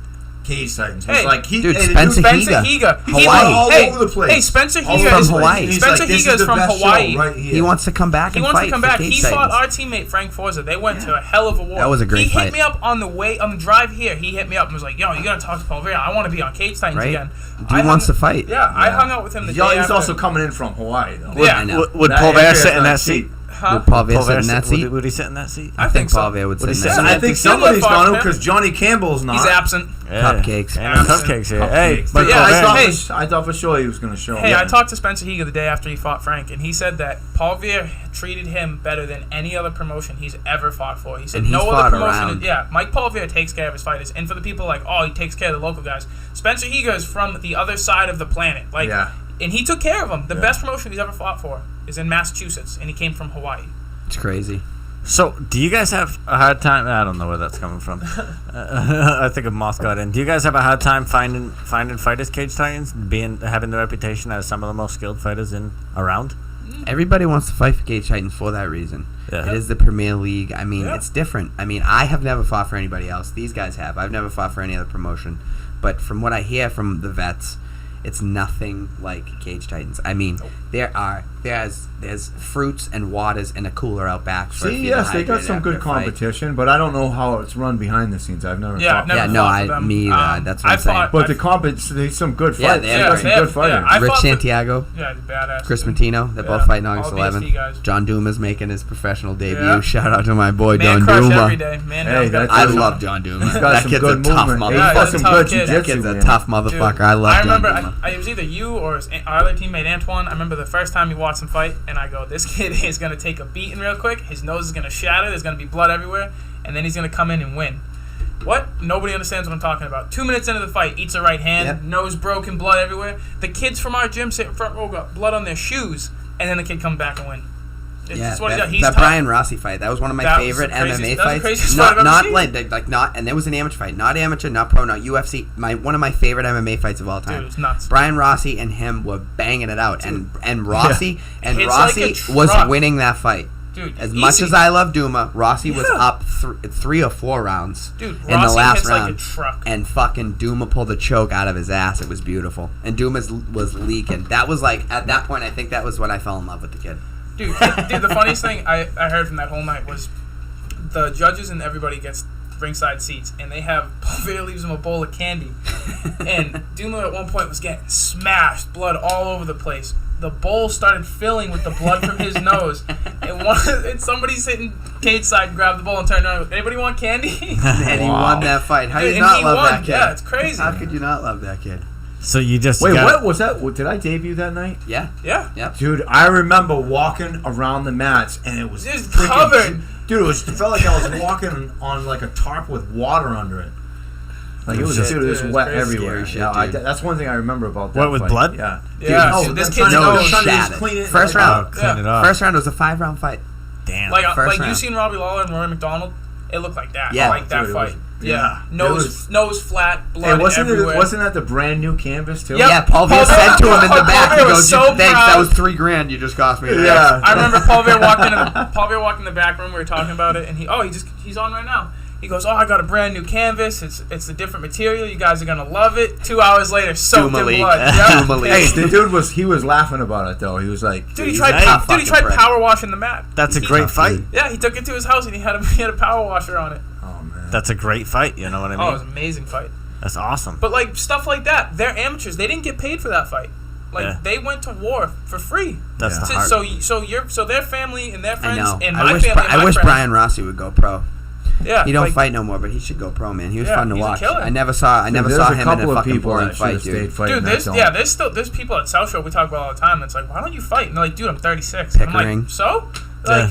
Cage Titans. Hey, dude, the Spencer dude- Higa. He Hawaii. all hey, over the place. Hey, Spencer All Higa over is the place. Hawaii. He's Spencer like, this Higa is the from best show Hawaii. right here. He wants to come back He and wants fight to come back. for He Cage fought Titans. our teammate Frank Forza. They went to a hell of a war. That was a great He hit fight. me up on the drive here. He hit me up and was like, "Yo, you gotta talk to Paul Vera. I want to be on Cage Titans Right? again." Dude wants to fight. Yeah, I hung out with him the day He's after. also coming in from Hawaii, though. Yeah. I know. Would That Paul Bear area's sit in not that cheap. seat? Huh? Would Paul Bear Paul sit Bear in that seat? would he sit in that seat? I think so. Paul Bear would sit Would in he that sit? seat. I think Still somebody's no gonna, Fox, because Johnny Campbell's not. He's absent. Cupcakes. Yeah, cupcakes here. Hey, Cupcakes. but Yeah, Paul I Bear- thought, I thought for sure he was going to show Hey, up. I talked to Spencer Higa the day after he fought Frank, and he said that Paul Veer treated him better than any other promotion he's ever fought for. He said And he's no fought other promotion. around. Yeah, Mike Paul Veer takes care of his fighters, and for the people like, oh, he takes care of the local guys. Spencer Higa is from the other side of the planet, like, Yeah. and he took care of them. The Yeah. best promotion he's ever fought for is in Massachusetts, and he came from Hawaii. It's crazy. So, do you guys have a hard time? I don't know where that's coming from. I think a moth got in. Do you guys have a hard time finding fighters, Cage Titans, having the reputation as some of the most skilled fighters around? Everybody wants to fight for Cage Titans for that reason. Yeah. It is the Premier League. I mean, Yeah. it's different. I mean, I have never fought for anybody else. These guys have. I've never fought for any other promotion. But from what I hear from the vets, it's nothing like Cage Titans. I mean, there's fruits and waters in a cooler out back. For See, yes, they got some good competition, but I don't know how it's run behind the scenes. I've never Yeah, fought. never Yeah, no, fought for them. me either. That's what I I'm saying. fought- But the competition, there's some good Yeah, fights. they They have- got some they good have- fighters. I Rich fought for- Santiago, Yeah, he's badass. Chris Martino, they're both Yeah, fighting all August BST 11th. guys. John Duma's making his professional debut. Yeah. Shout out to my boy Man John crush Duma. every day. Man, Hey, got that's- I He's love John Duma. He's got That some kid's good a tough movement. Yeah, He's got he's some a tough good kid. That jiu-jitsu, kid's a man. tough motherfucker. I love I John remember, Duma. it was either you or our other teammate Antoine. I remember the first time we watched him fight, and I go, this kid is going to take a beating real quick. His nose is going to shatter. There's going to be blood everywhere, and then he's going to come in and win. What? Nobody understands what I'm talking about. 2 minutes into the fight, eats a right hand, Yep. nose broken, blood everywhere. The kids from our gym sit in front row, got blood on their shoes, and then the kid comes back and win. It's Yeah, just what he that, does. He's that tough. Brian Rossi fight. That was one of my That was favorite the craziest- MMA that was the fights. craziest fight I've ever Not seen. like not, and there was an amateur fight. Not amateur, not pro, not UFC. One of my favorite MMA fights of all time. Dude, it was nuts. Brian Rossi and him were banging it out, and Rossi Hits like a was truck. winning that fight. Dude, As much easy. as I love Duma, Rossi was Yeah. up 3 or 4 rounds Dude, in the Rossi last hits like a round, truck. and fucking Duma pulled the choke out of his ass. It was beautiful, and Duma was leaking. That was like at that point, I think that was when I fell in love with the kid. Dude, the funniest thing I heard from that whole night was the judges and everybody gets ringside seats, and they have Paul Veer leaves him a bowl of candy, and Duma at one point was getting smashed, blood all over the place. The bowl started filling with the blood from his nose, and somebody sitting cage side grabbed the bowl and turned around. And goes, anybody want candy? And he won that fight. How do you And not he love won. that kid? Yeah, it's crazy. How could you not love that kid? So you just Wait, got, what was that? Did I debut that night? Yeah. Yeah. Yep. Dude, I remember walking around the mats, and it was Just freaking- covered. Dude, it felt like I was walking on like a tarp with water under it. Like it was, Just- dude, it was Dude, it's wet crazy. everywhere. Scary shit, Yeah, dude. that's one thing I remember about that. What, with fight. blood? Yeah. Yeah. Dude, Dude, this them kid's trying to- nose trying to just shattered. clean it, First like, round. clean it up. First round was a 5-round fight. Damn. Like First you round. seen Robbie Lawler and Rory McDonald? It looked like that. Yeah. Like that Dude, it fight. was- Yeah. yeah. Nose flat, blood Hey, wasn't everywhere. that the brand new canvas too? Yep. Yeah, Paul Veer Paul said to him in the Paul back, he Veer was goes, so thanks, proud. that was $3,000 you just cost me. Yeah. I remember Paul Veer walked in the back room. We were talking about it, and he's on right now. He goes, I got a brand new canvas. It's a different material. You guys are gonna love it. 2 hours later, soaked in Duma league. blood. Yep. Duma league. Hey, the dude was laughing about it though. He was like, Dude, he he's tried like, tough fucking prick. power washing the mat. That's a great fight. Yeah, he took it to his house and he had a power washer on it. Oh man, That's a great fight. You know what I mean? Oh, it was an amazing fight. That's awesome. But like stuff like that, they're amateurs. They didn't get paid for that fight. Like Yeah. they went to war for free. That's Yeah. the heart. So their family and their I friends know. and I my wish, family. And I my wish friends, Brian Rossi would go pro. Yeah, He don't like, fight no more, but he should go pro, man. He was Yeah, fun to he's a watch. killer. I never saw There's him in couple a of fucking people boring that should have fight, stayed dude. fighting Dude, that zone. there's people at South Show we talk about all the time. It's like, why don't you fight? And they're like, dude, I'm 36. And I'm Pickering. like, so? Like,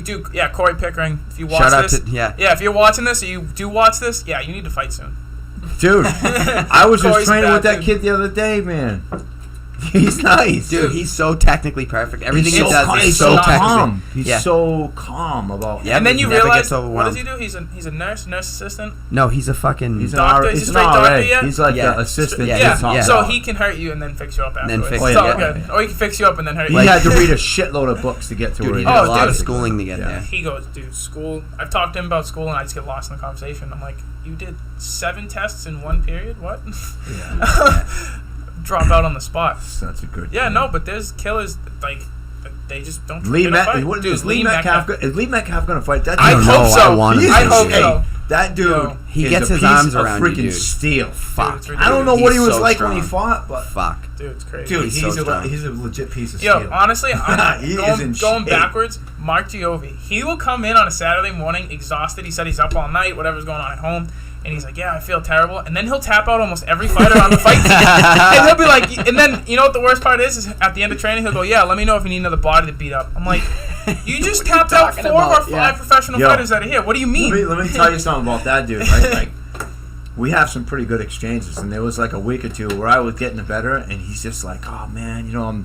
dude, yeah, Corey Pickering. If you watch Shout out this, to yeah. if you're watching this or you do watch this, yeah, you need to fight soon. Dude, I was just Corey's training bad, with that dude. kid the other day, man. He's nice, Dude, he's so technically perfect. Everything He's he does calm. is He's so so technically. calm. He's Yeah. so calm about. Yeah, And then he you never realize, gets what does he overwhelmed. do? He's a nurse assistant. No, he's a fucking. He's an Doctor? R- Is he's he an straight RA. doctor yet? He's like Yeah. the assistant. Yeah, to Yeah, the top so dog. he can hurt you and then fix you up then afterwards. fix you It's up. all Yeah. good. Or he can fix you up and then hurt He you. had to read a shitload of books to get to Dude, where he he did Oh, a lot of dude. schooling to get Yeah. there. He goes, dude, school. I've talked to him about school and I just get lost in the conversation. I'm like, you did 7 tests in 1 period? What? Drop out on the spot. Such a good. Yeah, kid. no, but there's killers, like, they just don't Lee they don't fight. Metcalf. Dude, Is Lee Metcalf going to fight that? I don't hope know, so. I want him I to. hope Hey, so. that dude. Yo. He is gets a his piece arms of around you, freaking dude. steel. Fuck. Dude, it's I don't know what he He's was so like when he strong. fought, but Fuck. Dude, it's crazy. dude, He's he's so strong. a legit piece of Yo, steel. honestly, I'm He is in going shape. backwards. Mark Giove, he will come in on a Saturday morning exhausted. He said he's up all night, whatever's going on at home. And he's like, yeah, I feel terrible. And then he'll tap out almost every fighter on the fight team. And he'll be like, and then, you know what the worst part is at the end of training, he'll go, yeah, let me know if you need another body to beat up. I'm like, you just tapped out 4 of our 5 professional Yo. fighters out of here. What do you mean? Let me tell you something about that dude. Right? Like, we have some pretty good exchanges, and there was like a week or two where I was getting better, and he's just like, "Oh man, you know,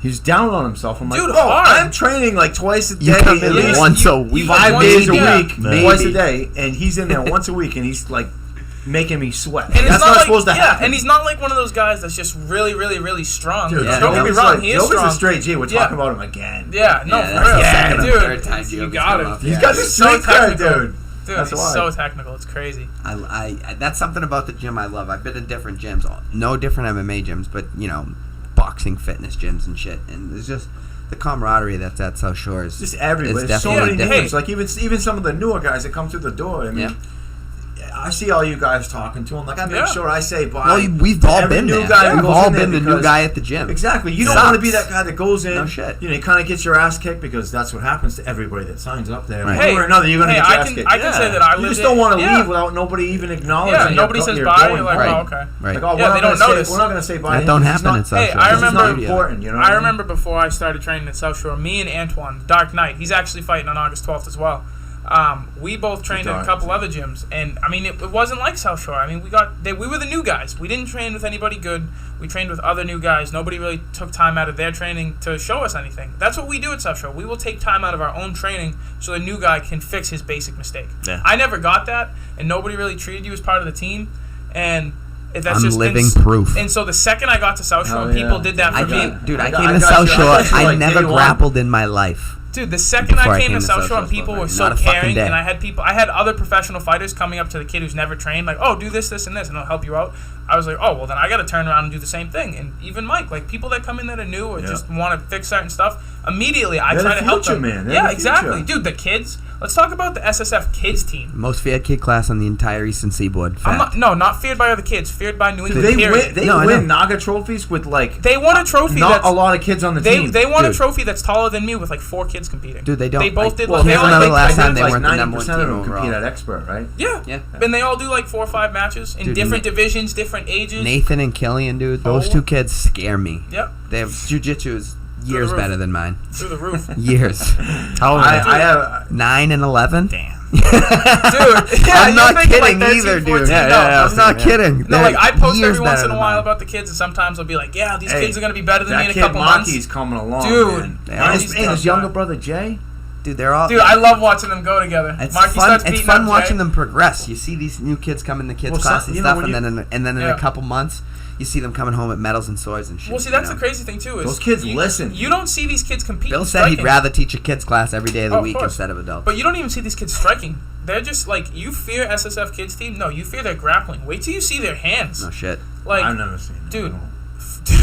he's down on himself." I'm like, Dude, "Bro, hard. I'm training like twice a day, You come in at least once a week. 5 once days a a week. week, Maybe. twice a day, and he's in there once a week, and he's like making me sweat. And it's That's not like, supposed to happen. and he's not like one of those guys that's just really, really, really strong. Dude, Yeah, Don't get me Jovi's wrong, like, he is Jovi's strong. a straight G. We're Yeah. talking about him again. Yeah, no, Yeah, for that's real. the second or Dude, third time you Giovi's got come him. up. He's Yeah. got the So street cred, technical. dude. Dude, That's he's why. so technical. It's crazy. I that's something about the gym I love. I've been to different gyms, no different MMA gyms, but you know, boxing, fitness gyms and shit. And it's just the camaraderie that's at South Shore is Just everywhere. It's There's so definitely many different. names. Like even some of the newer guys that come through the door. I mean, Yeah. I see all you guys talking to him. Like I make Yeah. sure I say bye. Well, we've to all every been new there. guy that We've goes all in there been the new because- guy at the gym. Exactly. You don't Sucks. want to be that guy that goes in. No shit. You know, you kind of gets your ass kicked because that's what happens to everybody that signs up there. Right. One way or another, you're going to get your ass kicked. I can say that I You lived just don't want to yeah. leave without nobody even acknowledging. Yeah, you're nobody go- says you're bye. going You're like, right. oh, okay. Right. Like, oh, Yeah, we're they not don't gonna notice. Say, we're not going to say bye. That to don't him. happen He's in South Hey, Shore. I He's not remember- important, you know. I remember before I started training at South Shore, me and Antoine, Dark Knight, he's actually fighting on August 12th as well. We both trained in a couple other gyms, and I mean, it wasn't like South Shore. I mean, we were the new guys. We didn't train with anybody good. We trained with other new guys. Nobody really took time out of their training to show us anything. That's what we do at South Shore. We will take time out of our own training so the new guy can fix his basic mistake. Yeah. I never got that, and nobody really treated you as part of the team, and that's I'm just living and, proof. And so the second I got to South Shore, Hell and people yeah. did that I for me. came, dude. I I came got to you. South I Shore. got you, I like, never day one. grappled in my life. Dude, the second Before I I came came to to South South Shore, Shore, people were not so a fucking caring, day. and I had other professional fighters coming up to the kid who's never trained, like, oh, do this, and this, and I'll help you out. I was like, oh, well, then I got to turn around and do the same thing. And even Mike, like, people that come in that are new or Yeah. just want to fix certain stuff, immediately I They're try the to help future, them. man. They're Yeah, the exactly. future. Dude, the kids. Let's talk about the SSF kids team. Most feared kid class on the entire Eastern Seaboard. Fact. Not feared by other kids, feared by New England. They period. win. No, I Win know. Naga trophies with like. They won a trophy Not that's a lot of kids on the team. They won a Dude. trophy that's taller than me with like 4 kids competing. Dude, they don't. They both I- did. well, they can't all, remember like, the last time they like weren't the number one 90% team of them compete overall. at expert, right? Yeah. Yeah. And they all do like 4 or 5 matches in Dude, different divisions, different ages. Nathan and Killian, dude. Those Oh. two kids scare me. Yep. They have jiu-jitsu is years roof. better than mine. Through the roof. Years. How old I are they? have. 9 and 11. Damn. Dude, yeah, I'm you're not thinking, like, kidding 13, either, dude. 14. Yeah, No, yeah, I'm not kidding. No, They're like I post years every once better in a than while mine. about the kids, and sometimes I'll be like, "Yeah, these Hey, kids are gonna be better than me That in a kid couple months." Maki's coming along, Dude. man. They And are. his, and his younger brother Jay. Dude, they're all. Dude, I love watching them go together. It's Marky fun. starts It's beating fun up watching Jay. them progress. You see these new kids come in the kids Well, class some- and you know, stuff, when and then in Yeah. a couple months, you see them coming home with medals and swords and shit. Well, see, you that's know? the crazy thing too. Is Those kids you, listen. You don't see these kids compete. Bill in said he'd striking. rather teach a kids class every day of the Of week course. instead of adults. But you don't even see these kids striking. They're just like, you fear SSF kids team? No, you fear their grappling. Wait till you see their hands. no shit. Like, I've never seen it. dude,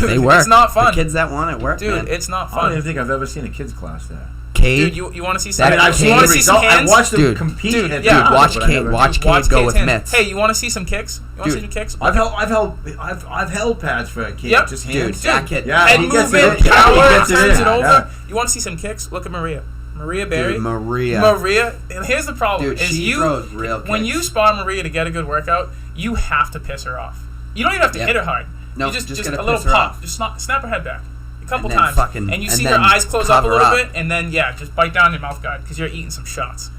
They work. it's not fun. The kids that want it work, Dude, man. it's not I don't even fun. think I've ever seen a kids class there. Cade. Dude, you want to see some? That- I've You seen want the to see some result. I hands? watched them Dude, compete. dude, at yeah. the Watch but I Cade- never- watch Cade go Cade's with hands. mitts. Hey, you want to see some kicks? You want to see some kicks? I've held pads for a kid. Yep. Just Dude, hands. that kid. Yeah, Head he gets movement, it. Yeah, power, he gets turns in. it over. Yeah. You want to see some kicks? Look at Maria. Maria Berry. Dude, Maria. Maria. And here's the problem: Dude, is she you throws real when kicks. you spar Maria to get a good workout, you have to piss her off. You don't even have to Yep. hit her hard. No, you just just a gotta little piss her pop. off. Just snap her head back a couple And then times, fucking- and you and see her then eyes close up a cover little up. bit, and then just bite down your mouth guard because you're eating some shots.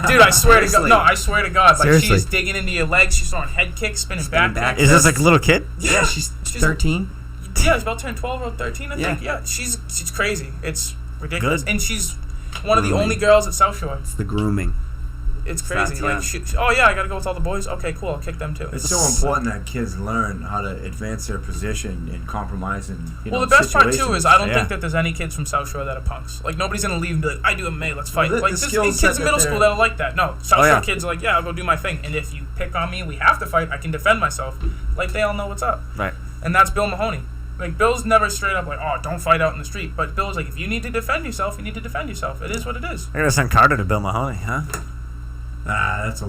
Dude, I swear to God. Seriously. No, I swear to God. Like, Seriously. she's digging into your legs. She's throwing head kicks, spinning back back. kicks. Is this like a little kid? Yeah, she's 13. Yeah, she's about to turn 12 or 13, I think. Yeah. Yeah, she's crazy. It's ridiculous. Good. And she's one of the Grooming. only girls at South Shore. It's the grooming. It's crazy. That's Like, young. oh yeah, I gotta go with all the boys. Okay, cool. I'll kick them too. It's so important that kids learn how to advance their position and compromise and Well, the best part too situations. is I don't Yeah. think that there's any kids from South Shore that are punks. Like nobody's gonna leave and be like, I do MMA, let's fight. Well, Like the there's skill kids set in that middle they're- school that are like that. No, South Oh, Shore yeah. kids are like, yeah, I'll go do my thing. And if you pick on me, we have to fight. I can defend myself. Like they all know what's up. Right. And that's Bill Mahoney. Like Bill's never straight up like, oh, don't fight out in the street. But Bill's like, if you need to defend yourself, you need to defend yourself. It is what it is. I gotta send Carter to Bill Mahoney, huh? That's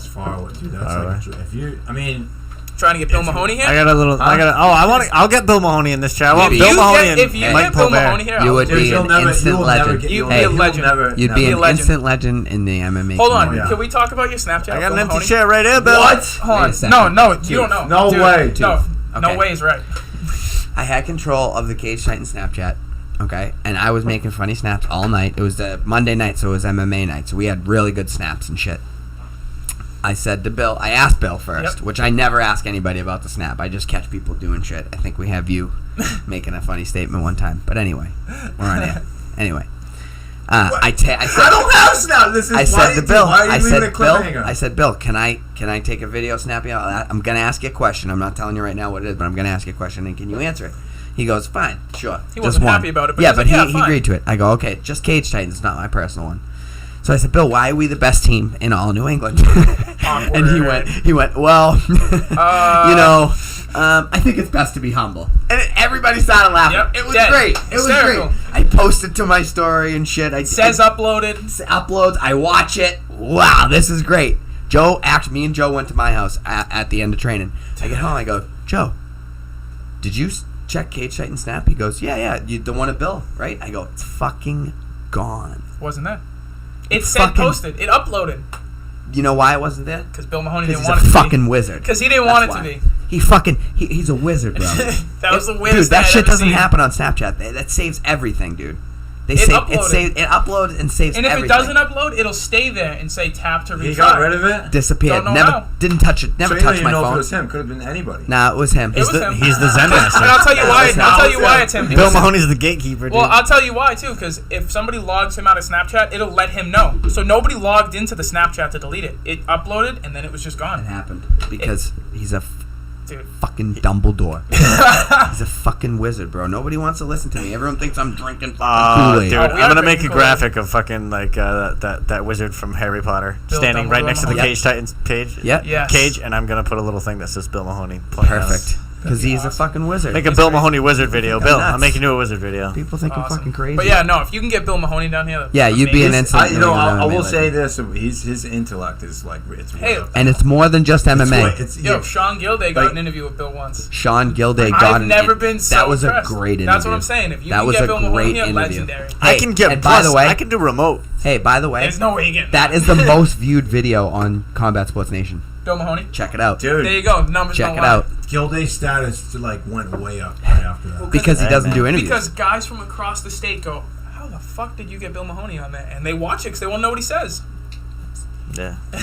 far away, dude. That's Far like if you. I mean, Trying to get Bill Mahoney here. I got a little. I got. I'll get Bill Mahoney in this chat. I want If Bill you Mahoney get- and if you Mike get Bill Colbert. Mahoney here, You I'll would do be it. an instant legend. You'd be Hey, a legend. You'd Be be a an legend. instant legend in the MMA. Hold on. community. Can we talk about your Snapchat? I got Bill an empty Mahoney? chair right here, Bill. What? Hold Wait a on. second. No, you don't know. No Dude, way. No, Okay. no way is right. I had control of the Cage Titan Snapchat, okay? And I was making funny snaps all night. It was the Monday night, so it was MMA night. So we had really good snaps and shit. I said to Bill, I asked Bill first, Yep. which I never ask anybody about the snap. I just catch people doing shit. I think we have you making a funny statement one time. But anyway, we're on air. Anyway. I said, I don't have snap. This is. I why said you to Bill, why are you I leaving said, a cliffhanger? Bill, can I take a video snapping out? I'm gonna ask you a question. I'm not telling you right now what it is, but I'm gonna ask you a question, and can you answer it? He goes, fine, sure. He just wasn't one. happy about it, but yeah, he's but like, yeah, he fine. agreed to it. I go, okay, just Cage Titans, not my personal one. So I said, Bill, why are we the best team in all New England? And he went, well, I think it's best to be humble. And everybody started laughing. Yep, It was dead. great. It was Hysterical. great. I posted to my story and shit. Says uploaded. Uploads. I watch it. Wow, this is great. Me and Joe went to my house at the end of training. I get home. I go, Joe, did you check Cage Titan Snap? He goes, yeah. You the one at Bill, right? I go, it's fucking gone. Wasn't there? It said fucking- posted. It uploaded. You know why it wasn't there? Because Bill Mahoney Because didn't he's want a it to fucking be. wizard. Because he didn't want it to be. He's a wizard, bro. That was the Dude, weirdest that thing shit I'd ever doesn't seen. happen on Snapchat. That saves everything, dude. It uploads and saves And if everything. it doesn't upload, it'll stay there and say tap to retry. He got rid of it. Disappeared. Don't know Never how. didn't touch it. Never So you don't touched even my know if it phone. was him. Could have been anybody. Nah, it was him. It was him. He's the Zen And master. I'll tell you why. Listen, I'll tell you listen. why it's him. Bill Mahoney's the gatekeeper, dude. Well, I'll tell you why too. Because if somebody logs him out of Snapchat, it'll let him know. So nobody logged into the Snapchat to delete it. It uploaded and then it was just It gone. happened because he's a Dude. fucking Dumbledore. He's a fucking wizard, bro. Nobody wants to listen to me. Everyone thinks I'm drinking fucking Kool-Aid. Dude, Oh, we I'm are gonna make a drinking graphic of fucking like that wizard from Harry Potter Bill standing right Dumbledore next to the Mahoney. Cage Titans page. Yep. Yes. Cage, and I'm gonna put a little thing that says Bill Mahoney. pointing at us. Perfect. Because he's a fucking wizard. Make a Bill Mahoney wizard video. Fucking Bill, nuts. I'm making you a wizard video. People think I'm Awesome. fucking crazy. But yeah, no. If you can get Bill Mahoney down here, that's Yeah, you'd be an amazing. instant. I will MMA say legend. this: his intellect is like it's. Hey, way up. And it's more than just MMA. Yo, Sean Gilday got Like- an interview with Bill once. Sean Gilday got I've never been so That was impressed. a great interview. That's what I'm saying. If you That can was get a Bill Mahoney great here, interview. legendary. I can get. and Plus, by the way, I can do remote. Hey, by the way, There's no way you get that is the most viewed video on Combat Sports Nation. Bill Mahoney. Check it out. Dude, There you go. Numbers Check don't it lie. out. Gilday's status went way up right after that. Because he Hey, doesn't man. do interviews. Because guys from across the state go, how the fuck did you get Bill Mahoney on there? And they watch it because they want to know what he says. Yeah. No.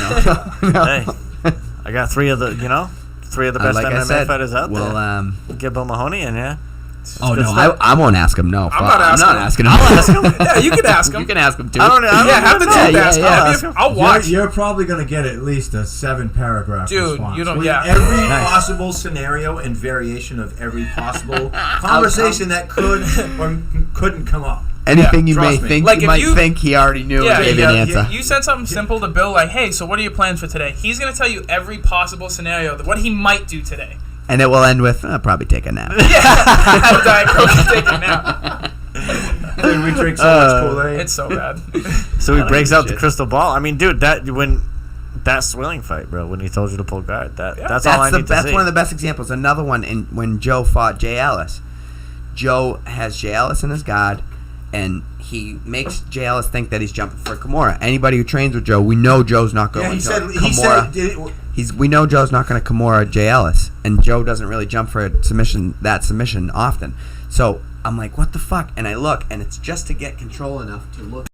Hey, I got three of the best like I MMA said, fighters out well, there. Get Bill Mahoney in, yeah. oh good no, stuff. I won't ask him. No, fuck. not asking him. asking him. I'll ask him. Yeah, you can ask him. You can ask him too. I don't know. Yeah, have the know. two Yeah, ask yeah, him. I'll watch. You're probably gonna get at least a 7-paragraph Dude, response. you don't- with yeah. every Nice. possible scenario and variation of every possible conversation that could or couldn't come up. Anything Yeah, you may trust me. think Like, you if might you- think he already knew Yeah, and gave yeah, an yeah, answer. You said something simple to Bill like, hey, so what are your plans for today? He's going to tell you every possible scenario, what he might do today. And it will end with, I'll probably take a nap. Yeah, have a Diet Coke and take a nap. We drink so much Kool-Aid. It's so bad. So he breaks out the shit. crystal ball. I mean, dude, that Swilling fight, bro, when he told you to pull guard, that's all I need to see. That's one of the best examples. Another one, when Joe fought Jay Ellis. Joe has Jay Ellis in his guard, and he makes Jay Ellis think that he's jumping for Kimura. Anybody who trains with Joe, we know Joe's not going to Kimura. We know Joe's not going to Kimura Jay Ellis, and Joe doesn't really jump for that submission often. So I'm like, what the fuck? And I look, and it's just to get control enough to look